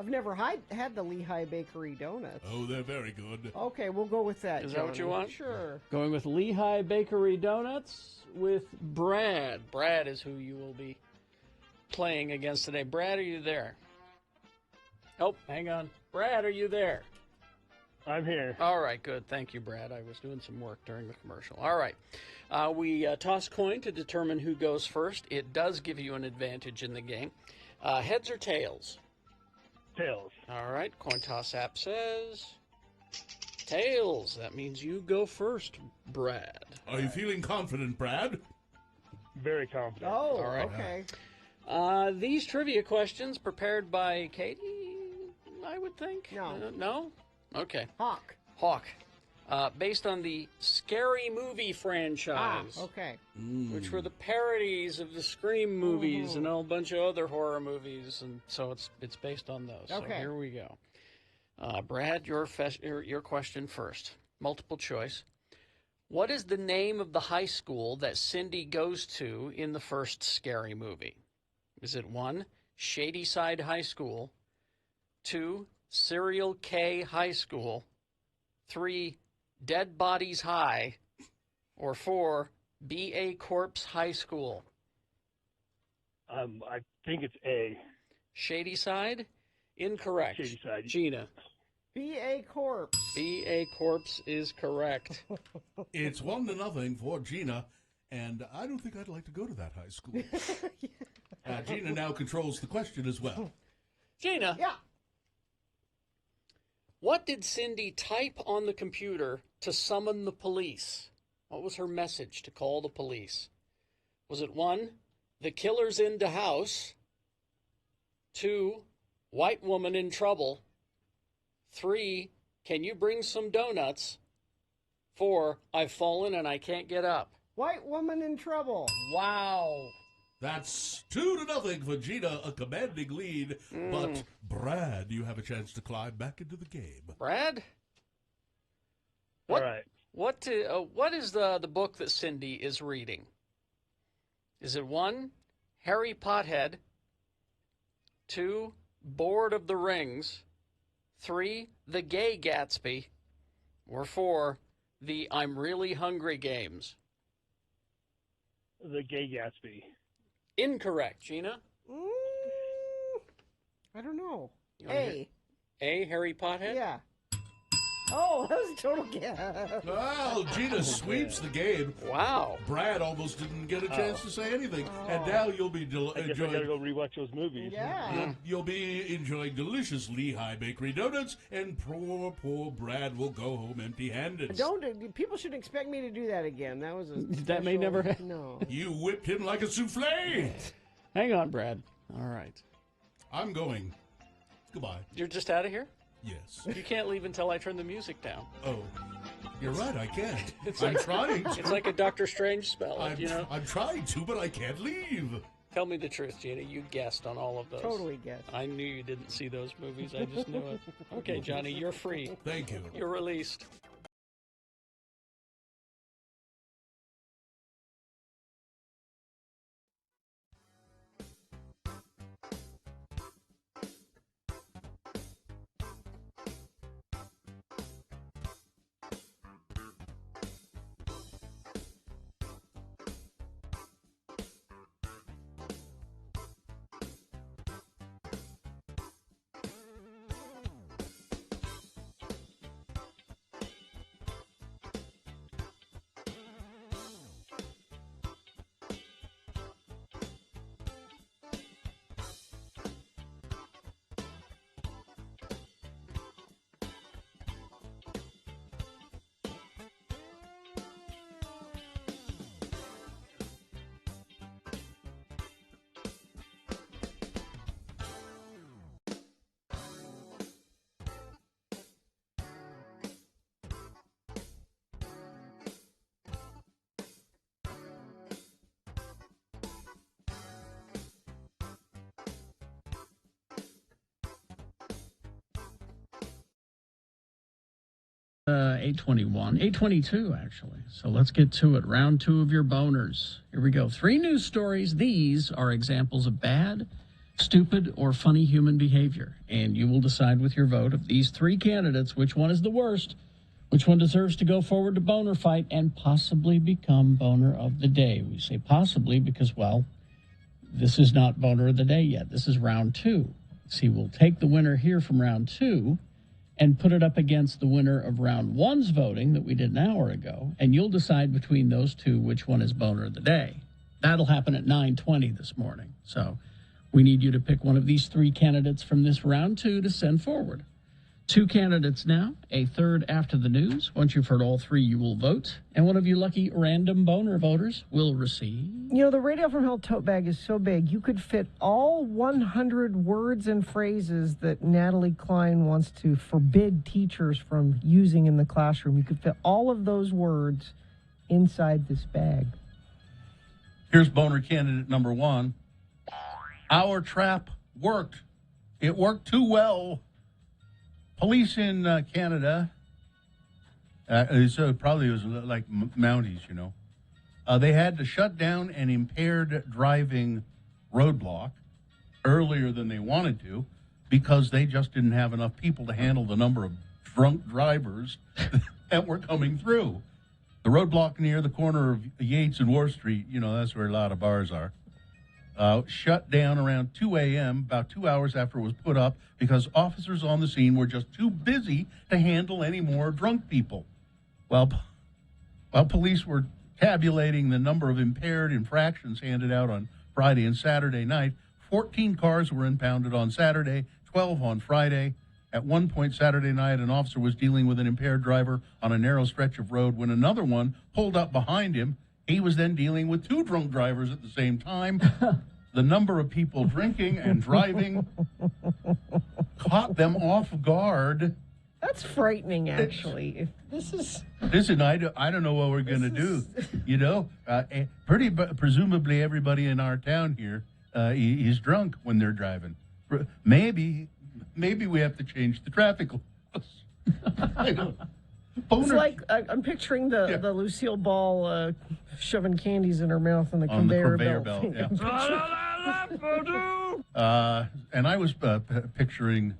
I've never had the Lehigh Bakery donuts. Oh, they're very good. Okay, we'll go with that. Is that what you want? Sure. Going with Lehigh Bakery donuts with Brad. Brad is who you will be playing against today. Brad, are you there? Oh, hang on. Brad, are you there? I'm here. All right, good. Thank you, Brad. I was doing some work during the commercial. All right. We toss coin to determine who goes first. It does give you an advantage in the game. Heads or tails? Tails. All right. Coin toss app says tails. That means you go first, Brad. Are you feeling confident, Brad? Very confident. Oh, all right. Okay. These trivia questions prepared by Katie, I would think. No. No? Okay. Hawk. Based on the Scary Movie franchise. Okay. Which were the parodies of the Scream movies and a whole bunch of other horror movies, and so it's based on those. Okay. So here we go. Brad, your question first. Multiple choice. What is the name of the high school that Cindy goes to in the first Scary Movie? Is it 1, Shadyside High School, 2, Serial K High School, 3, Dead Bodies High, or 4, B.A. Corpse High School. I think it's A. Shadyside? Incorrect. Shadyside. Gina. B.A. Corpse. B.A. Corpse is correct. It's 1-0 for Gina, and I don't think I'd like to go to that high school. Gina now controls the question as well. Gina. Yeah. What did Cindy type on the computer to summon the police? What was her message to call the police? Was it 1, the killer's in the house? 2, white woman in trouble? 3, can you bring some donuts? 4, I've fallen and I can't get up. White woman in trouble. Wow. That's 2-0 for Gina, a commanding lead. But, Brad, you have a chance to climb back into the game. Brad? All right. What is the book that Cindy is reading? Is it 1, Harry Pothead? 2, Board of the Rings? 3, The Gay Gatsby? Or 4, The I'm Really Hungry Games? The Gay Gatsby. Incorrect, Gina. I don't know. You wanna hear- A, Harry Pothead? Yeah. Oh, that was a total guess. Well, Gina sweeps the game. Wow. Brad almost didn't get a chance to say anything. And now you'll be I guess I gotta go rewatch those movies. Yeah. You'll be enjoying delicious Lehigh Bakery donuts, and poor Brad will go home empty-handed. People should expect me to do that again. That was a That may never happen. No. You whipped him like a souffle. Hang on, Brad. All right. I'm going. Goodbye. You're just out of here? Yes. You can't leave until I turn the music down. Oh, you're right. I can't. It's I'm like- trying to. It's like a Doctor Strange spell, I'm, I'm trying to, but I can't leave. Tell me the truth, Gina. You guessed on all of those. Totally guessed. I knew you didn't see those movies. I just knew it. Okay, Johnny, you're free. Thank you. You're released. Uh, 821, 822 actually. So let's get to it. Round 2 of your boners. Here we go. 3 news stories. These are examples of bad, stupid, or funny human behavior. And you will decide with your vote of these 3 candidates which one is the worst, which one deserves to go forward to boner fight and possibly become boner of the day. We say possibly because, well, this is not boner of the day yet. This is round 2. See, we'll take the winner here from round 2 and put it up against the winner of round 1's voting that we did an hour ago, and you'll decide between those 2 which one is boner of the day. That'll happen at 9:20 this morning. So we need you to pick one of these 3 candidates from this round 2 to send forward. 2 candidates now, a third after the news. Once you've heard all 3, you will vote, and one of you lucky random boner voters will receive. You know, the Radio from Hell tote bag is so big, you could fit all 100 words and phrases that Natalie Klein wants to forbid teachers from using in the classroom. You could fit all of those words inside this bag. Here's boner candidate number 1. Our trap worked. It worked too well. Police in Canada, probably it was like Mounties, you know. They had to shut down an impaired driving roadblock earlier than they wanted to because they just didn't have enough people to handle the number of drunk drivers that were coming through. The roadblock near the corner of Yates and Wharf Street, that's where a lot of bars are, shut down around 2 a.m., about 2 hours after it was put up, because officers on the scene were just too busy to handle any more drunk people. While police were tabulating the number of impaired infractions handed out on Friday and Saturday night, 14 cars were impounded on Saturday, 12 on Friday. At one point Saturday night, an officer was dealing with an impaired driver on a narrow stretch of road when another one pulled up behind him. He was then dealing with 2 drunk drivers at the same time. The number of people drinking and driving caught them off guard. That's frightening, actually. If this is... Listen, I don't know what we're going to do. Presumably everybody in our town here is drunk when they're driving. Maybe we have to change the traffic laws. I don't. It's like I'm picturing the Lucille Ball shoving candies in her mouth on the conveyor belt. And I was picturing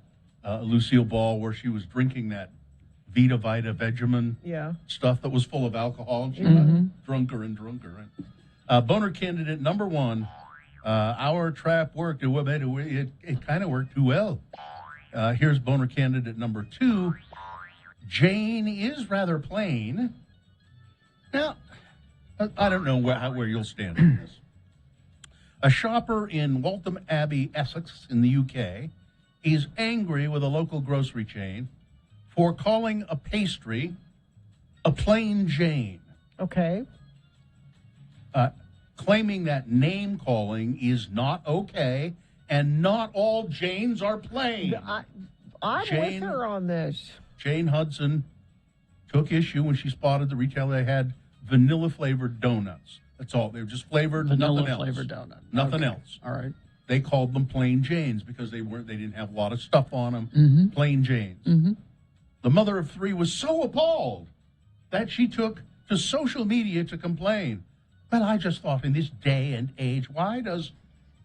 Lucille Ball where she was drinking that Vita Vita Vegemin stuff that was full of alcohol, and she got drunker and drunker. Right? Boner candidate number 1, our trap worked. It kind of worked too well. Here's boner candidate number 2. Jane is rather plain. Now, I don't know where you'll stand on this. A shopper in Waltham Abbey, Essex, in the UK, is angry with a local grocery chain for calling a pastry a plain Jane. Okay. Claiming that name calling is not okay, and not all Janes are plain. I'm with her on this. Jane Hudson took issue when she spotted the retailer had vanilla-flavored donuts. That's all. They were just flavored, nothing else. Vanilla-flavored donut. Nothing else. All right. They called them plain Janes because they didn't have a lot of stuff on them. Plain Janes. The mother of 3 was so appalled that she took to social media to complain. Well, I just thought in this day and age, why does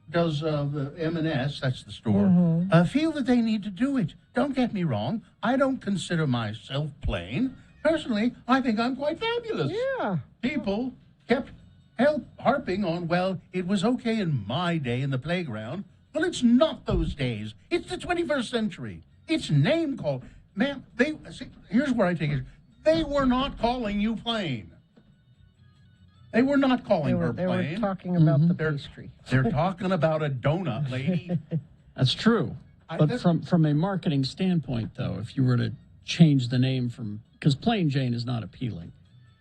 the M&S, that's the store, feel that they need to do it? Don't get me wrong. I don't consider myself plain. Personally, I think I'm quite fabulous. Yeah. People kept harping on, well, it was okay in my day in the playground. Well, it's not those days. It's the 21st century. It's name call. Ma'am, here's where I take it. They were not calling you plain. They were not calling her plain. They were talking about the pastry. They're talking about a donut, lady. That's true. But from a marketing standpoint, though, if you were to change the name from... Because plain Jane is not appealing.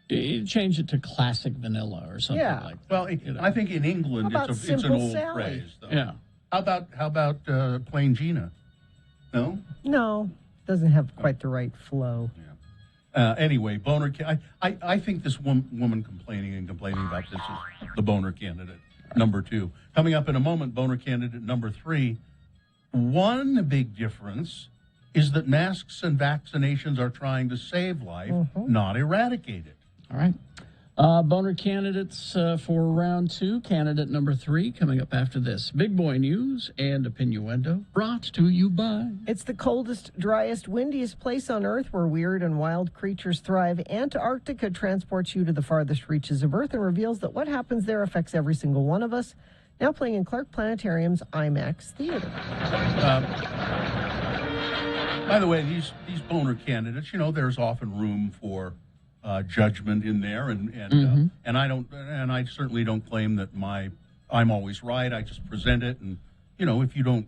You change it to classic vanilla or something like that. Well, I think in England it's an old phrase, though. Yeah. How about plain Gina? No? No. Doesn't have quite the right flow. Anyway, boner. I think this woman complaining about this is the boner candidate number 2. Coming up in a moment, boner candidate number 3. One big difference is that masks and vaccinations are trying to save life, not eradicate it. All right. Boner candidates for round 2. Candidate number 3 coming up after this. Big Boy News and Opinioendo brought to you by... It's the coldest, driest, windiest place on Earth where weird and wild creatures thrive. Antarctica transports you to the farthest reaches of Earth and reveals that what happens there affects every single one of us. Now playing in Clark Planetarium's IMAX Theater. By the way, these boner candidates, there's often room for judgment in there, and I certainly don't claim that I'm always right. I just present it, and if you don't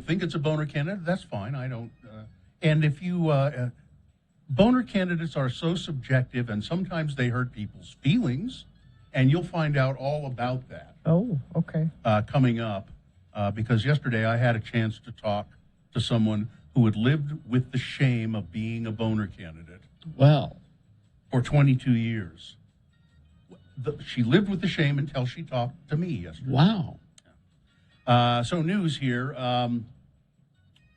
think it's a boner candidate, that's fine. I don't. And if you boner candidates are so subjective, and sometimes they hurt people's feelings, and you'll find out all about that. Oh, okay. Coming up, because yesterday I had a chance to talk to someone who had lived with the shame of being a boner candidate. Well, for 22 years. She lived with the shame until she talked to me yesterday. Wow. So news here.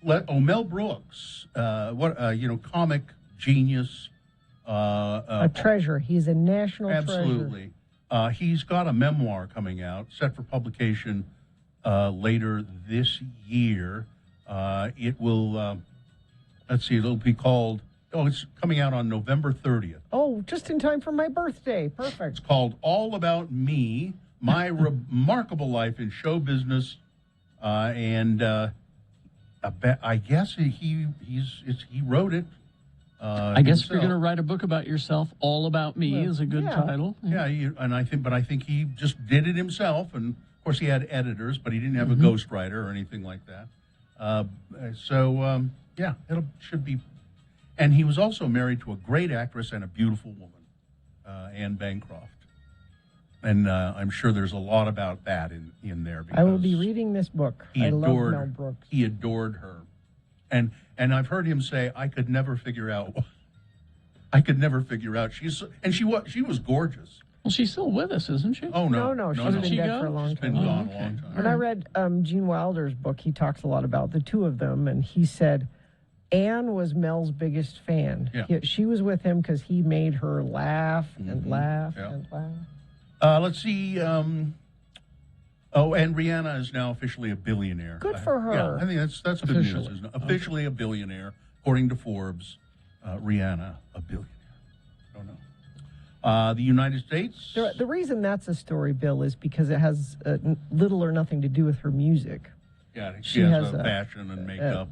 Mel Brooks, comic genius. A treasure. He's a national treasure. Absolutely. He's got a memoir coming out, set for publication later this year. It will, it'll be called Oh, it's coming out on November 30th. Oh, just in time for my birthday. Perfect. It's called All About Me, My Remarkable Life in Show Business. I guess he wrote it. I guess if you're going to write a book about yourself, All About Me is a good title. Yeah, I think he just did it himself, and of course he had editors, but he didn't have a ghostwriter or anything like that. It should be. And he was also married to a great actress and a beautiful woman, Anne Bancroft. And I'm sure there's a lot about that in there. I will be reading this book. I love Mel Brooks. He adored her. And I've heard him say, I could never figure out. She was gorgeous. Well, she's still with us, isn't she? Oh, no. No, she's been dead for a long time. She's been gone a long time. When I read Gene Wilder's book, he talks a lot about the two of them, and he said Anne was Mel's biggest fan. Yeah. She was with him because he made her laugh and laugh and laugh. Let's see. And Rihanna is now officially a billionaire. Good for her. Yeah, I think that's good news, isn't it? Officially a billionaire, according to Forbes. Rihanna, a billionaire. Don't know. The United States. The reason that's a story, Bill, is because it has little or nothing to do with her music. Yeah, she has fashion and makeup.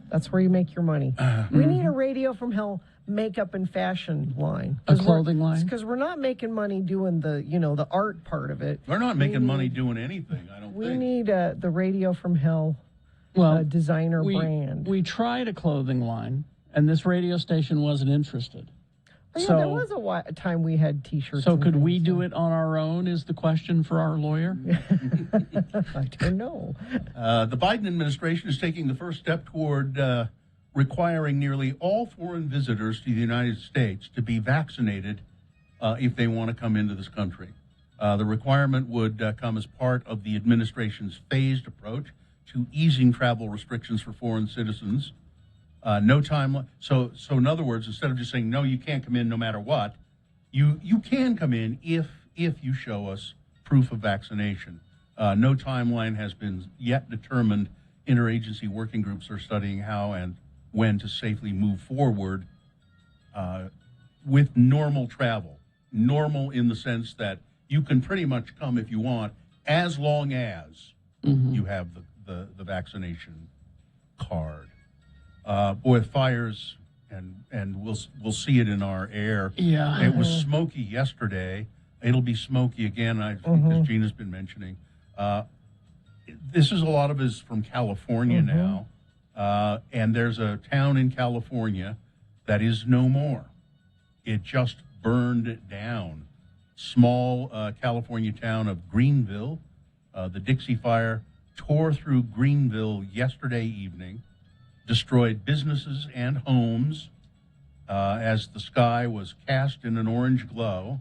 That's where you make your money. We need a Radio from Hell makeup and fashion line. A clothing line? Because we're not making money doing the art part of it. We're not making money doing anything, I don't think. We need the Radio from Hell designer brand. We tried a clothing line, and this radio station wasn't interested. Oh, yeah, there was a time we had T-shirts. So could we do it on our own is the question for our lawyer? I don't know. The Biden administration is taking the first step toward requiring nearly all foreign visitors to the United States to be vaccinated if they want to come into this country. The requirement would come as part of the administration's phased approach to easing travel restrictions for foreign citizens. No time. So in other words, instead of just saying, no, you can't come in no matter what, you can come in if you show us proof of vaccination. No timeline has been yet determined. Interagency working groups are studying how and when to safely move forward with normal travel. Normal in the sense that you can pretty much come if you want, as long as you have the vaccination card. Fires, and we'll see it in our air. Yeah. It was smoky yesterday. It'll be smoky again, I think, as Gina's been mentioning. This is a lot of it is from California now. And there's a town in California that is no more. It just burned down. Small California town of Greenville. The Dixie Fire tore through Greenville yesterday evening, destroyed businesses and homes as the sky was cast in an orange glow.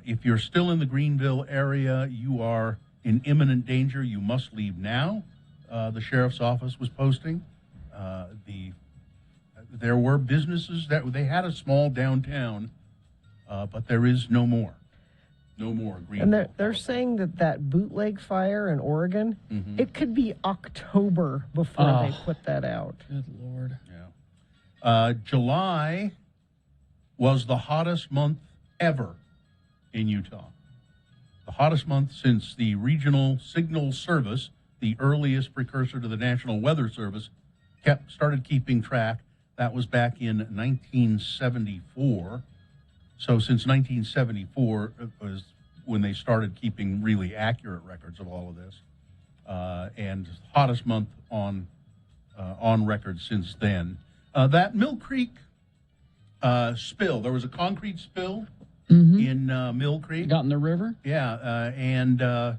If you're still in the Greenville area, you are in imminent danger. You must leave now. The sheriff's office was posting. There were businesses that they had a small downtown, but there is no more. No more Greenville. And they're saying that bootleg fire in Oregon, it could be October before they put that out. Good Lord. Yeah. July was the hottest month ever in Utah. The hottest month since the Regional Signal Service, the earliest precursor to the National Weather Service, started keeping track. That was back in 1974. So since 1974 was when they started keeping really accurate records of all of this, and hottest month on record since then. That Mill Creek spill, there was a concrete spill in Mill Creek. Got in the river? Yeah, and I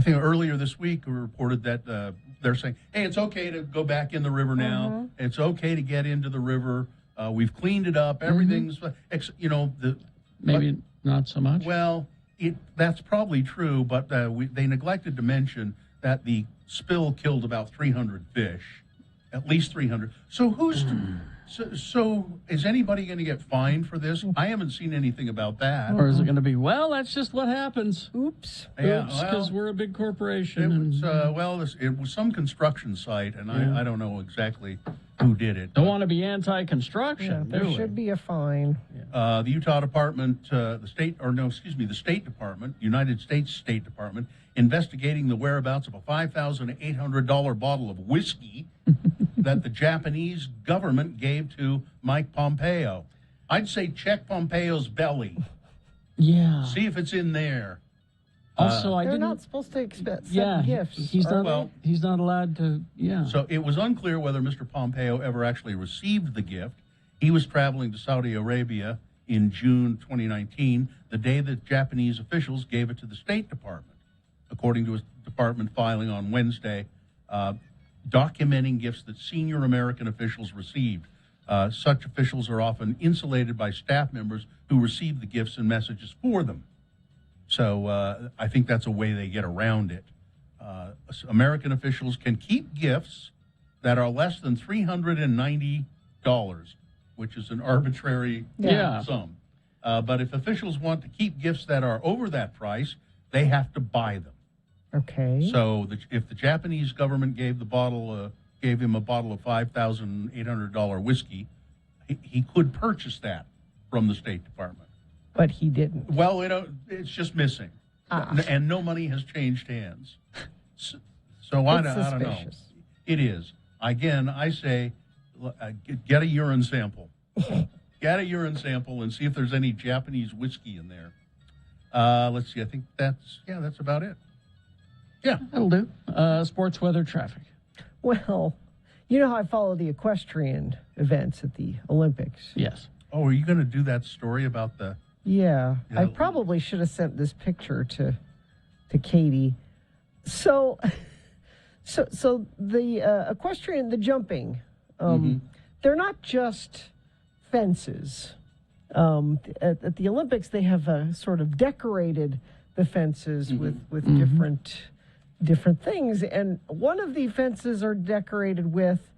think earlier this week we reported that they're saying, hey, it's okay to go back in the river now. It's okay to get into the river. We've cleaned it up. Everything's, maybe not so much. Well, that's probably true, but they neglected to mention that the spill killed about 300 fish, at least 300. So who's So is anybody going to get fined for this? I haven't seen anything about that. Or is it going to be, well, that's just what happens. Oops. Yeah, Oops, because we're a big corporation. It was some construction site, and I don't know exactly who did it. Don't want to be anti-construction. There should be a fine. The Utah Department, the State Department, United States State Department, investigating the whereabouts of a $5,800 bottle of whiskey that the Japanese government gave to Mike Pompeo. I'd say check Pompeo's belly. Yeah. See if it's in there. Also, They're not supposed to expect gifts. He's not allowed to. Yeah. So it was unclear whether Mr. Pompeo ever actually received the gift. He was traveling to Saudi Arabia in June 2019, the day that Japanese officials gave it to the State Department, according to a department filing on Wednesday, documenting gifts that senior American officials received. Such officials are often insulated by staff members who receive the gifts and messages for them. So I think that's a way they get around it. American officials can keep gifts that are less than $390, which is an arbitrary sum. But if officials want to keep gifts that are over that price, they have to buy them. Okay. So if the Japanese government gave him a bottle of $5,800 whiskey, he could purchase that from the State Department. But he didn't. Well, it's just missing, and no money has changed hands. So I don't know. It is. Again, I say, get a urine sample. Get a urine sample and see if there's any Japanese whiskey in there. Let's see. I think that's about it. Yeah, that'll do. Sports, weather, traffic. Well, you know how I follow the equestrian events at the Olympics? Yes. Oh, are you going to do that story about the... Yeah, I probably should have sent this picture to Katie. So the equestrian, the jumping, they're not just fences. At the Olympics, they have sort of decorated the fences with different things, and one of the fences are decorated with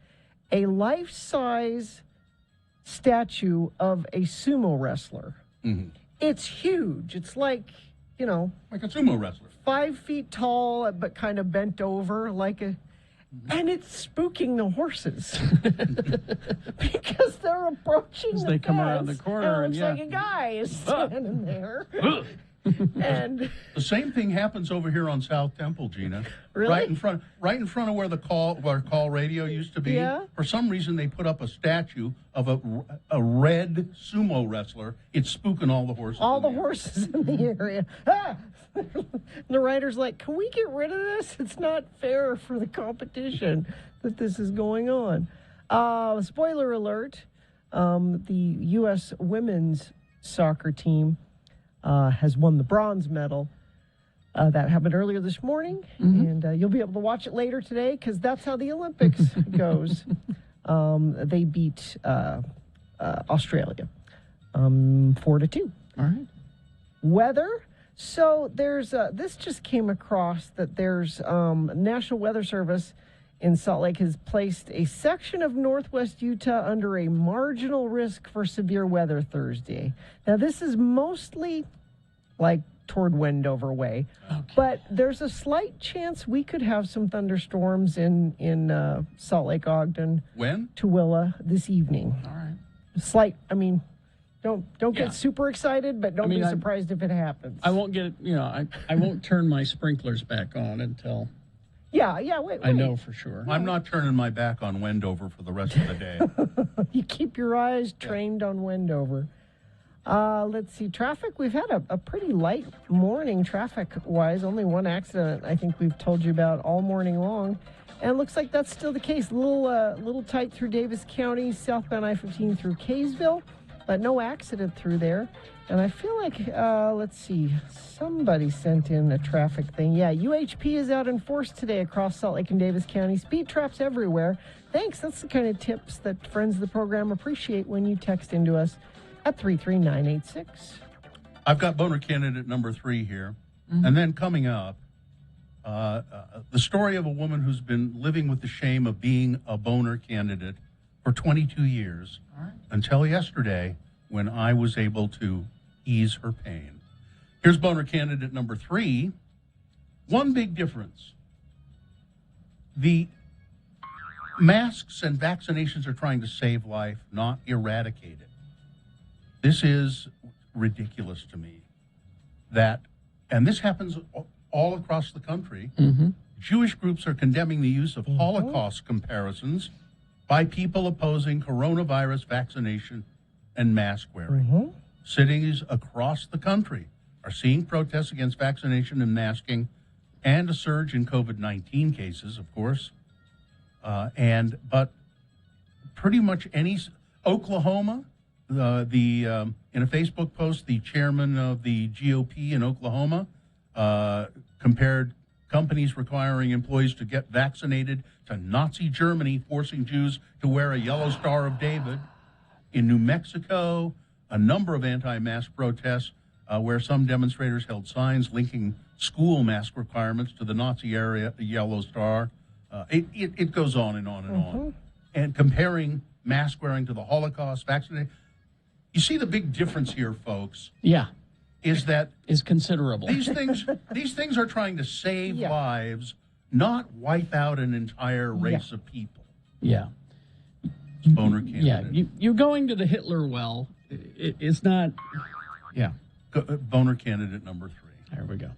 a life-size statue of a sumo wrestler. It's huge. It's like a sumo wrestler, 5 feet tall, but kind of bent over and it's spooking the horses because they're approaching the they come fence, around the corner, and it looks like a guy is standing there. And the same thing happens over here on South Temple, Gina. Really? Right in front of where where call radio used to be. Yeah. For some reason, they put up a statue of a red sumo wrestler. It's spooking all the horses. All the horses in the area. The writer's like, can we get rid of this? It's not fair for the competition that this is going on. Spoiler alert, the U.S. women's soccer team has won the bronze medal. That happened earlier this morning, and you'll be able to watch it later today because that's how the Olympics goes. They beat Australia 4-2. All right. Weather. So there's this just came across that there's National Weather Service in Salt Lake has placed a section of northwest Utah under a marginal risk for severe weather Thursday. Now this is mostly like toward Wendover way, but there's a slight chance we could have some thunderstorms in Salt Lake, Ogden. When? Tooele this evening. All right. Slight. I mean, don't get super excited, but don't be surprised if it happens. I won't get. I won't turn my sprinklers back on until. Yeah. Wait. I know for sure. I'm not turning my back on Wendover for the rest of the day. You keep your eyes trained on Wendover. Let's see. Traffic. We've had a pretty light morning traffic-wise. Only one accident I think we've told you about all morning long. And it looks like that's still the case. A little tight through Davis County, southbound I-15 through Kaysville, but no accident through there. And I feel like, let's see, somebody sent in a traffic thing. Yeah, UHP is out in force today across Salt Lake and Davis County. Speed traps everywhere. Thanks. That's the kind of tips that friends of the program appreciate when you text into us at 33986. I've got boner candidate number 3 here. And then coming up, the story of a woman who's been living with the shame of being a boner candidate for 22 years until yesterday when I was able to ease her pain. Here's boner candidate number 3. One big difference. The masks and vaccinations are trying to save life, not eradicate it. This is ridiculous to me. And this happens all across the country. Jewish groups are condemning the use of Holocaust comparisons by people opposing coronavirus vaccination and mask wearing. Cities across the country are seeing protests against vaccination and masking, and a surge in COVID-19 cases, of course. But pretty much Oklahoma, in a Facebook post, the chairman of the GOP in Oklahoma compared companies requiring employees to get vaccinated to Nazi Germany forcing Jews to wear a yellow Star of David. In New Mexico, a number of anti-mask protests where some demonstrators held signs linking school mask requirements to the Nazi area, the yellow star. It goes on and on and on. And comparing mask wearing to the Holocaust, vaccination. You see the big difference here, folks. Yeah. Is considerable. These things are trying to save lives, not wipe out an entire race of people. Yeah. Boner candidate. Yeah, you going to the Hitler well, it's not, yeah. Boner candidate number 3. There we go.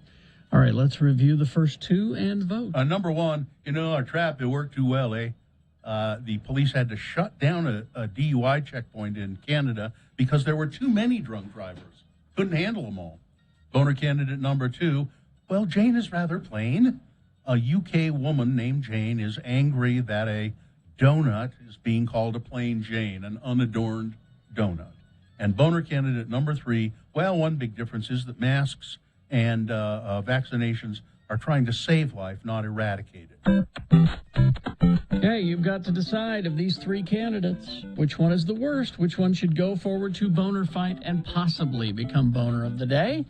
All right, let's review the first 2 and vote. Number 1, our trap, it worked too well, eh? The police had to shut down a DUI checkpoint in Canada because there were too many drunk drivers. Couldn't handle them all. Boner candidate number 2, well, Jane is rather plain. A UK woman named Jane is angry that a donut is being called a plain Jane, an unadorned donut. And boner candidate number 3, well, one big difference is that masks and vaccinations are trying to save life, not eradicate it. Okay, you've got to decide of these 3 candidates, which one is the worst, which one should go forward to boner fight and possibly become boner of the day.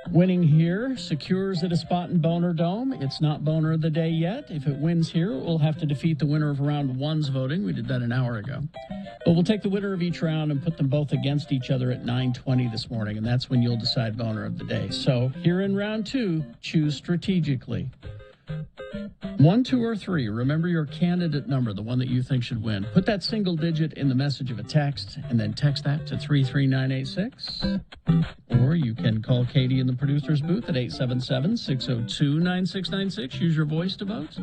Winning here secures it a spot in Boner Dome. It's not boner of the day yet. If it wins here, we'll have to defeat the winner of round 1's voting. We did that an hour ago. But we'll take the winner of each round and put them both against each other at 9:20 this morning, and that's when you'll decide boner of the day. So here in round 2, choose strategically. 1, 2, or 3. Remember your candidate number, the one that you think should win. Put that single digit in the message of a text and then text that to 33986. Or you can call Katie in the producer's booth at 877-602-9696. Use your voice to vote.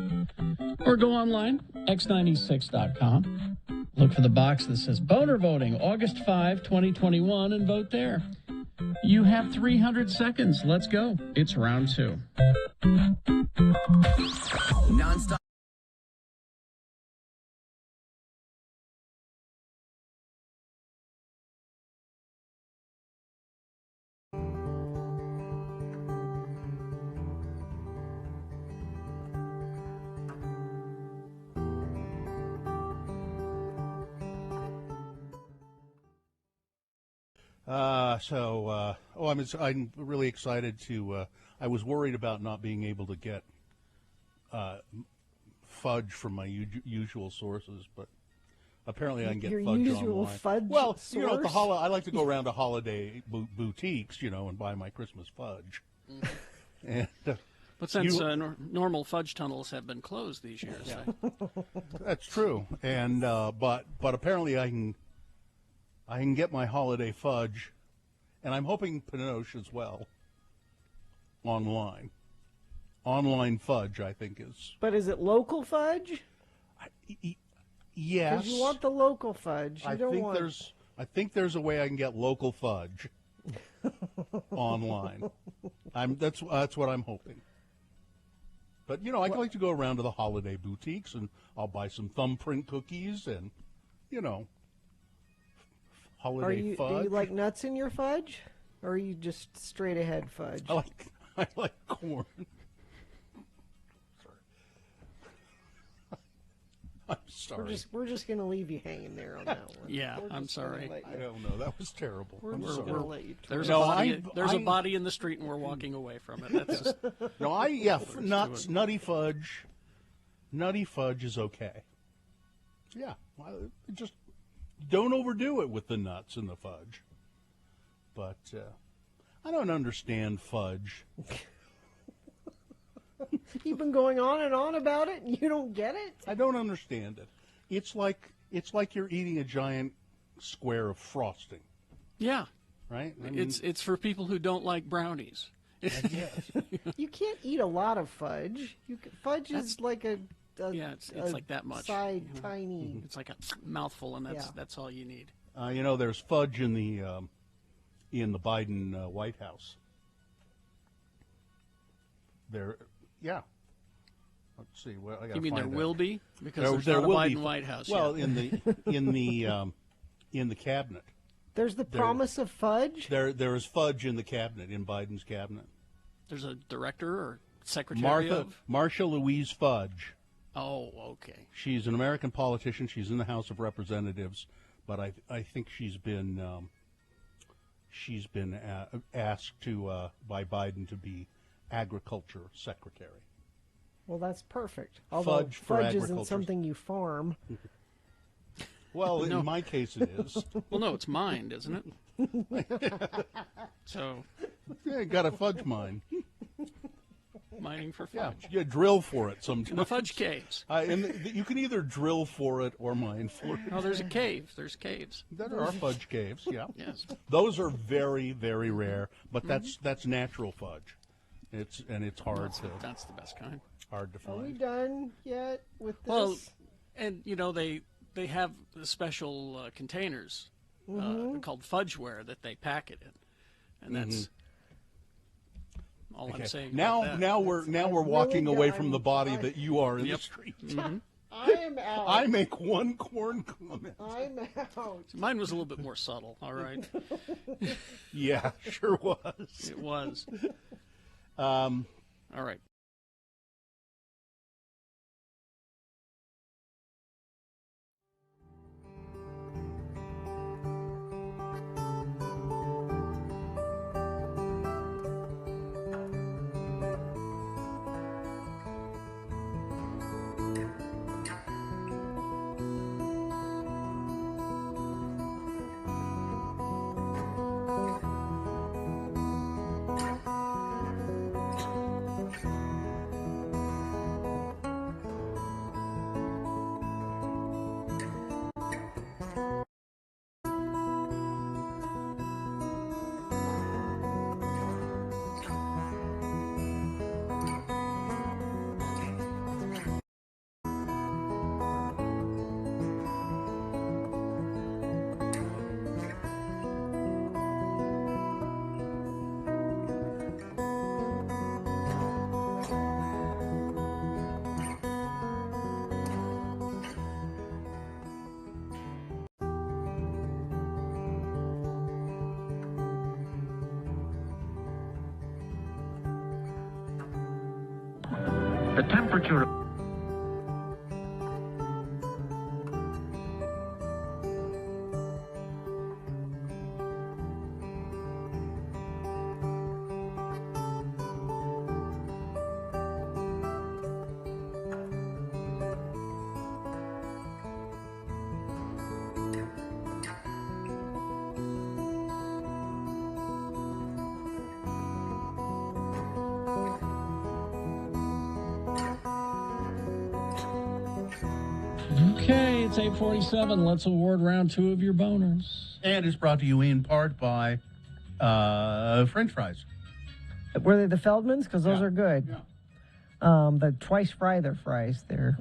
Or go online, x96.com. Look for the box that says Boner Voting, August 5, 2021, and vote there. You have 300 seconds. Let's go. It's round 2. Non-stop. I'm really excited to. I was worried about not being able to get fudge from my usual sources, but apparently I can get your fudge usual online. Fudge well, source? At the I like to go around to holiday boutiques, and buy my Christmas fudge. And but since normal fudge tunnels have been closed these years, that's true. And but apparently I can get my holiday fudge, and I'm hoping Pinoche as well. Online fudge, I think is. But is it local fudge? Yes. Because you want the local fudge. I think there's a way I can get local fudge online. That's what I'm hoping. But I like to go around to the holiday boutiques, and I'll buy some thumbprint cookies and holiday fudge. Do you like nuts in your fudge, or are you just straight ahead fudge? I like corn. I'm sorry. We're just going to leave you hanging there on that one. Yeah, I'm sorry. I don't know. That was terrible. We're just going to let you. There's a body in the street, and we're walking away from it. That's just, nutty fudge. Nutty fudge is okay. Yeah, well, just don't overdo it with the nuts and the fudge. But I don't understand fudge. You've been going on and on about it, and you don't get it? I don't understand it. It's like you're eating a giant square of frosting. Yeah. Right? I mean, It's for people who don't like brownies. You can't eat a lot of fudge. Fudge is like a it's like that much. Side tiny. It's like a mouthful, and that's all you need. There's fudge in the Biden White House. Yeah. Let's see. Well, I You mean there will be, because there's there not a will Biden be. White House Well, yet. in the cabinet. There's the promise of fudge? There is fudge in the cabinet, in Biden's cabinet. There's a director or secretary of? Marcia Louise Fudge. Oh, okay. She's an American politician. She's in the House of Representatives, but I think she's been asked to by Biden to be Agriculture Secretary. Well, that's perfect. Although fudge isn't agriculture. something you farm. Well, No. in my case, it is. Well, no, it's mined, isn't it? So, Yeah, you got a fudge mine. mining for Yeah, fudge. you drill for it sometimes. The fudge caves. You can either drill for it or mine for it. Oh, there's a cave. There's caves. There are fudge caves, yeah. Yes. Those are very, very rare, but that's natural fudge. It's hard That's the best kind. hard to Are we find. done yet with this? Well, and they have the special containers called fudgeware that they pack it in, and that's all I'm saying. Now, about that. now we're walking away from the body that you are in the street. I am out. I make one corn comment. I'm out. Mine was a little bit more subtle. All right. Yeah, sure was. It was. All right. The temperature. Okay, it's 8:47. Let's award round 2 of your boners. And it's brought to you in part by French fries. Were they the Feldmans? Because those are good. The twice fry their fries there.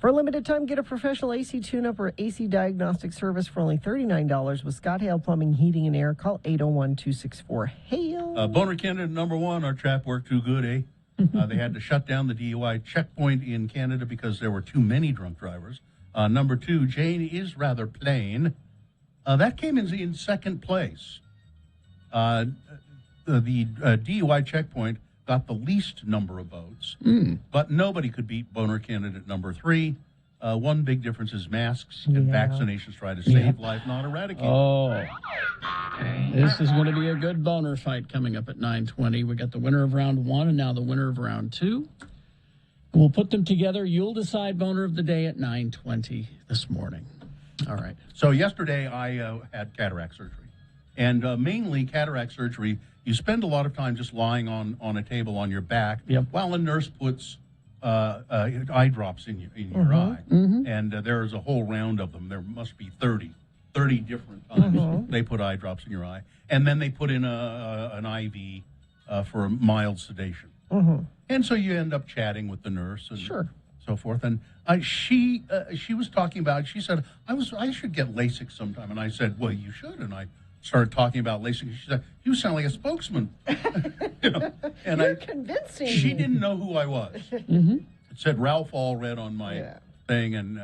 For a limited time, get a professional AC tune-up or AC diagnostic service for only $39 with Scott Hale Plumbing, Heating, and Air. Call 801-264-HALE. Boner candidate number 1, our trap worked too good, eh? They had to shut down the DUI checkpoint in Canada because there were too many drunk drivers. Number 2, Jane is rather plain. That came in second place. The DUI checkpoint got the least number of votes, but nobody could beat boner candidate number 3. One big difference is masks and vaccinations try to save life, not eradicate. Oh, this is going to be a good boner fight coming up at 9:20. We got the winner of round 1 and now the winner of round 2. We'll put them together. You'll decide boner of the day at 9:20 this morning. All right. So yesterday I had cataract surgery, and mainly cataract surgery. You spend a lot of time just lying on a table on your back while a nurse puts eye drops in your eye, and there's a whole round of them. There must be 30 different times they put eye drops in your eye, and then they put in an IV for a mild sedation. And so you end up chatting with the nurse and so forth. And she was talking about, she said, I should get LASIK sometime. And I said, well, you should. And I started talking about LASIK. She said, you sound like a spokesman. And You're convincing she me. didn't know who I was. It said Ralph Allred on my thing. And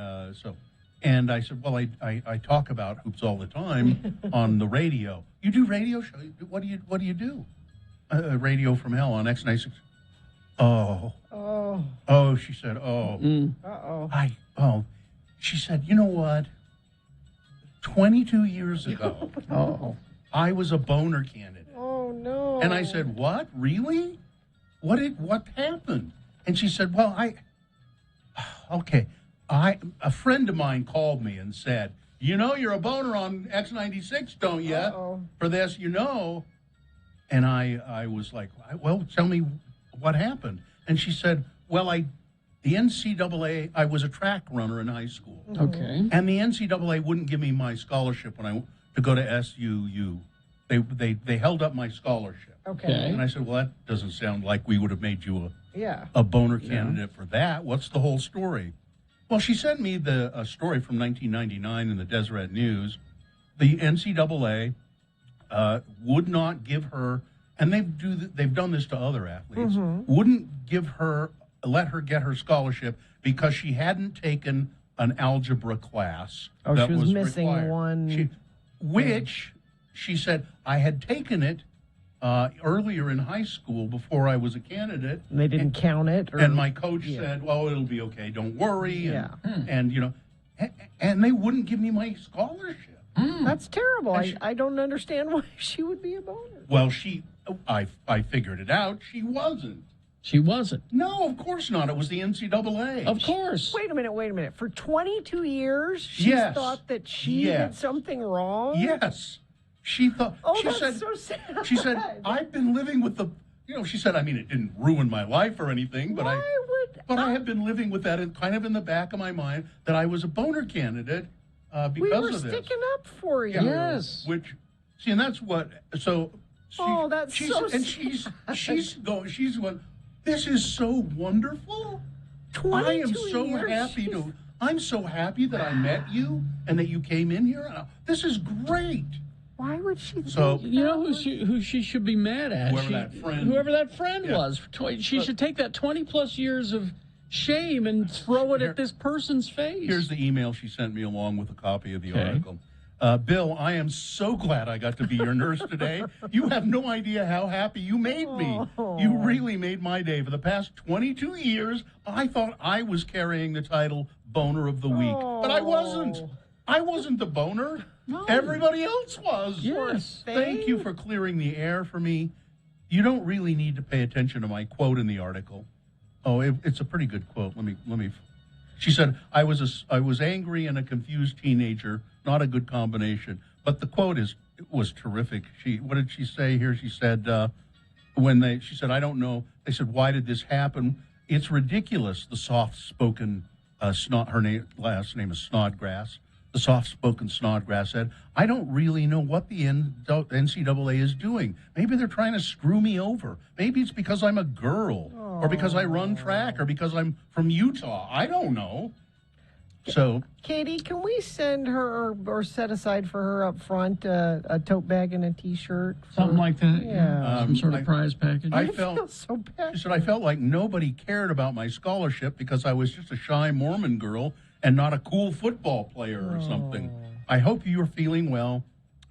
and I said, well, I talk about hoops all the time on the radio. You do radio show? What do you do? Radio from Hell on X96. Oh, she said, she said, you know what? 22 years ago, I was a boner candidate. Oh, no. And I said, what? Really? What happened? And she said, well, a friend of mine called me and said, you know, you're a boner on X96, don't you? For this, you know. And I was like, well, tell me what happened. And she said, well, the NCAA, I was a track runner in high school. Okay. And the NCAA wouldn't give me my scholarship to go to SUU. They held up my scholarship. Okay. And I said, well, that doesn't sound like we would have made you Yeah. a boner candidate for that. What's the whole story? Well, she sent me a story from 1999 in the Deseret News. The NCAA would not give her, and they've done this to other athletes, wouldn't let her get her scholarship because she hadn't taken an algebra class. That she was missing required. one. Which she said, I had taken it earlier in high school before I was a candidate. They didn't count it? And my coach said, well, it'll be okay, don't worry. And you know, and they wouldn't give me my scholarship. That's terrible. I don't understand why she would be a boner. Well, I figured it out. She wasn't. She wasn't. No, of course not. It was the NCAA. Of course. Wait a minute. For 22 years, she thought that she did something wrong? Yes. She thought. Oh, she that's said, so sad. She said, I've been living with she said, I mean, it didn't ruin my life or anything, but I have been living with that kind of in the back of my mind that I was a boner candidate because we were of this. sticking up for you. Yes. And that's what, so. That's so and sad. she's going, this is so wonderful. I am so happy I'm so happy that I met you and that you came in here. This is great. Why would she? So you know who she should be mad at? Whoever that friend was. She should take that 20+ years of shame and throw it at this person's face. Here's the email she sent me along with a copy of the article. Bill, I am so glad I got to be your nurse today. You have no idea how happy you made me. You really made my day. For the past 22 years, I thought I was carrying the title Boner of the Week. But I wasn't. I wasn't the boner. No. Everybody else was. Yes. Thank you for clearing the air for me. You don't really need to pay attention to my quote in the article. Oh, it's a pretty good quote. Let me. She said, I was angry and a confused teenager. Not a good combination. But the quote was terrific. What did she say here? She said, she said, I don't know. They said, why did this happen? It's ridiculous. The soft-spoken her last name is Snodgrass. The soft-spoken Snodgrass said, I don't really know what the NCAA is doing. Maybe they're trying to screw me over. Maybe it's because I'm a girl or because I run track or because I'm from Utah. I don't know. So, Katie, can we send her or set aside for her up front a tote bag and a T-shirt? Something like that? Yeah. Some sort of prize package? I felt so bad. She said, I felt like nobody cared about my scholarship because I was just a shy Mormon girl and not a cool football player or something. I hope you're feeling well.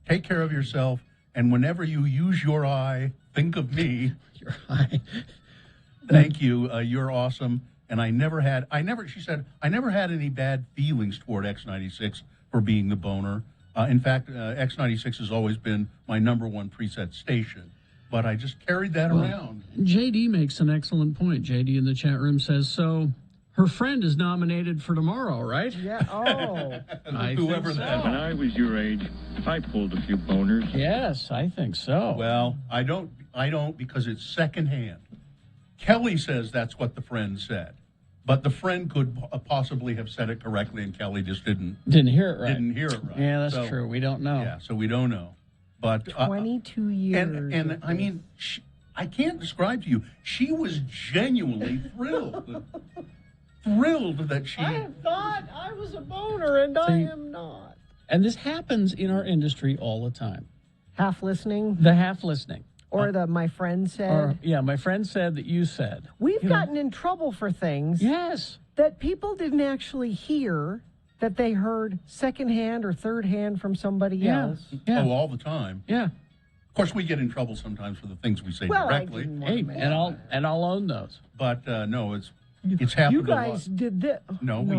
Take care of yourself. And whenever you use your eye, think of me. Your eye. Thank you. You're awesome. And she said, I never had any bad feelings toward X96 for being the boner. In fact, X96 has always been my number one preset station. but I just carried that around. JD makes an excellent point. JD in the chat room says, so her friend is nominated for tomorrow, right? Yeah. Oh. I Whoever think that so. When I was your age, I pulled a few boners. Yes, I think so. Well, I don't because it's secondhand. Kelly says that's what the friend said, but the friend could possibly have said it correctly, and Kelly just didn't hear it right. Didn't hear it right. Yeah, that's So, true. We don't know. Yeah, so we don't know. But 22 years. and I mean, I can't describe to you. She was genuinely thrilled, thrilled that she. I thought I was a boner, and I am not. And this happens in our industry all the time. Half listening? The half listening. Or the my friend said? Or, yeah, my friend said that you said. We've gotten in trouble for things. Yes. That people didn't actually hear, that they heard secondhand or third hand from somebody else. Yeah. Oh, all the time. Yeah. Of course, we get in trouble sometimes for the things we say Well, I directly. didn't want to Hey, and I'll own those. But no, it's happened You a lot. guys did this. No, we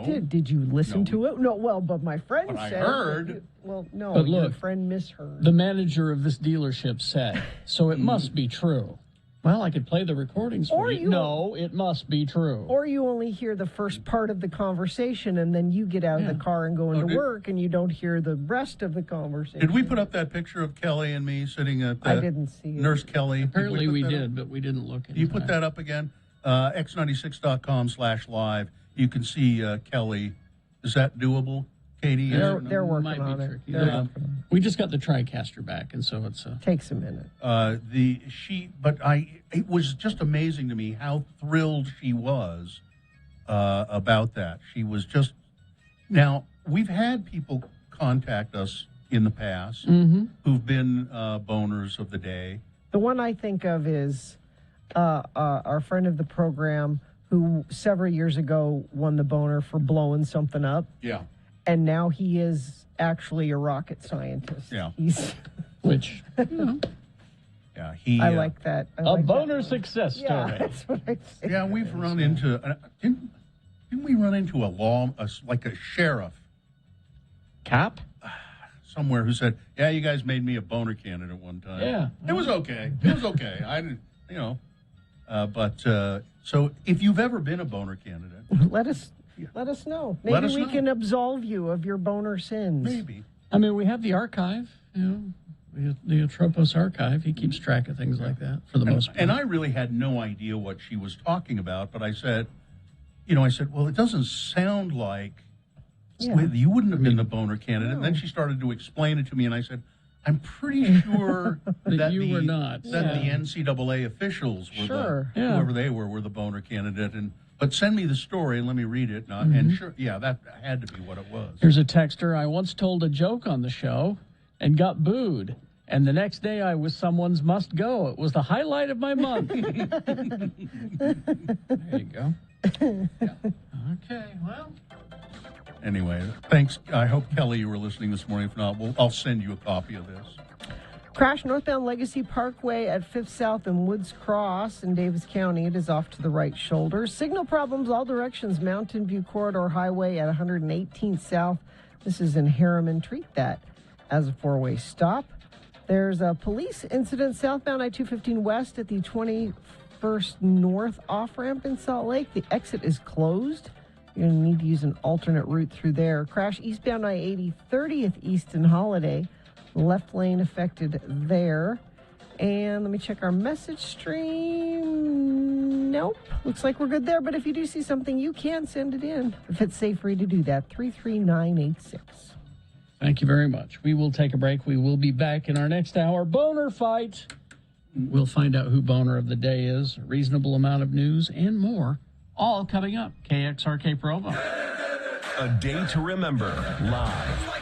did. Did you listen to it? No, well, but my friend But I said. heard. Well, no, But your look, friend misheard. The manager of this dealership said, so it must be true. Well, I could play the recordings for Or you. you- No, it must be true. Or you only hear the first part of the conversation, and then you get out of the car and go into work, and you don't hear the rest of the conversation. Did we put up that picture of Kelly and me sitting at I didn't see it. Nurse Kelly? Apparently we put that did, up? but we didn't look at You put that up again? X96.com/live. You can see Kelly. Is that doable, Katie? They're working Might be on it. tricky. They're Yeah. working on We just got the TriCaster back, and so it's Takes a minute. It was just amazing to me how thrilled she was about that. She was just. Now we've had people contact us in the past who've been boners of the day. The one I think of is our friend of the program who several years ago won the boner for blowing something up. Yeah. And now he is actually a rocket scientist. Yeah. He's which, Yeah, he. I like that. I a like that boner one. success story. Yeah, that's what I say. Yeah, we've run into. Didn't we run into like a sheriff? Cop? Somewhere who said, "Yeah, you guys made me a boner candidate one time." Yeah. It was okay. It was okay. I didn't, so if you've ever been a boner candidate, Let us know. Let Maybe us we know. can absolve you of your boner sins. Maybe. I mean, we have the archive, the Atropos archive. He keeps track of things like that for the most part. And I really had no idea what she was talking about, but I said, well, it doesn't sound like you wouldn't have been the boner candidate. And then she started to explain it to me, and I said, I'm pretty sure That you were not. That Yeah. the NCAA officials were Sure. whoever they were the boner candidate. But send me the story and let me read it. And sure, that had to be what it was. Here's a texter. I once told a joke on the show and got booed. And the next day I was someone's must go. It was the highlight of my month. There you go. Okay, well. Anyway, thanks. I hope, Kelly, you were listening this morning. If not, I'll send you a copy of this. Crash northbound Legacy Parkway at 5th South and Woods Cross in Davis County. It is off to the right shoulder. Signal problems all directions. Mountain View Corridor Highway at 118th South. This is in Harriman. Treat that as a four-way stop. There's a police incident southbound I-215 West at the 21st North off-ramp in Salt Lake. The exit is closed. You're going to need to use an alternate route through there. Crash eastbound I-80 30th East and Holiday. Left lane affected there. And let me check our message stream. Nope. Looks like we're good there. But if you do see something, you can send it in. If it's safe for you to do that, 33986. Thank you very much. We will take a break. We will be back in our next hour. Boner fight. We'll find out who boner of the day is, a reasonable amount of news, and more. All coming up. KXRK Provo. A day to remember live.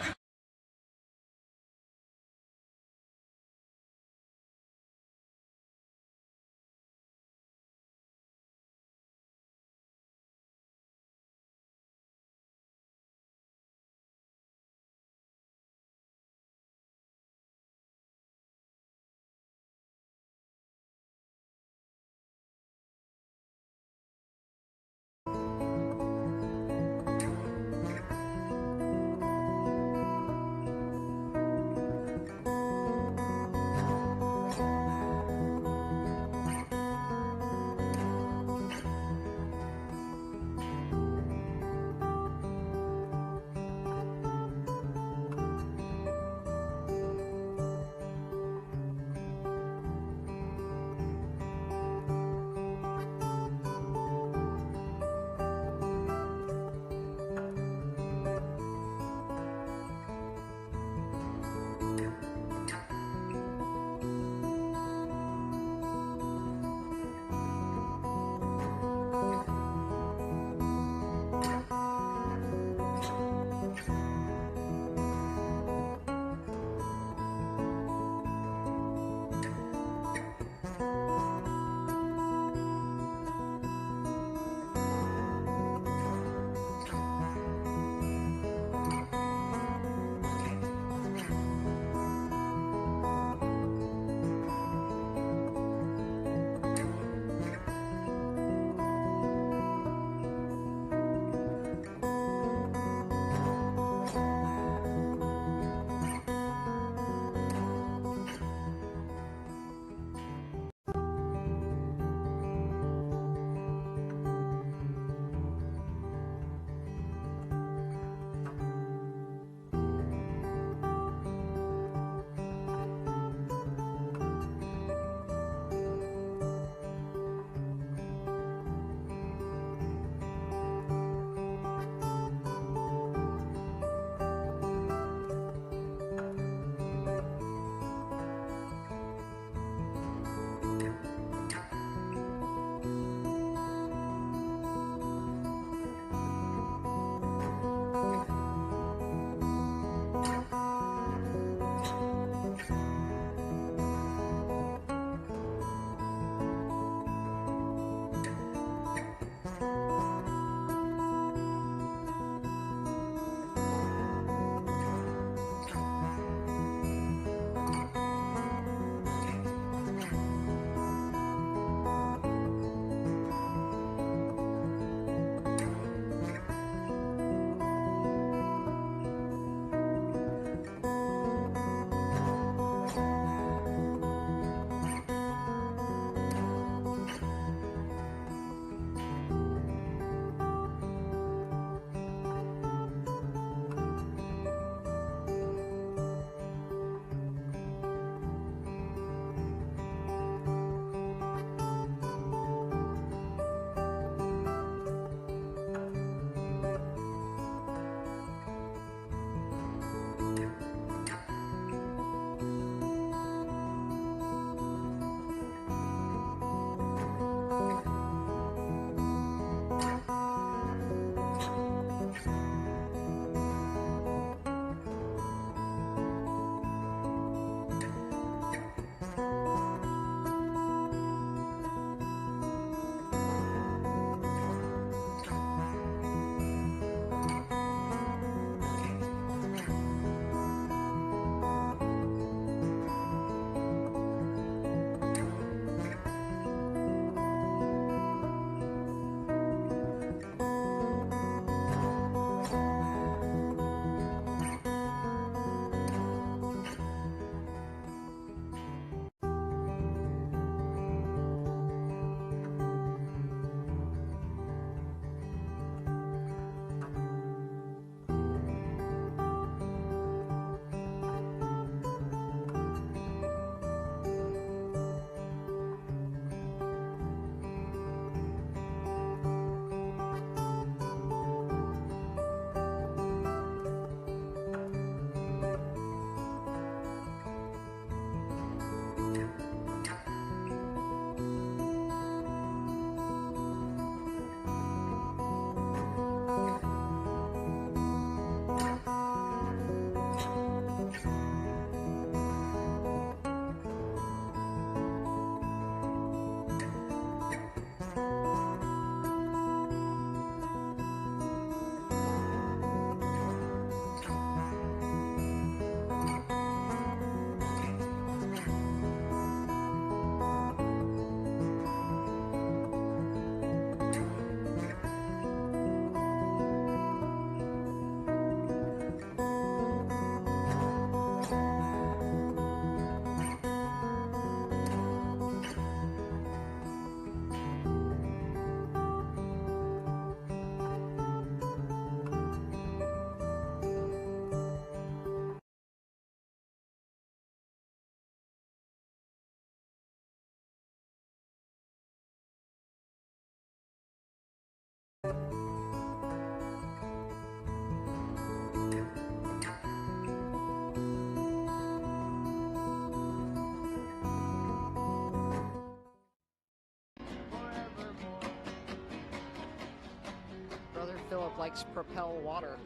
likes Propel water.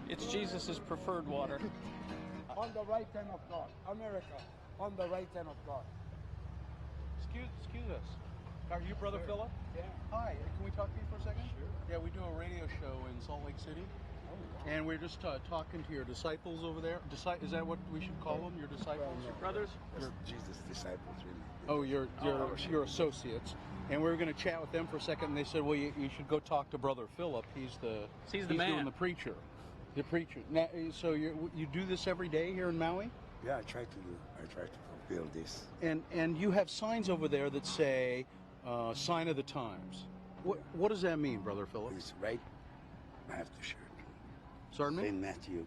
It's Jesus' preferred water. On the right hand of God. America, on the right hand of God. Excuse us. Are you Brother Philip? Yeah. Hi, can we talk to you for a second? Sure. Yeah, we do a radio show in Salt Lake City. And we're just talking to your disciples over there. Is that what we should call them? Your disciples? Your brothers? Your Jesus' disciples, really. Oh, your associates. And we were going to chat with them for a second, and they said, well, you should go talk to Brother Philip. He's the man. Doing the preacher. The preacher. Now, so you do this every day here in Maui? Yeah, I try to fulfill this. And you have signs over there that say, sign of the times. What does that mean, Brother Philip? It's right after shirt. Certainly. St. Matthew.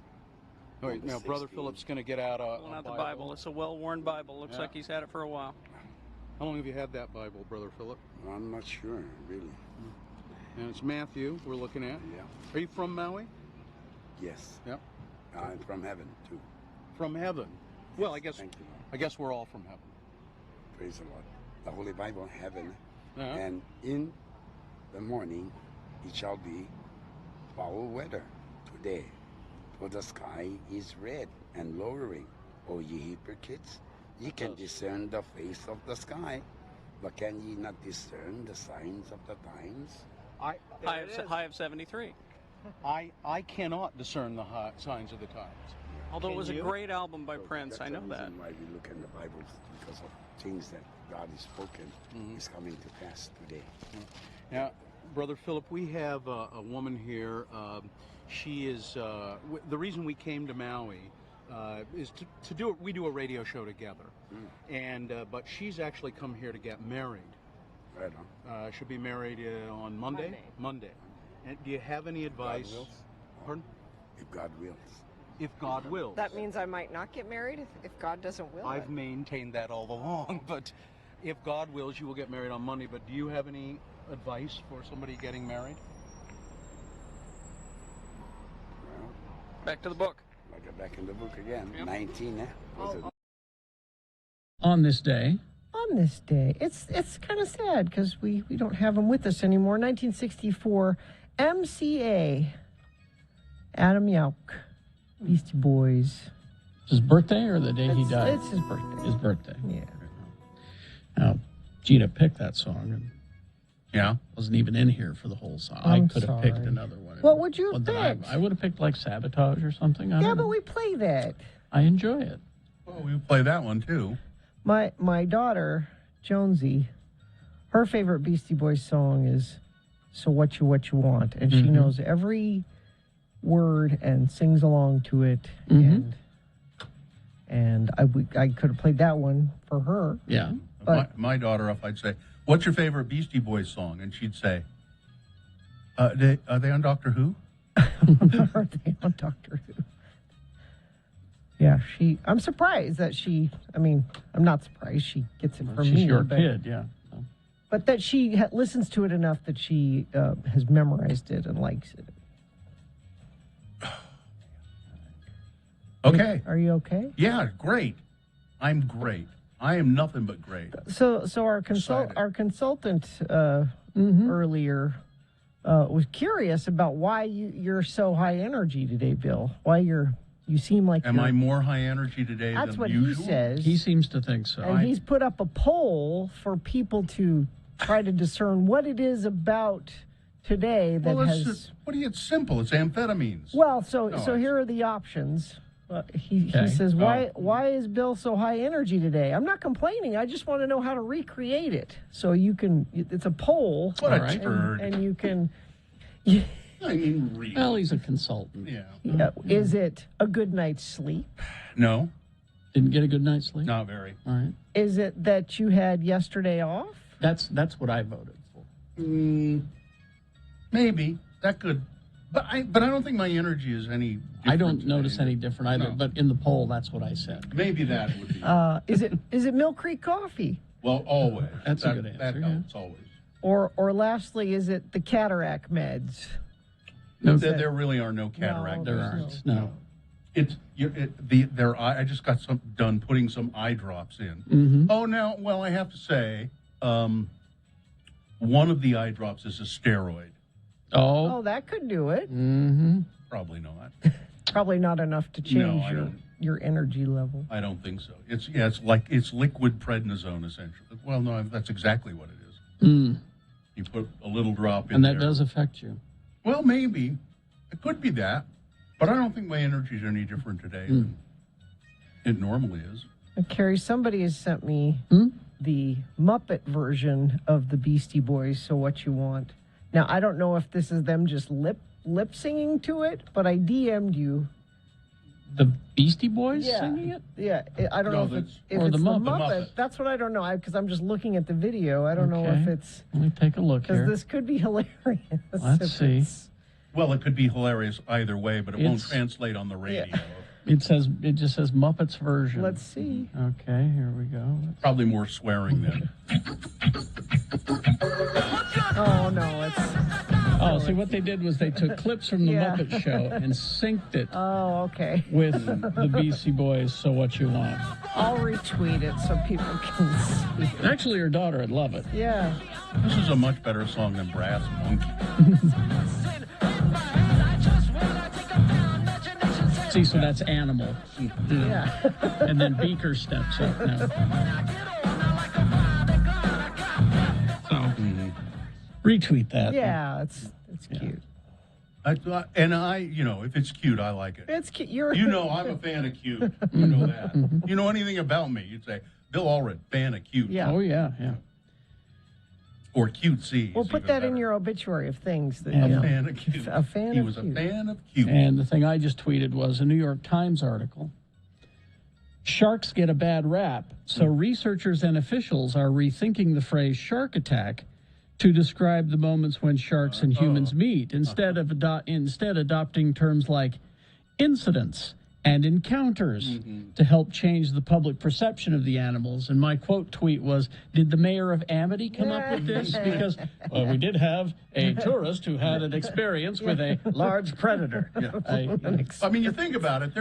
All right, now 16. Brother Philip's going to get out Pulling out the Bible. It's a well-worn Bible. Looks like he's had it for a while. How long have you had that Bible, Brother Philip? I'm not sure, really. And it's Matthew we're looking at. Yeah. Are you from Maui? Yes. Yep. I'm from heaven, too. From heaven? Well, I guess Thank you. I guess we're all from heaven. Praise the Lord. The Holy Bible, heaven. Uh-huh. And in the morning, it shall be foul weather today. For the sky is red and lowering. O ye hypocrites, ye can discern the face of the sky, but can ye not discern the signs of the times? High of 73. I cannot discern the signs of the times. Although it was a you? great album by Prince, That's I know the that. reason why we look in the Bible, because of things that God has spoken is coming to pass today. Now, Brother Philip, we have a woman here. She is the reason we came to Maui is to do it. We do a radio show together, and but she's actually come here to get married. Right on. She'll be married on Monday. Monday. And do you have any advice? God wills. Pardon? If God wills. If God wills. That means I might not get married if God doesn't will I've it. maintained that all along, but if God wills, you will get married on Monday. But do you have any advice for somebody getting married? Back to the book. I got back in the book again. 19, eh? Was it? On this day, On this day, it's kind of sad because we don't have him with us anymore. 1964, MCA, Adam Yauch, Beastie Boys. his birthday or the day he died? It's his birthday. His birthday. Yeah. Now, Gina picked that song and Yeah. wasn't even in here for the whole song. I'm I could have picked sorry. another one. What would you have One that I- picked? I would have picked like Sabotage or something. I Yeah, don't but know. we play that. I enjoy it. Well, we play that one too. My daughter, Jonesy, her favorite Beastie Boys song is So What You Want. And she Mhm. knows every word and sings along to it. Mhm. And I could have played that one for her. Yeah. But my daughter, if I'd say, "What's your favorite Beastie Boys song?" and she'd say, are they on Doctor Who?" are they on Doctor Who? Yeah, I'm surprised that I'm not surprised she gets it from She's me. your but, kid, yeah. But that she listens to it enough that she has memorized it and likes it. Okay. Are you okay? Yeah, great. I'm great. I am nothing but great. So our consultant earlier was curious about why you're so high energy today, Bill. Why you seem like Am I more high energy today That's than what usual? he says. He seems to think so. And he's put up a poll for people to try to discern what it is about today that Well, has. it's simple. It's amphetamines. Well, so No, here are the options. He Okay. says, Oh. why is Bill so high energy today? I'm not complaining. I just want to know how to recreate it. So you can. It's a poll. What a turd. And you can. I mean, really. Well, he's a consultant. Yeah. Is it a good night's sleep? No. Didn't get a good night's sleep? Not very. All right. Is it that you had yesterday off? That's what I voted for. Maybe that could, but I don't think my energy is any different. I don't today. notice any different either, No. but in the poll, that's what I said. Maybe that would be. Is it Mill Creek coffee? Well, always. That's a That- good answer, That yeah. helps always. Or lastly, is it the cataract meds? No, There really are no cataract. there medicines. aren't. No. I just got done putting some eye drops in. Mhm. Oh, now, well, I have to say, one of the eye drops is a steroid. Oh, that could do it. Mm-hmm. Probably not. Probably not enough to change your energy level. I don't think so. It's liquid prednisone essentially. Well, no, that's exactly what it is. Mm. You put a little drop in And there. that does affect you. Well, maybe. It could be that. But I don't think my energy is any different today than it normally is. Carrie, somebody has sent me the Muppet version of the Beastie Boys, So What You Want. Now, I don't know if this is them just lip singing to it, but I DM'd you. The Beastie Boys singing it? Yeah, I don't know if it's or the the Muppet. That's what I don't know, because I'm just looking at the video. I don't know if it's... Let me take a look here. Because this could be hilarious. Let's see. Well, it could be hilarious either way, but it won't translate on the radio. It just says Muppets version. Let's see. Okay, here we go. Probably more swearing then. Oh, no, it's... Oh, see, what they did was they took clips from the Muppet Show and synced it with the Beastie Boys, So What You Want. I'll retweet it so people can see. Actually, your daughter would love it. Yeah. This is a much better song than Brass Monkey. See, so that's Animal. Yeah. And then Beaker steps up now. So, retweet that. Yeah, it's cute. If it's cute, I like it. It's cute. You know I'm a fan of cute. You know that. You know anything about me, you'd say, Bill Allred, fan of cute. Yeah. Oh, yeah. Or cutesy. We'll put that in your obituary of things. That, A fan of cute. A fan he of was cute. a fan of cute. And the thing I just tweeted was a New York Times article. Sharks get a bad rap, so researchers and officials are rethinking the phrase shark attack to describe the moments when sharks and humans meet, instead adopting terms like incidents and encounters to help change the public perception of the animals. And my quote tweet was, did the mayor of Amity come up with this? Because we did have a tourist who had an experience with a large predator. I mean, you think about it,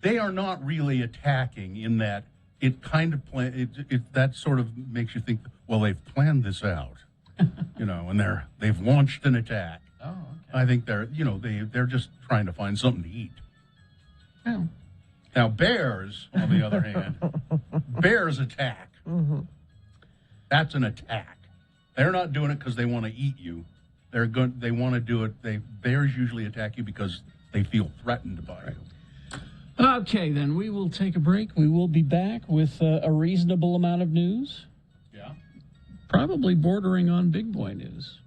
they are not really attacking in that it kind of that sort of makes you think, well, they've planned this out, and they've launched an attack. Oh, okay. I think they're just trying to find something to eat. Oh. Now, bears, on the other hand, bears attack. That's an attack. They're not doing it because they want to eat you. They want to do it. Bears usually attack you because they feel threatened by you. Okay, then we will take a break. We will be back with a reasonable amount of news. Yeah. Probably bordering on big boy news.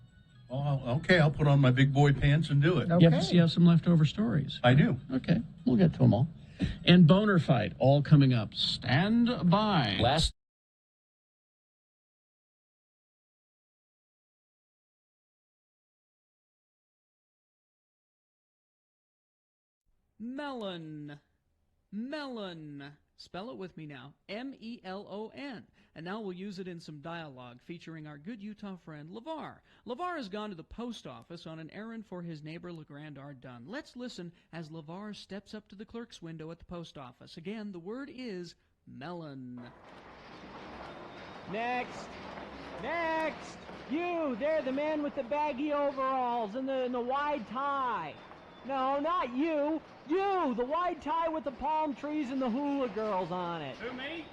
Oh, okay, I'll put on my big boy pants and do it. Okay. You have some leftover stories. I do. Okay, we'll get to them all. And Boner Fight, all coming up. Stand by. Melon. Spell it with me now. MELON. And now we'll use it in some dialogue featuring our good Utah friend, LeVar. LeVar has gone to the post office on an errand for his neighbor, LeGrand R. Dunn. Let's listen as LeVar steps up to the clerk's window at the post office. Again, the word is melon. Next. You, there, the man with the baggy overalls and the wide tie. No, not you. You, the wide tie with the palm trees and the hula girls on it. Who, me?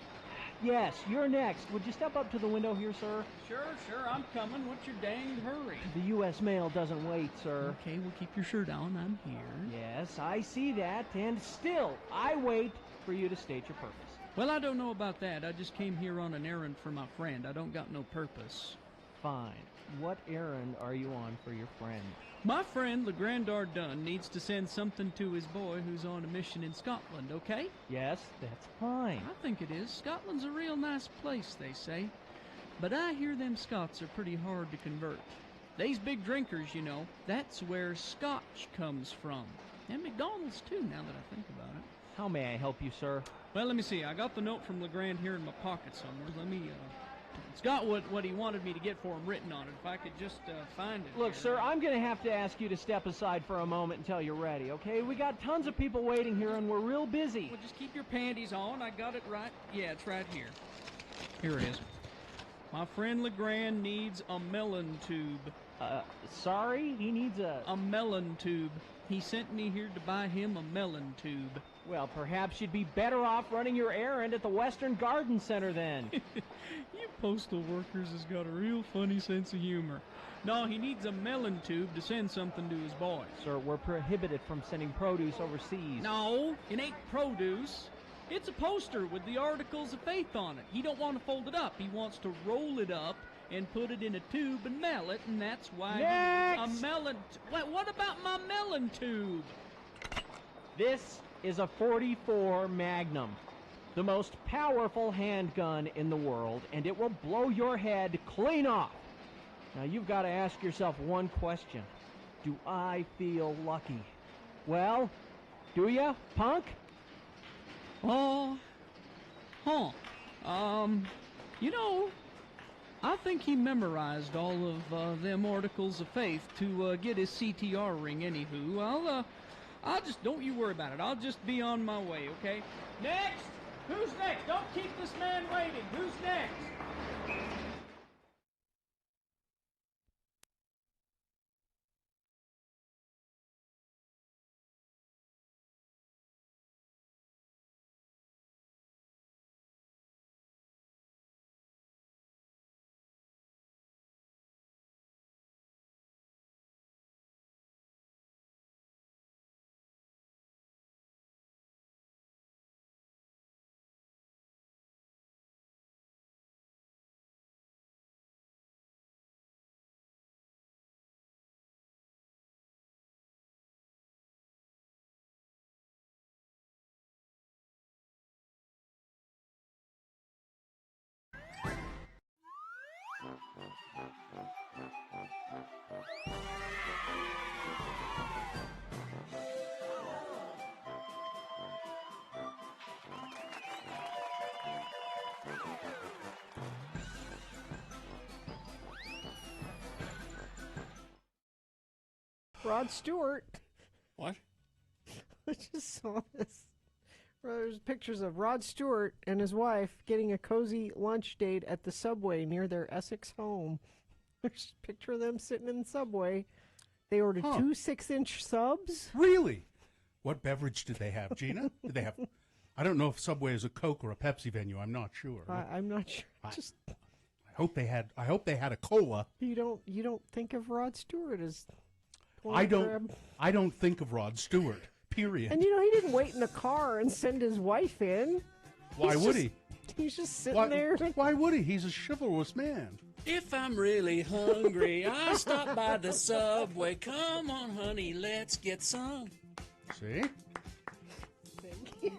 Yes, you're next. Would you step up to the window here, sir? Sure, I'm coming. What's your danged hurry? The U.S. mail doesn't wait, sir. Okay, we'll keep your shirt on. I'm here. Yes, I see that, and still, I wait for you to state your purpose. Well, I don't know about that. I just came here on an errand for my friend. I don't got no purpose. Fine. What errand are you on for your friend? My friend, LeGrand R. Dunn, needs to send something to his boy who's on a mission in Scotland, okay? Yes, that's fine. I think it is. Scotland's a real nice place, they say. But I hear them Scots are pretty hard to convert. They's big drinkers, That's where Scotch comes from. And McDonald's, too, now that I think about it. How may I help you, sir? Well, let me see. I got the note from LeGrand here in my pocket somewhere. Let me, it's got what he wanted me to get for him written on it. If I could just find it. Look, sir, I'm going to have to ask you to step aside for a moment until you're ready, okay? We got tons of people waiting here, and we're real busy. Well, just keep your panties on. I got it right. Yeah, it's right here. Here it is. My friend LeGrand needs a melon tube. Sorry? He needs a melon tube. He sent me here to buy him a melon tube. Well, perhaps you'd be better off running your errand at the Western Garden Center then. You postal workers has got a real funny sense of humor. No, he needs a melon tube to send something to his boy. Sir, we're prohibited from sending produce overseas. No, it ain't produce. It's a poster with the Articles of Faith on it. He don't want to fold it up. He wants to roll it up and put it in a tube and mail it, and that's why Next! he needs a melon. What about my melon tube? This is a .44 Magnum, the most powerful handgun in the world, and it will blow your head clean off. Now, you've got to ask yourself one question. Do I feel lucky? Well, do ya, punk? You know, I think he memorized all of them Articles of Faith to get his CTR ring. Anywho, I'll just, don't you worry about it. I'll just be on my way, okay? Next! Who's next? Don't keep this man waiting. Who's next? Rod Stewart. What? I just saw this. There's pictures of Rod Stewart and his wife getting a cozy lunch date at the Subway near their Essex home. There's a picture of them sitting in the Subway. They ordered 2 6-inch subs. Really? What beverage did they have, Gina? Did they have? I don't know if Subway is a Coke or a Pepsi venue. I'm not sure. I'm not sure. I hope they had. I hope they had a cola. You don't think of Rod Stewart as. I don't think of Rod Stewart. Period. And he didn't wait in the car and send his wife in. Why would he? He's just sitting there. Why would he? He's a chivalrous man. If I'm really hungry, I stop by the Subway. Come on, honey, let's get some. See? Thank you.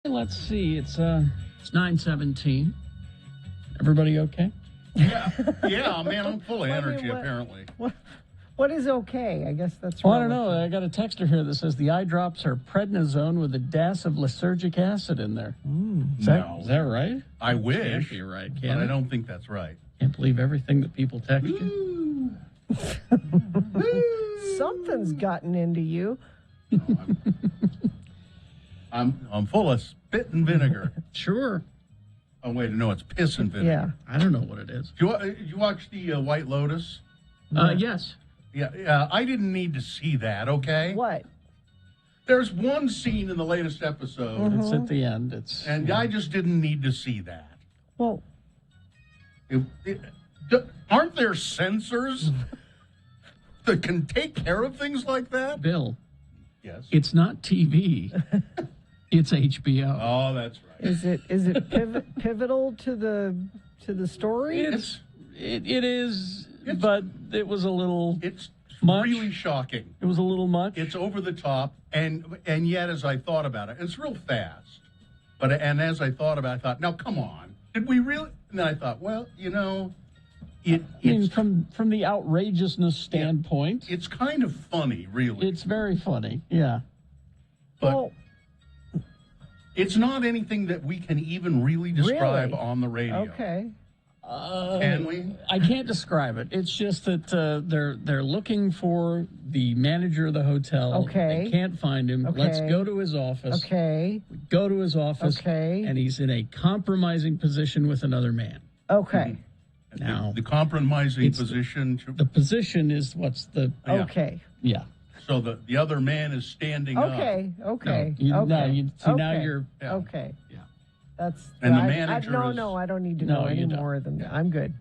Let's see. It's 9:17. Everybody okay? Yeah, man, I'm full of energy, apparently. What is okay? I guess that's Well, I don't know. I got a texter here that says the eye drops are prednisone with a dash of lysergic acid in there. Is that right? I wish. Can't be right, But can I it? don't think that's right. Can't believe everything that people text you. Something's gotten into you. I'm full of spit and vinegar. Sure. Oh, wait, no, it's piss and vinegar. Yeah. I don't know what it is. You watch the White Lotus? Yes. Yeah, I didn't need to see that, okay? What? There's one scene in the latest episode. It's at the end. And I just didn't need to see that. Well, aren't there censors that can take care of things like that? Bill. Yes. It's not TV. It's HBO. Oh, that's right. Is it pivotal to the story? It is, but it was a little. It's much. really shocking. It was a little much. It's over the top, and yet as I thought about it, it's real fast. And as I thought about it, I thought, now come on, did we really? And then I thought, well, I mean, from the outrageousness standpoint, it's kind of funny, really. It's very funny, yeah. But it's not anything that we can even really describe on the radio. Okay. Can we? I can't describe it. It's just that they're looking for the manager of the hotel. Okay. They can't find him. Okay. Let's go to his office. Okay. We go to his office. Okay. And he's in a compromising position with another man. Okay. Now the compromising position. The position is what's the Okay. Yeah. So the other man is standing up. Okay. Okay. No, okay. now you're Okay. Yeah. That's And the I- manager no, is- no, I don't need to No, know you any don't. more than that. I'm good.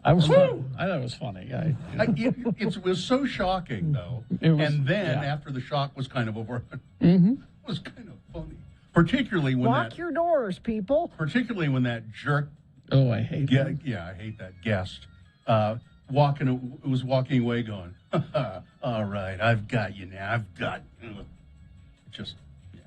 I was. Woo! I thought it was funny. It was so shocking, though. It was- and then, yeah. after the shock was kind of over, Mm-hmm. it was kind of funny. Particularly when Lock your doors, people. Particularly when that jerk. Oh, I hate him. Yeah, I hate that guest. Walking away, going, "All right, I've got you now. I've got." Just, yeah.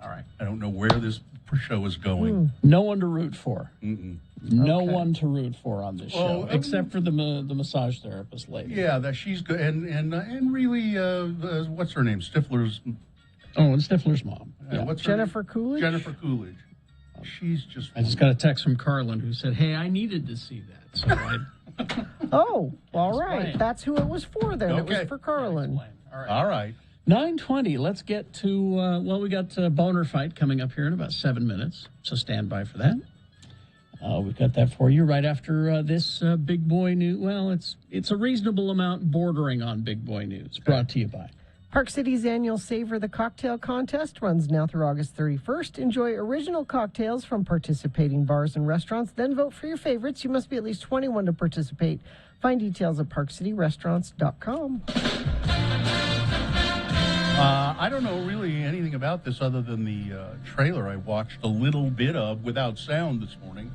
All right. I don't know where this show is going. No one to root for. Mm-mm. No Okay. one to root for on this show, Well, except for the massage therapist lady. Yeah, that she's good, and really, what's her name? Stifler's. Oh, and Stifler's mom. Yeah. What's her Jennifer Coolidge? Jennifer Coolidge. She's just. I just got a text from Carlin who said, "Hey, I needed to see that." So I. Oh, all right. Explain. That's who it was for then. It was Okay. for Carlin. All right. 9:20. Let's get to. We got Boner Fight coming up here in about 7 minutes. So stand by for that. We've got that for you right after this big boy news. Well, it's a reasonable amount bordering on big boy news. Brought to you by. Park City's annual Savor the Cocktail contest runs now through August 31st. Enjoy original cocktails from participating bars and restaurants. Then vote for your favorites. You must be at least 21 to participate. Find details at parkcityrestaurants.com. I don't know really anything about this other than the trailer I watched a little bit of without sound this morning.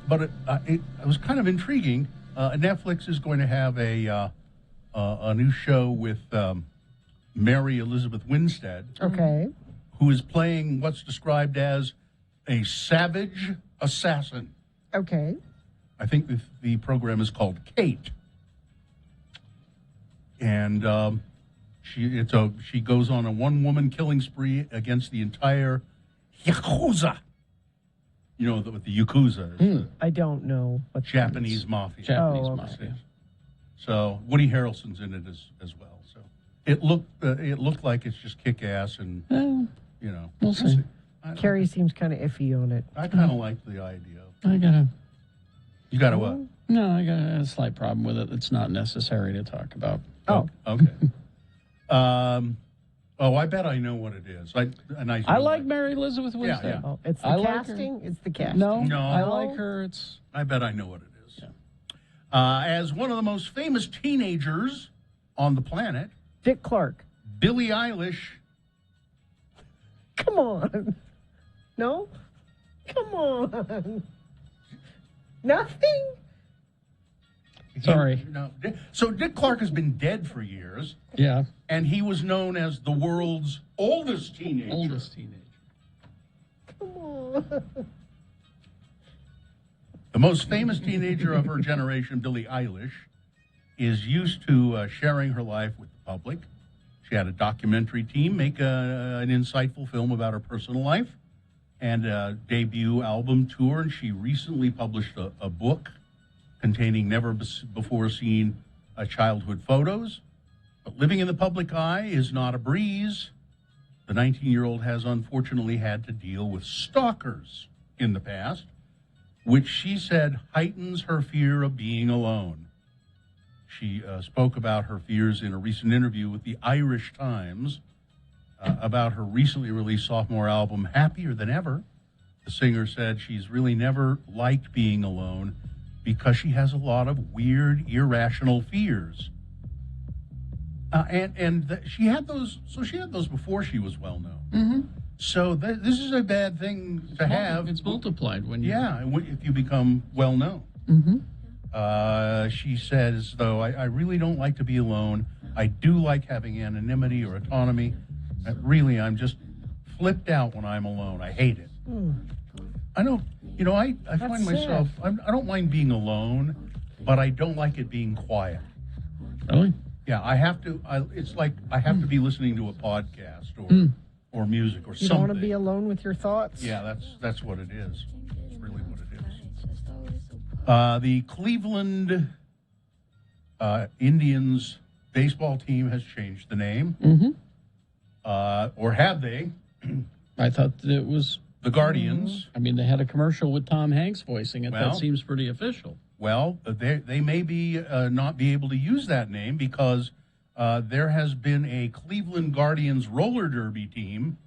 But it was kind of intriguing. Netflix is going to have a new show with Mary Elizabeth Winstead, Okay. who is playing what's described as a savage assassin. Okay. I think the program is called Kate. And she goes on a one-woman killing spree against the entire Yakuza. You know what the Yakuza is. I don't know what that Japanese is. mafia. Japanese okay. mafia. So Woody Harrelson's in it as well. So it looked like it's just kick-ass and, you know. We'll see. Carrie seems kind of iffy on it. I kind of like the idea. You got to what? No, I got a slight problem with it. It's not necessary to talk about. Oh. Okay. I bet I know what it is. I like Mary Elizabeth Winstead. Yeah. Oh, it's the I like her. casting? It's the casting. No, No. I like her. It's I bet I know what it is. As one of the most famous teenagers on the planet, Dick Clark. Billie Eilish. Come on. No? Come on. Nothing? Sorry. No. So Dick Clark has been dead for years. Yeah. And he was known as the world's oldest teenager. Come on. The most famous teenager of her generation, Billie Eilish, is used to sharing her life with the public. She had a documentary team make an insightful film about her personal life and a debut album tour. And she recently published a book containing never-before-seen childhood photos. But living in the public eye is not a breeze. The 19-year-old has unfortunately had to deal with stalkers in the past, which she said heightens her fear of being alone. She spoke about her fears in a recent interview with the Irish Times about her recently released sophomore album, Happier Than Ever. The singer said she's really never liked being alone because she has a lot of weird, irrational fears. She had those. So she had those before she was well known. Mm-hmm. So this is a bad thing to have. It's multiplied when you. Yeah, if you become well known. Mm-hmm. She says, though, I really don't like to be alone. I do like having anonymity or autonomy. Really, I'm just flipped out when I'm alone. I hate it. I know You know, I That's find myself, I don't mind being alone, but I don't like it being quiet. Really? Yeah, I have to, it's like I have to be listening to a podcast or music or You something. don't want to be alone with your thoughts? Yeah, that's what it is. It's really what it is. The Cleveland Indians baseball team has changed the name. Or have they? I thought that it was the Guardians. I mean, they had a commercial with Tom Hanks voicing it. Well, that seems pretty official. Well, they may be not be able to use that name because there has been a Cleveland Guardians roller derby team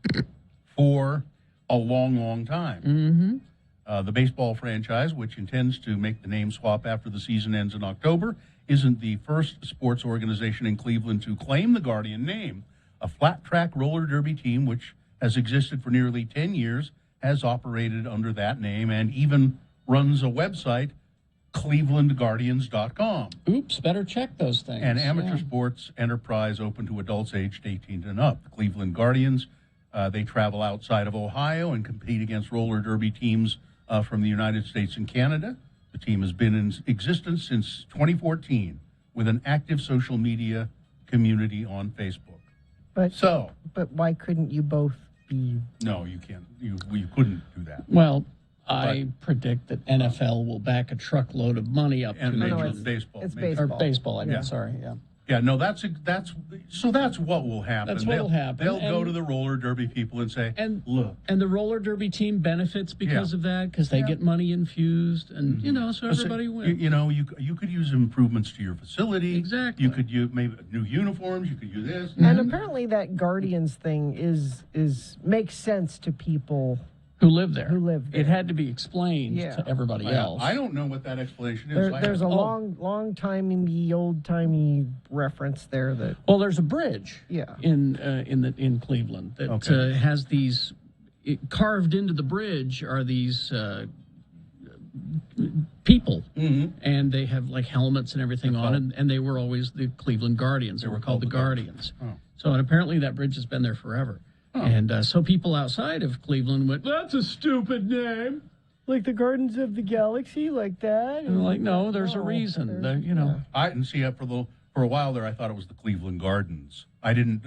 for a long, long time. The baseball franchise, which intends to make the name swap after the season ends in October, isn't the first sports organization in Cleveland to claim the Guardian name. A flat track roller derby team, which has existed for nearly 10 years, has operated under that name and even runs a website, clevelandguardians.com. Oops, better check those things. An amateur sports enterprise open to adults aged 18 and up. The Cleveland Guardians, they travel outside of Ohio and compete against roller derby teams from the United States and Canada. The team has been in existence since 2014 with an active social media community on Facebook. But why couldn't you both be? No, you can't. You couldn't do that. Well, I predict that NFL will back a truckload of money up to baseball. It's Or baseball, I mean, Yeah. sorry, yeah. Yeah, no, that's what will happen. That's what will happen. They'll go to the roller derby people and say, look. And the roller derby team benefits because Yeah. of that, because they get money infused, and, so everybody wins. You could use improvements to your facility. Exactly. You could use maybe new uniforms. You could use this. And apparently that Guardians thing is makes sense to people who live there. It had to be explained to everybody else. I don't know what that explanation is. There's a long-timey, old-timey reference there that. Well, there's a bridge. Yeah. In Cleveland that has these carved into the bridge are these people, and they have like helmets and everything on, and they were always the Cleveland Guardians. They were called the Guardians. Oh. So, and apparently that bridge has been there forever. And so people outside of Cleveland went, "That's a stupid name." Like the Gardens of the Galaxy, like that? And like, no, there's a reason. I didn't see it for a while there. I thought it was the Cleveland Gardens. I didn't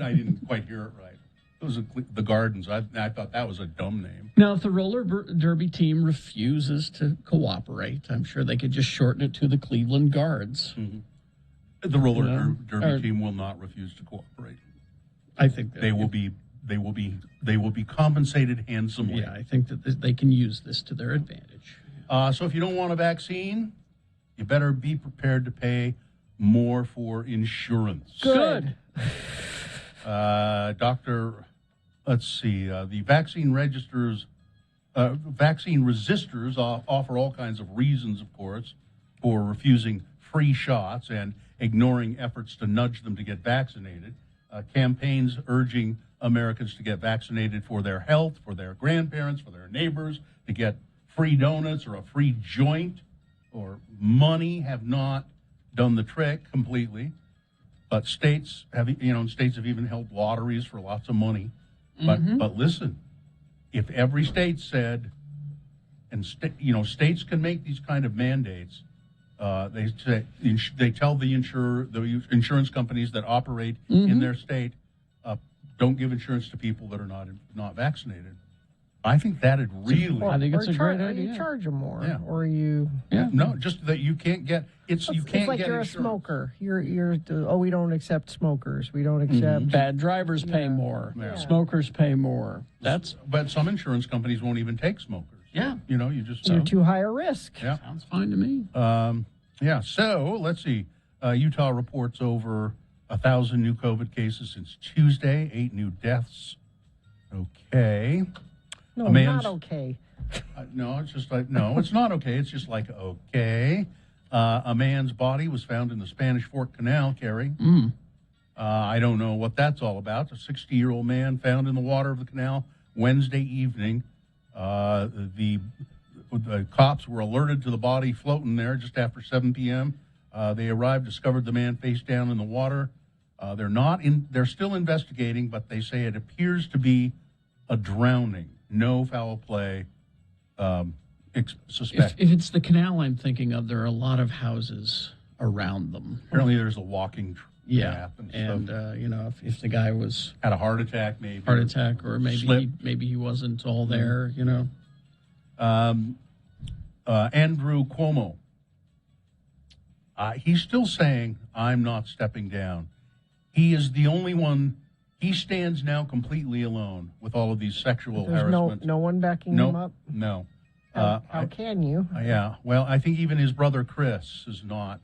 quite hear it right. It was the Gardens. I thought that was a dumb name. Now, if the roller derby team refuses to cooperate, I'm sure they could just shorten it to the Cleveland Guards. The roller derby team will not refuse to cooperate. I think they will be compensated handsomely. Yeah, I think that they can use this to their advantage. So if you don't want a vaccine, you better be prepared to pay more for insurance. Good. The vaccine resistors offer all kinds of reasons, of course, for refusing free shots and ignoring efforts to nudge them to get vaccinated. Campaigns urging Americans to get vaccinated for their health, for their grandparents, for their neighbors, to get free donuts or a free joint or money have not done the trick completely. But states have even held lotteries for lots of money. But listen, if every state said, and states can make these kind of mandates. They tell the insurance companies that operate in their state, don't give insurance to people that are not vaccinated. I think that'd really. I think it's a great idea. You charge them more, or you. Yeah. No, just that you can't get. It's like you're get a insurance. smoker. We don't accept smokers. We don't accept. Bad drivers pay more. Yeah. Smokers pay more. But some insurance companies won't even take smokers. Yeah. You just. You're too high a risk. Yeah. Sounds fine to me. Yeah. So let's see. Utah reports over 1,000 new COVID cases since Tuesday. 8 new deaths. Okay. No, not okay. No, it's just like, no, it's not okay. It's just like, okay. A man's body was found in the Spanish Fork Canal, Carrie. I don't know what that's all about. A 60-year-old man found in the water of the canal Wednesday evening. The cops were alerted to the body floating there just after 7 p.m. They arrived, discovered the man face down in the water. They're still investigating, but they say it appears to be a drowning. No foul play. suspect. If it's the canal I'm thinking of, there are a lot of houses around them. Apparently, there's a walking path and stuff. you know, if the guy was had a heart attack, maybe or maybe he wasn't all there. You know. Andrew Cuomo. He's still saying, I'm not stepping down. He is the only one. He stands now completely alone with all of these sexual There's harassment. no one backing him up? No. How can you? Yeah. Well, I think even his brother Chris is not.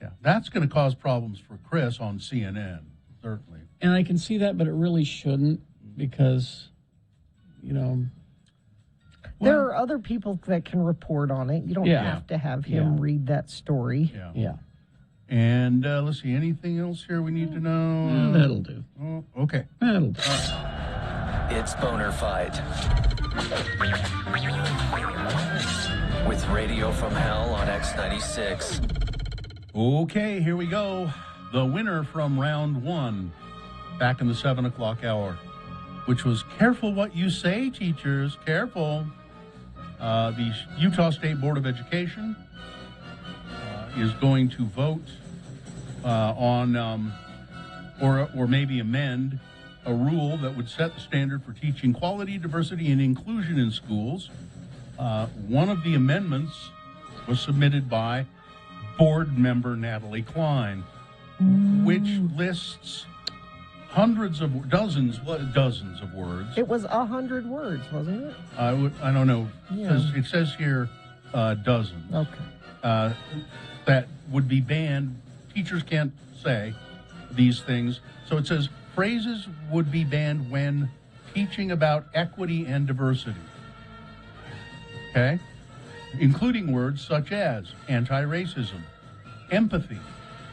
Yeah. That's going to cause problems for Chris on CNN, certainly. And I can see that, but it really shouldn't because, you know. There are other people that can report on it. You don't have to have him read that story. Yeah. And let's see, anything else here we need to know? That'll do. Oh, okay. That'll do. It's Boner Fight. With Radio from Hell on X96. Okay, here we go. The winner from round 1, back in the 7 o'clock hour, which was Careful What You Say, Teachers, Careful. The Utah State Board of Education is going to vote on or maybe amend a rule that would set the standard for teaching quality, diversity, and inclusion in schools. One of the amendments was submitted by board member Natalie Klein, which lists dozens of words. It was 100 words, wasn't it? I don't know. Yeah. It says here dozens. Okay. That would be banned. Teachers can't say these things. So it says phrases would be banned when teaching about equity and diversity. Okay? Including words such as anti-racism, empathy,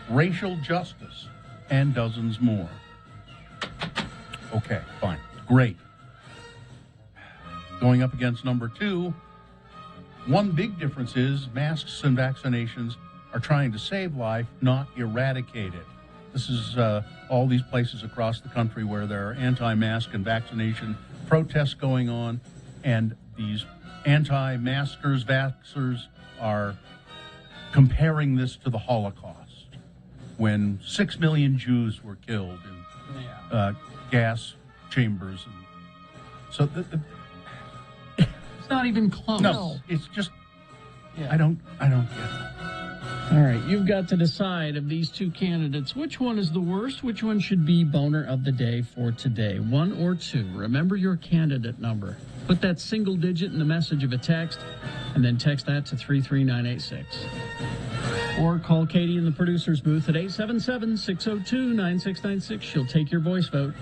racial justice, and dozens more. Okay, fine. Great. Going up against number 2, one big difference is masks and vaccinations are trying to save life, not eradicate it. This is all these places across the country where there are anti-mask and vaccination protests going on, and these anti-maskers, vaxxers are comparing this to the Holocaust, when 6 million Jews were killed in gas chambers. And so it's not even close. No, it's just, I don't get it. All right, you've got to decide of these two candidates, which one is the worst, which one should be boner of the day for today, 1 or 2. Remember your candidate number. Put that single digit in the message of a text, and then text that to 33986. Or call Katie in the producer's booth at 877-602-9696. She'll take your voice vote.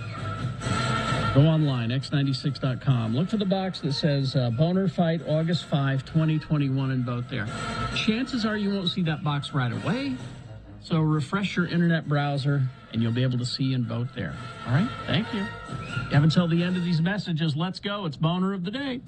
Go online, x96.com. Look for the box that says Boner Fight August 5, 2021, and vote there. Chances are you won't see that box right away, so refresh your internet browser, and you'll be able to see and vote there. All right? Thank you. You have until the end of these messages. Let's go. It's Boner of the Day.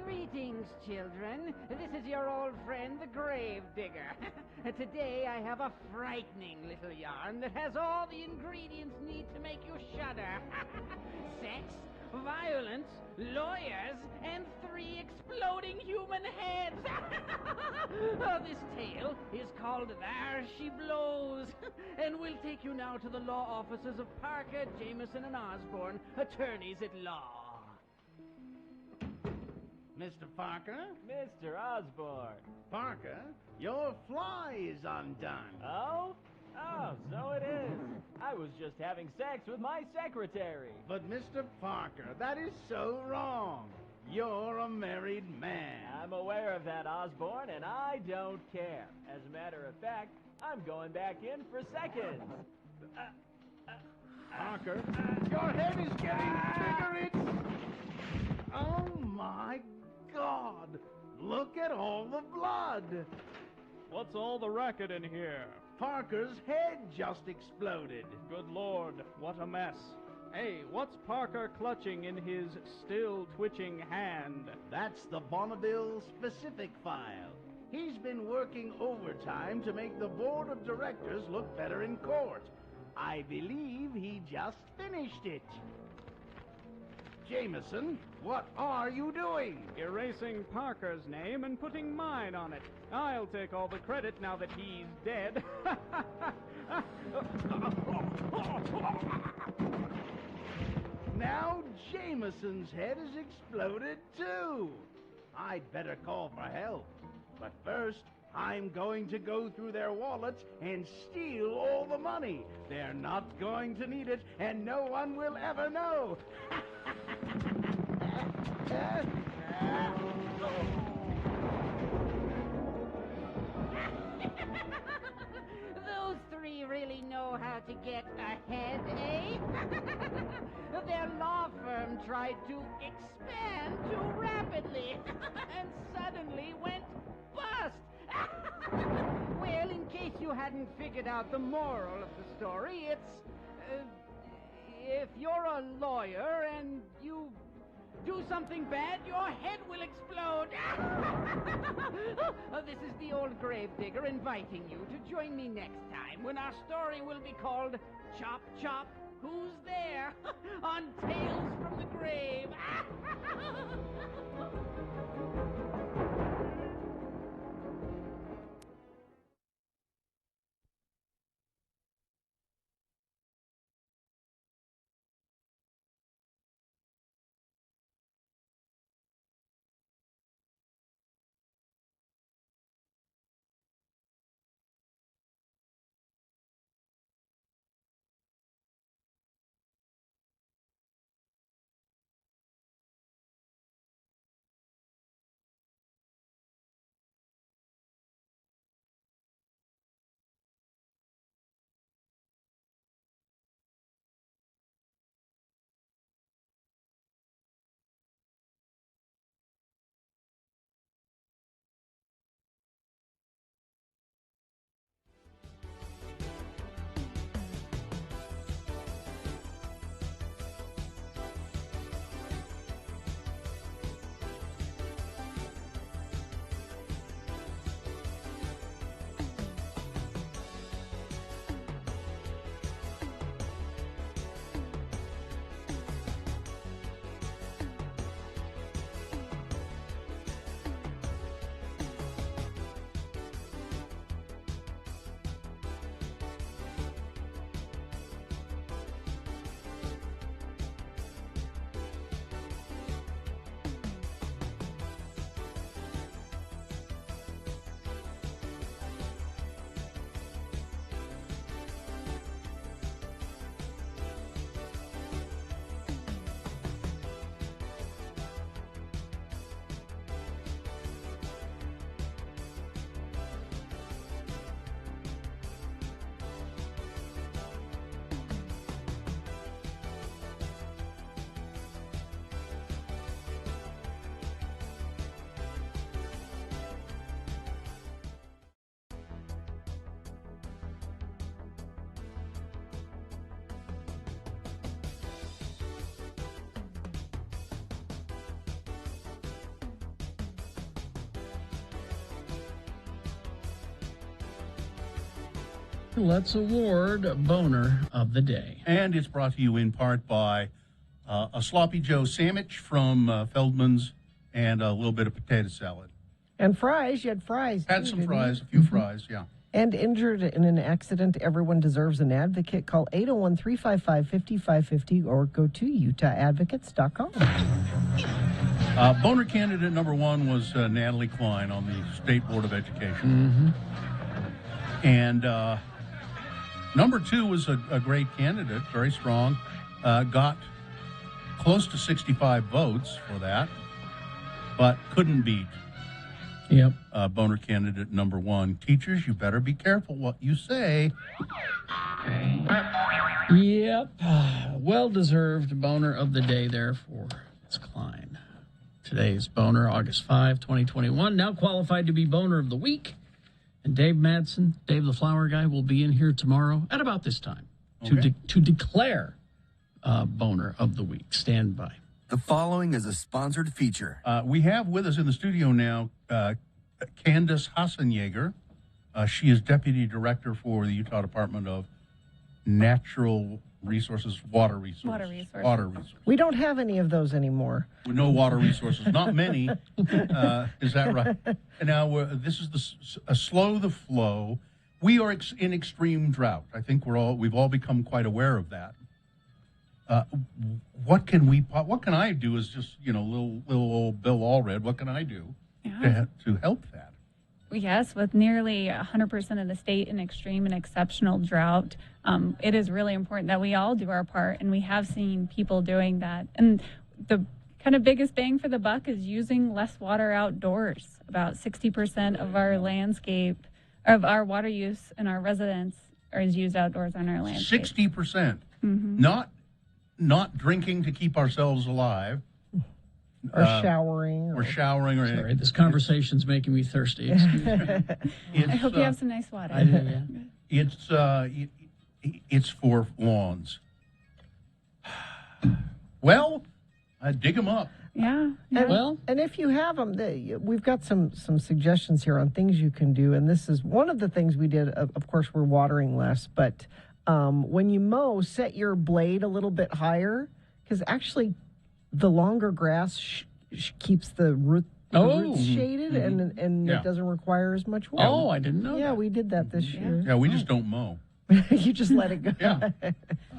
Greetings, children. This is your old friend, the Grave Digger. Today I have a frightening little yarn that has all the ingredients needed to make you shudder. Sex, violence, lawyers, and 3 exploding human heads. This tale is called There She Blows, and we'll take you now to the law offices of Parker, Jameson, and Osborne, attorneys at law. Mr. Parker? Mr. Osborne. Parker, your fly is undone. Oh? Oh, so it is. I was just having sex with my secretary. But Mr. Parker, that is so wrong. You're a married man. I'm aware of that, Osborne, and I don't care. As a matter of fact, I'm going back in for seconds. Parker, your head is getting bigger. Oh, my God. Look at all the blood. What's all the racket in here? Parker's head just exploded. Good Lord, what a mess. Hey, what's Parker clutching in his still twitching hand? That's the Bonneville specific file. He's been working overtime to make the board of directors look better in court. I believe he just finished it. Jameson, what are you doing? Erasing Parker's name and putting mine on it. I'll take all the credit now that he's dead. Now Jameson's head has exploded too. I'd better call for help. But first, I'm going to go through their wallets and steal all the money. They're not going to need it, and no one will ever know. Those three really know how to get ahead, eh? Their law firm tried to expand too rapidly and suddenly went bust. Well, in case you hadn't figured out the moral of the story, it's if you're a lawyer and you do something bad, your head will explode. This is the old gravedigger inviting you to join me next time when our story will be called Chop Chop, Who's There? On Tales from the Grave. Let's award Boner of the Day. And it's brought to you in part by a Sloppy Joe sandwich from Feldman's and a little bit of potato salad. And fries. You had fries. Had too, some didn't fries, you? a few fries, yeah. And injured in an accident, everyone deserves an advocate. Call 801-355-5550 or go to utahadvocates.com. Boner candidate number one was Natalie Klein on the State Board of Education. And number two was a great candidate, very strong. Got close to 65 votes for that, but couldn't beat Boner candidate number one. Teachers, you better be careful what you say. Yep. Well-deserved Boner of the Day there for Ms. Klein. Today's Boner, August 5, 2021. Now qualified to be Boner of the Week. And Dave Madsen, Dave the Flower Guy, will be in here tomorrow at about this time to declare Boner of the Week. Stand by. The following is a sponsored feature. We have with us in the studio now Candace Hassenjaeger. She is Deputy Director for the Utah Department of Natural Resources, Water Resources. We don't have any of those anymore. No water resources, not many. Is that right? And now this is a slow the flow. We are in extreme drought. I think we've all become quite aware of that. What can I do as just little old Bill Allred? What can I do to help that? Yes, with nearly 100% of the state in extreme and exceptional drought, it is really important that we all do our part, and we have seen people doing that. And the kind of biggest bang for the buck is using less water outdoors. About 60% of our landscape, of our water use in our residence, is used outdoors on our landscape. 60%. Mm-hmm. Not drinking to keep ourselves alive. Or showering. Sorry, this conversation's making me thirsty. Excuse me. I hope you have some nice water. I do, yeah. It's for lawns. Well, dig them up. Yeah. And if you have them, we've got some suggestions here on things you can do. And this is one of the things we did. Of course, we're watering less, but when you mow, set your blade a little bit higher, because actually the longer grass keeps the roots shaded, and it doesn't require as much water. Oh, I didn't know that. We did that this year. Yeah, we just don't mow. You just let it go. Yeah.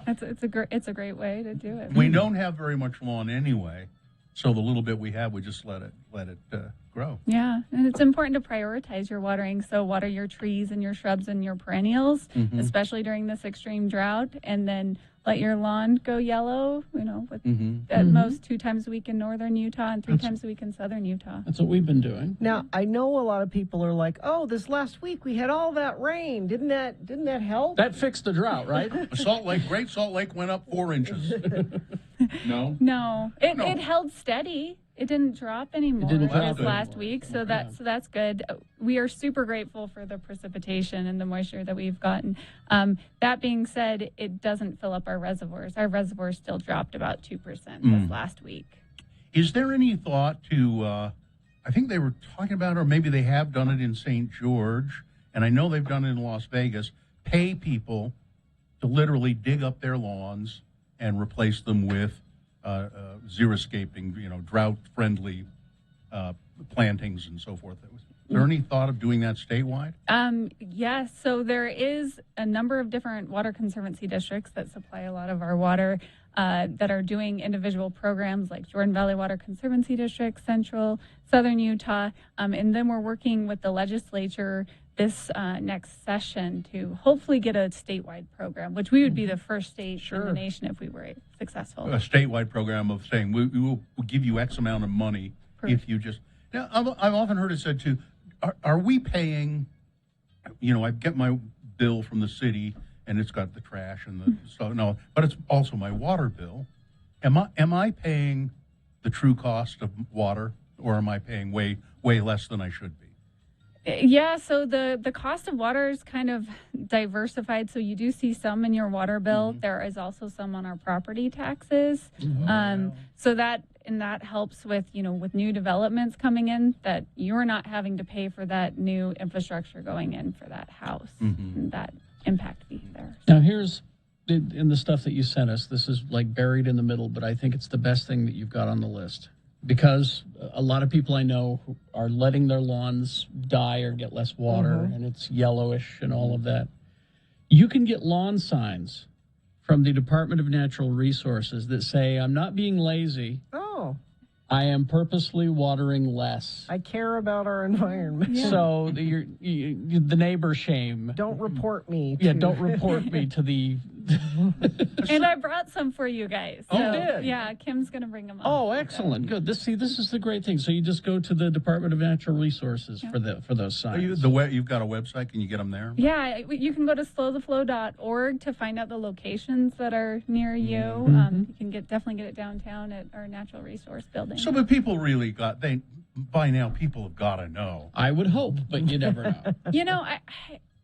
It's a great way to do it. We don't have very much lawn anyway, so the little bit we have, we just let it grow. Yeah, and it's important to prioritize your watering. So water your trees and your shrubs and your perennials, especially during this extreme drought, and then let your lawn go yellow, with at most 2 times a week in northern Utah and 3 times a week in southern Utah. That's what we've been doing. Now, I know a lot of people are like, "Oh, this last week we had all that rain. Didn't that help?" That fixed the drought, right? Great Salt Lake went up 4 inches. No. It held steady. It didn't drop anymore this last week, so that's good. We are super grateful for the precipitation and the moisture that we've gotten. That being said, it doesn't fill up our reservoirs. Our reservoirs still dropped about 2% this last week. Is there any thought to, I think they were talking about, or maybe they have done it in St. George, and I know they've done it in Las Vegas, pay people to literally dig up their lawns and replace them with xeriscaping, drought-friendly plantings and so forth. Is there any thought of doing that statewide? Yes. So there is a number of different water conservancy districts that supply a lot of our water that are doing individual programs like Jordan Valley Water Conservancy District, Central, Southern Utah. And then we're working with the legislature this next session to hopefully get a statewide program, which we would be the first state in the nation if we were successful. A statewide program of saying we will give you X amount of money if you just. Now, I've often heard it said too, are we paying, I get my bill from the city and it's got the trash and the stuff, but it's also my water bill. Am I paying the true cost of water, or am I paying way less than I should be? Yeah, so the cost of water is kind of diversified. So you do see some in your water bill. There is also some on our property taxes. So that helps with, with new developments coming in, that you're not having to pay for that new infrastructure going in for that house and that impact fee there. Now here's in the stuff that you sent us. This is like buried in the middle, but I think it's the best thing that you've got on the list. Because a lot of people I know are letting their lawns die or get less water, and it's yellowish and all of that. You can get lawn signs from the Department of Natural Resources that say, "I'm not being lazy. Oh. I am purposely watering less. I care about our environment." Yeah. So the neighbor shame. Don't report me. Don't report me to the And I brought some for you guys. Oh, So, you did? Yeah, Kim's going to bring them up. Oh, excellent. Good. This is the great thing. So you just go to the Department of Natural Resources for those signs. You've got a website. Can you get them there? Yeah, you can go to slowtheflow.org to find out the locations that are near you. Mm-hmm. You can definitely get it downtown at our natural resource building. So, but people really by now people have got to know. I would hope, but you never know. You know,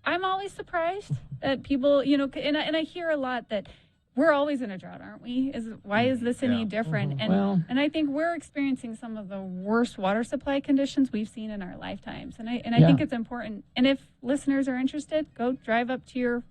I'm always surprised that people, and I hear a lot that we're always in a drought, aren't we? Why is this any different? Mm-hmm. And I think we're experiencing some of the worst water supply conditions we've seen in our lifetimes. And I think it's important. And if listeners are interested, go drive up to your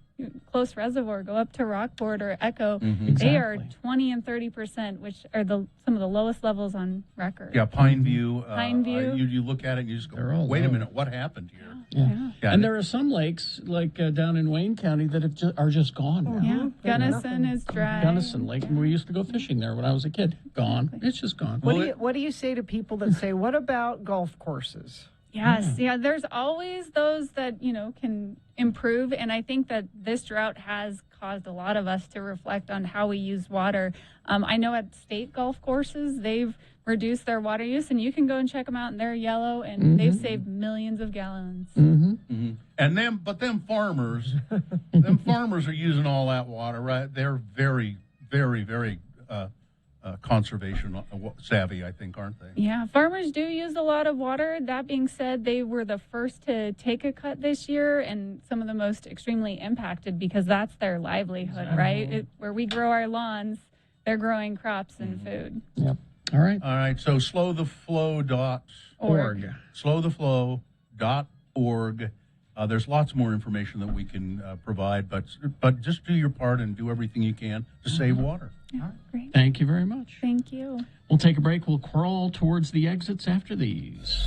close reservoir, go up to Rockport or Echo. Mm-hmm. They are 20 and 30%, which are some of the lowest levels on record. Yeah, Pine View. Pine View. You look at it and you just go, wait a minute, what happened here? Yeah. And there are some lakes, like down in Wayne County, that are just gone now. Yeah, Gunnison is dry. Gunnison Lake. We used to go fishing there when I was a kid. Gone. It's just gone. What do you say to people that say, what about golf courses? Yes, yeah. There's always those that, can improve. And I think that this drought has caused a lot of us to reflect on how we use water. I know at state golf courses, they've reduced their water use, and you can go and check them out, and they're yellow, and they've saved millions of gallons. Mm-hmm. Mm-hmm. And them farmers, them farmers are using all that water, right? They're very, very, very conservation savvy, I think, aren't they? Yeah, farmers do use a lot of water. That being said, they were the first to take a cut this year, and some of the most extremely impacted because that's their livelihood, right? Where we grow our lawns, they're growing crops and food. Yep. All right. So slowtheflow.org. Slowtheflow.org. There's lots more information that we can provide, but just do your part and do everything you can to save water. Yeah, great. Thank you very much. Thank you. We'll take a break. We'll crawl towards the exits after these.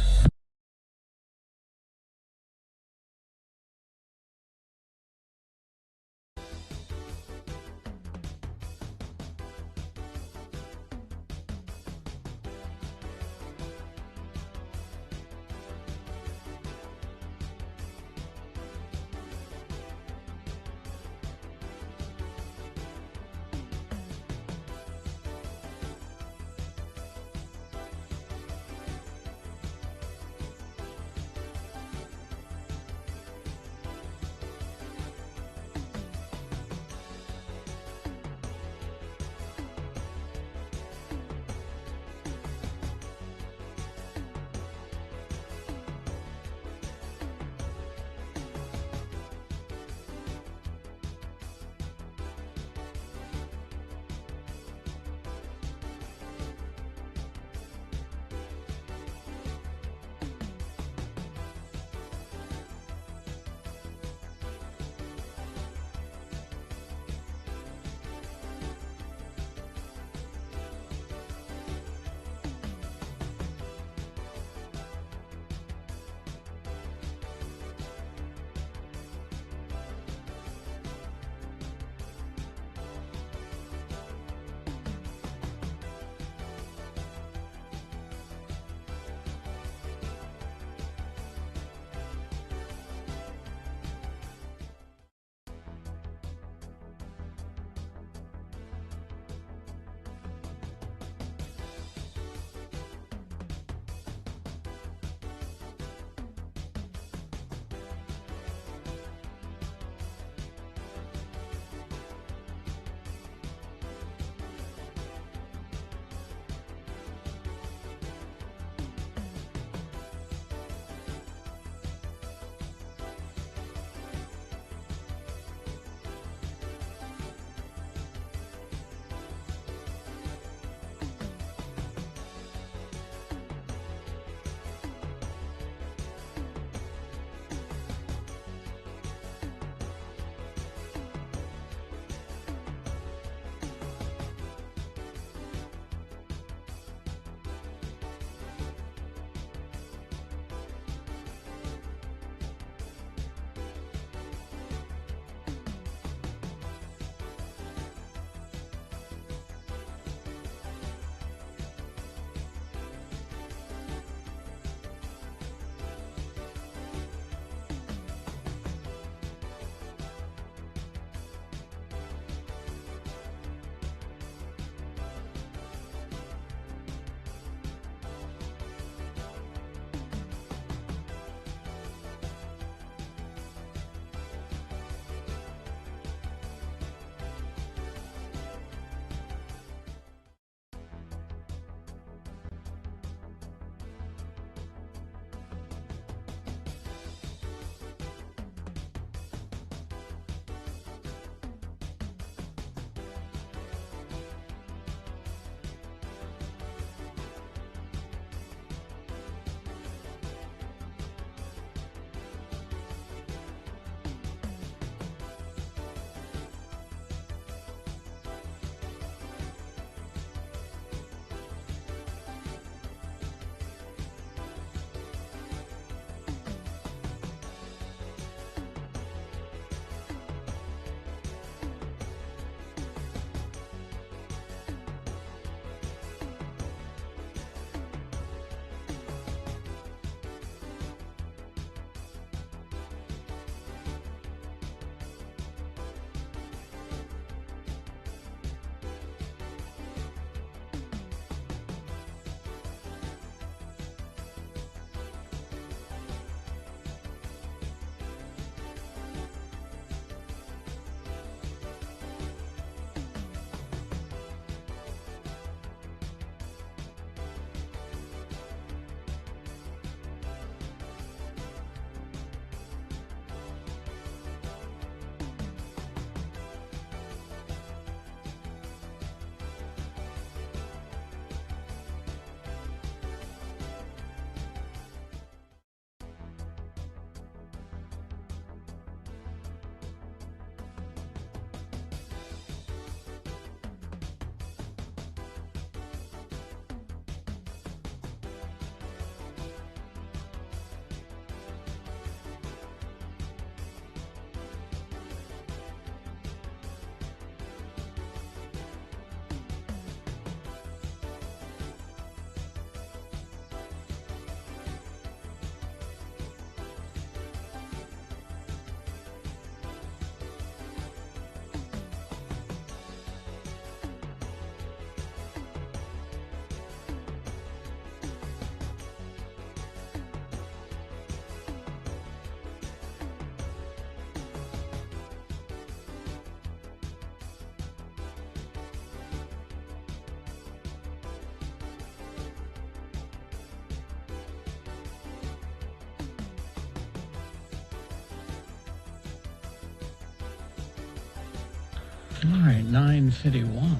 All right, 9:51.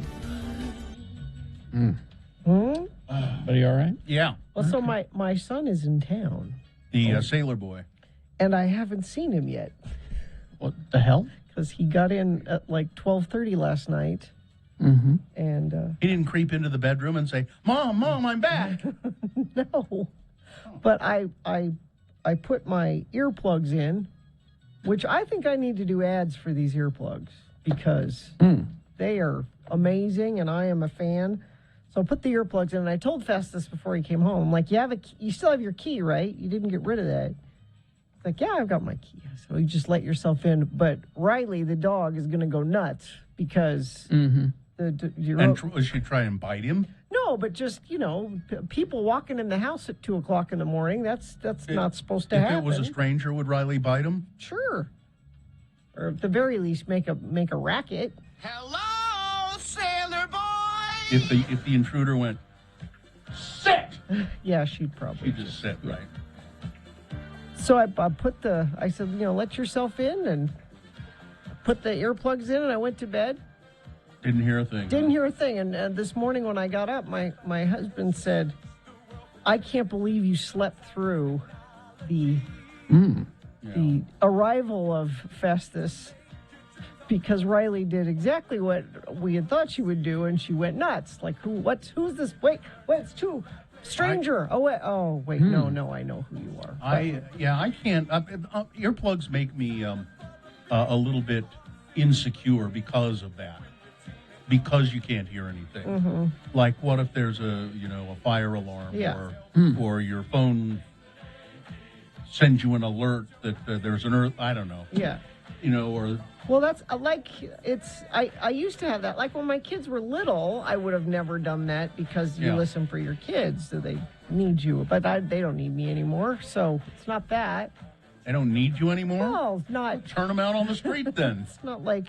Are you all right? Yeah. Well, so my son is in town, The sailor boy. and I haven't seen him yet. What the hell? Because he got in at like 12:30 last night, Mm-hmm. and He didn't creep into the bedroom and say, Mom, I'm back. no. But I put my earplugs in, which I think I need to do ads for these earplugs because they are amazing, and I am a fan. So I put the earplugs in, and I told Festus before he came home, like, you still have your key, right? You didn't get rid of that. He's like, yeah, I've got my key. So you just let yourself in. But Riley, the dog, is going to go nuts because Was she try and bite him? No, but just, people walking in the house at 2 o'clock in the morning, that's not supposed to happen. If it was a stranger, would Riley bite him? Sure. Or at the very least, make a racket. Hello, sailor boy! If the intruder went, sit! Yeah, she'd probably. She'd just sit, right? So I said, let yourself in, and put the earplugs in, and I went to bed. Didn't hear a thing. Didn't hear a thing. And this morning when I got up, my husband said, I can't believe you slept through the arrival of Festus, because Riley did exactly what we had thought she would do, and she went nuts. Like, who's this? Wait, it's two stranger. Wait, no, I know who you are. I can't. Earplugs make me a little bit insecure because of that. Because you can't hear anything. Mm-hmm. Like, what if there's a fire alarm, or your phone sends you an alert that there's an earth? I don't know. Yeah. Or well, that's like I used to have that. Like when my kids were little, I would have never done that because you listen for your kids, so they need you. But they don't need me anymore, so it's not that. They don't need you anymore? No, not. Turn them out on the street then. It's not like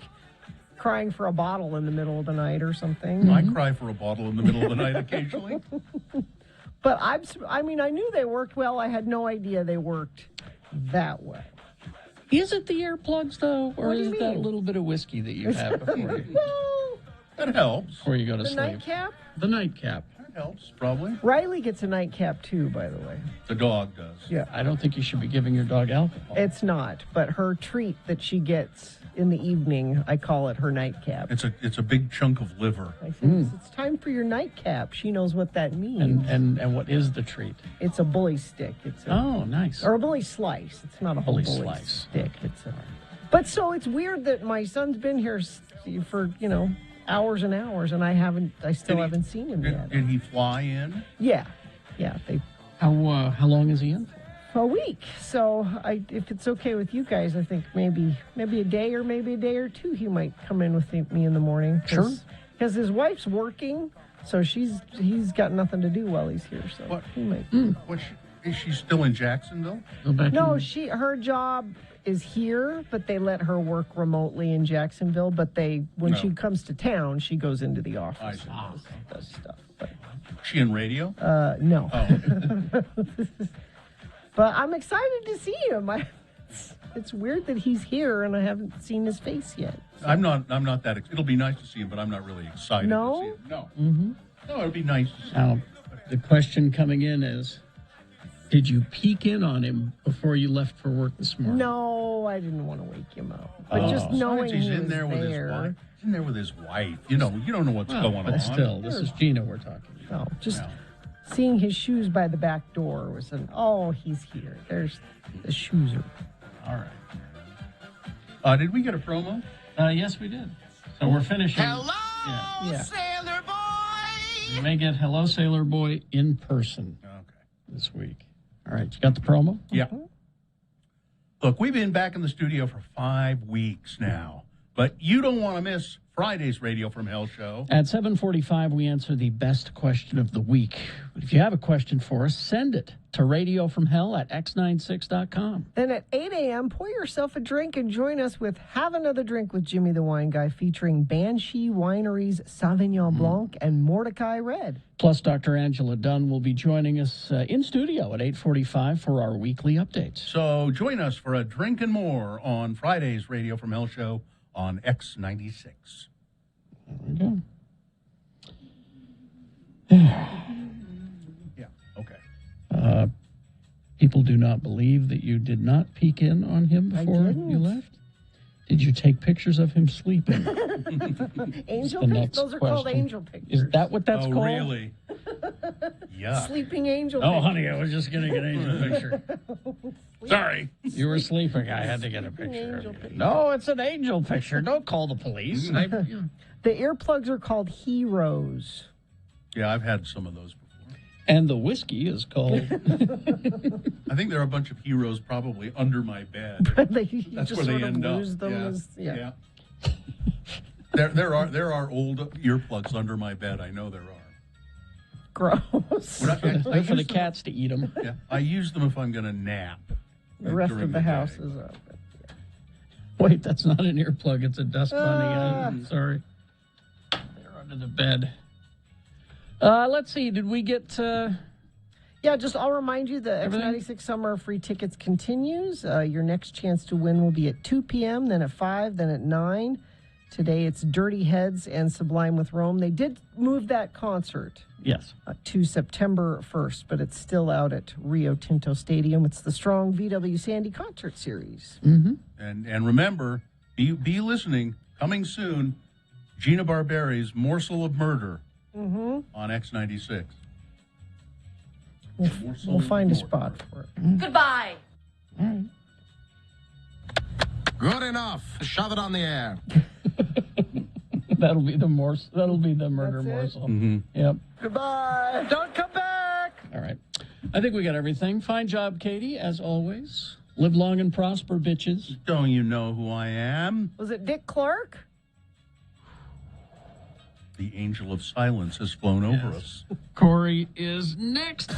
crying for a bottle in the middle of the night or something. I cry for a bottle in the middle of the night occasionally. But I knew they worked well. I had no idea they worked that well. Is it the earplugs, though? Or is it that little bit of whiskey that you have before you... Well, that helps. Before you go to the sleep. Nightcap? The nightcap. That helps, probably. Riley gets a nightcap, too, by the way. The dog does. Yeah. I don't think you should be giving your dog alcohol. It's not, but her treat that she gets in the evening, I call it her nightcap. It's a big chunk of liver. I said, it's time for your nightcap. She knows what that means. And what is the treat? It's a bully stick. Nice. Or a bully slice. It's not a whole bully slice stick. But so it's weird that my son's been here for, hours and hours, and I still haven't seen him yet. Did he fly in? Yeah. How long is he in for? A week. So if it's okay with you guys, I think maybe a day or maybe a day or two he might come in with me in the morning. Sure. Because his wife's working, so he's got nothing to do while he's here. So he might. Is she still in Jacksonville? No, her job is here, but they let her work remotely in Jacksonville. But when she comes to town, she goes into the office and does stuff. But she in radio? No. Oh. But I'm excited to see him. It's weird that he's here and I haven't seen his face yet. So. I'm not that. It'll be nice to see him, but I'm not really excited to see him. No. Mm-hmm. No, it'll be nice to see now, him. The question coming in is, did you peek in on him before you left for work this morning? No, I didn't want to wake him up. But just knowing he's he in was there with his wife. He's in there with his wife. You don't know what's going on. But still, this is Gina we're talking about. No, just seeing his shoes by the back door was he's here. There's the shoes are. All right. Did we get a promo? Yes, we did. So we're finishing. Hello, sailor boy! You may get Hello, Sailor Boy in person this week. All right, you got the promo? Yeah. Look, we've been back in the studio for 5 weeks now, but you don't want to miss Friday's Radio from Hell show. At 7:45, we answer the best question of the week. But if you have a question for us, send it to radiofromhell@x96.com. Then at 8 a.m., pour yourself a drink and join us with Have Another Drink with Jimmy the Wine Guy, featuring Banshee Winery's Sauvignon Blanc and Mordecai Red. Plus, Dr. Angela Dunn will be joining us in studio at 8:45 for our weekly updates. So join us for a drink and more on Friday's Radio from Hell show on X96. There Yeah, okay. we go. People do not believe that you did not peek in on him before you left. Did you take pictures of him sleeping? Angel the pictures? next Those are called question. angel pictures. Is that what that's called? Really? Yeah. Sleeping angel Oh, pictures. honey, I was just getting an angel picture. Sorry. You were sleeping. I had to get a picture of you. No, it's an angel picture. Don't call the police. The earplugs are called Heroes. Yeah, I've had some of those before. And the whiskey is called... I think there are a bunch of heroes probably under my bed. That's where they end up. Yeah. There are old earplugs under my bed. I know there are. Gross. They're for the cats to eat them. Yeah, I use them if I'm going to nap. The rest during of the day. house is up. Wait, that's not an earplug. It's a dust bunny. I'm sorry. They're under the bed. Let's see. Did we get... Yeah, just I'll remind you the X96 Summer Free Tickets continues. Your next chance to win will be at 2 p.m., then at 5, then at 9. Today it's Dirty Heads and Sublime with Rome. They did move that concert to September 1st, but it's still out at Rio Tinto Stadium. It's the Strong VW Sandy Concert Series. Mm-hmm. And remember, be listening. Coming soon, Gina Barberi's Morsel of Murder on X96. We'll find a spot for it. Goodbye. All right. Good enough. Shove it on the air. That'll be the murder morsel. Mm-hmm. Yep. Goodbye. Don't come back. All right. I think we got everything. Fine job, Katie, as always. Live long and prosper, bitches. Don't you know who I am? Was it Dick Clark? The angel of silence has flown over us. Corey is next.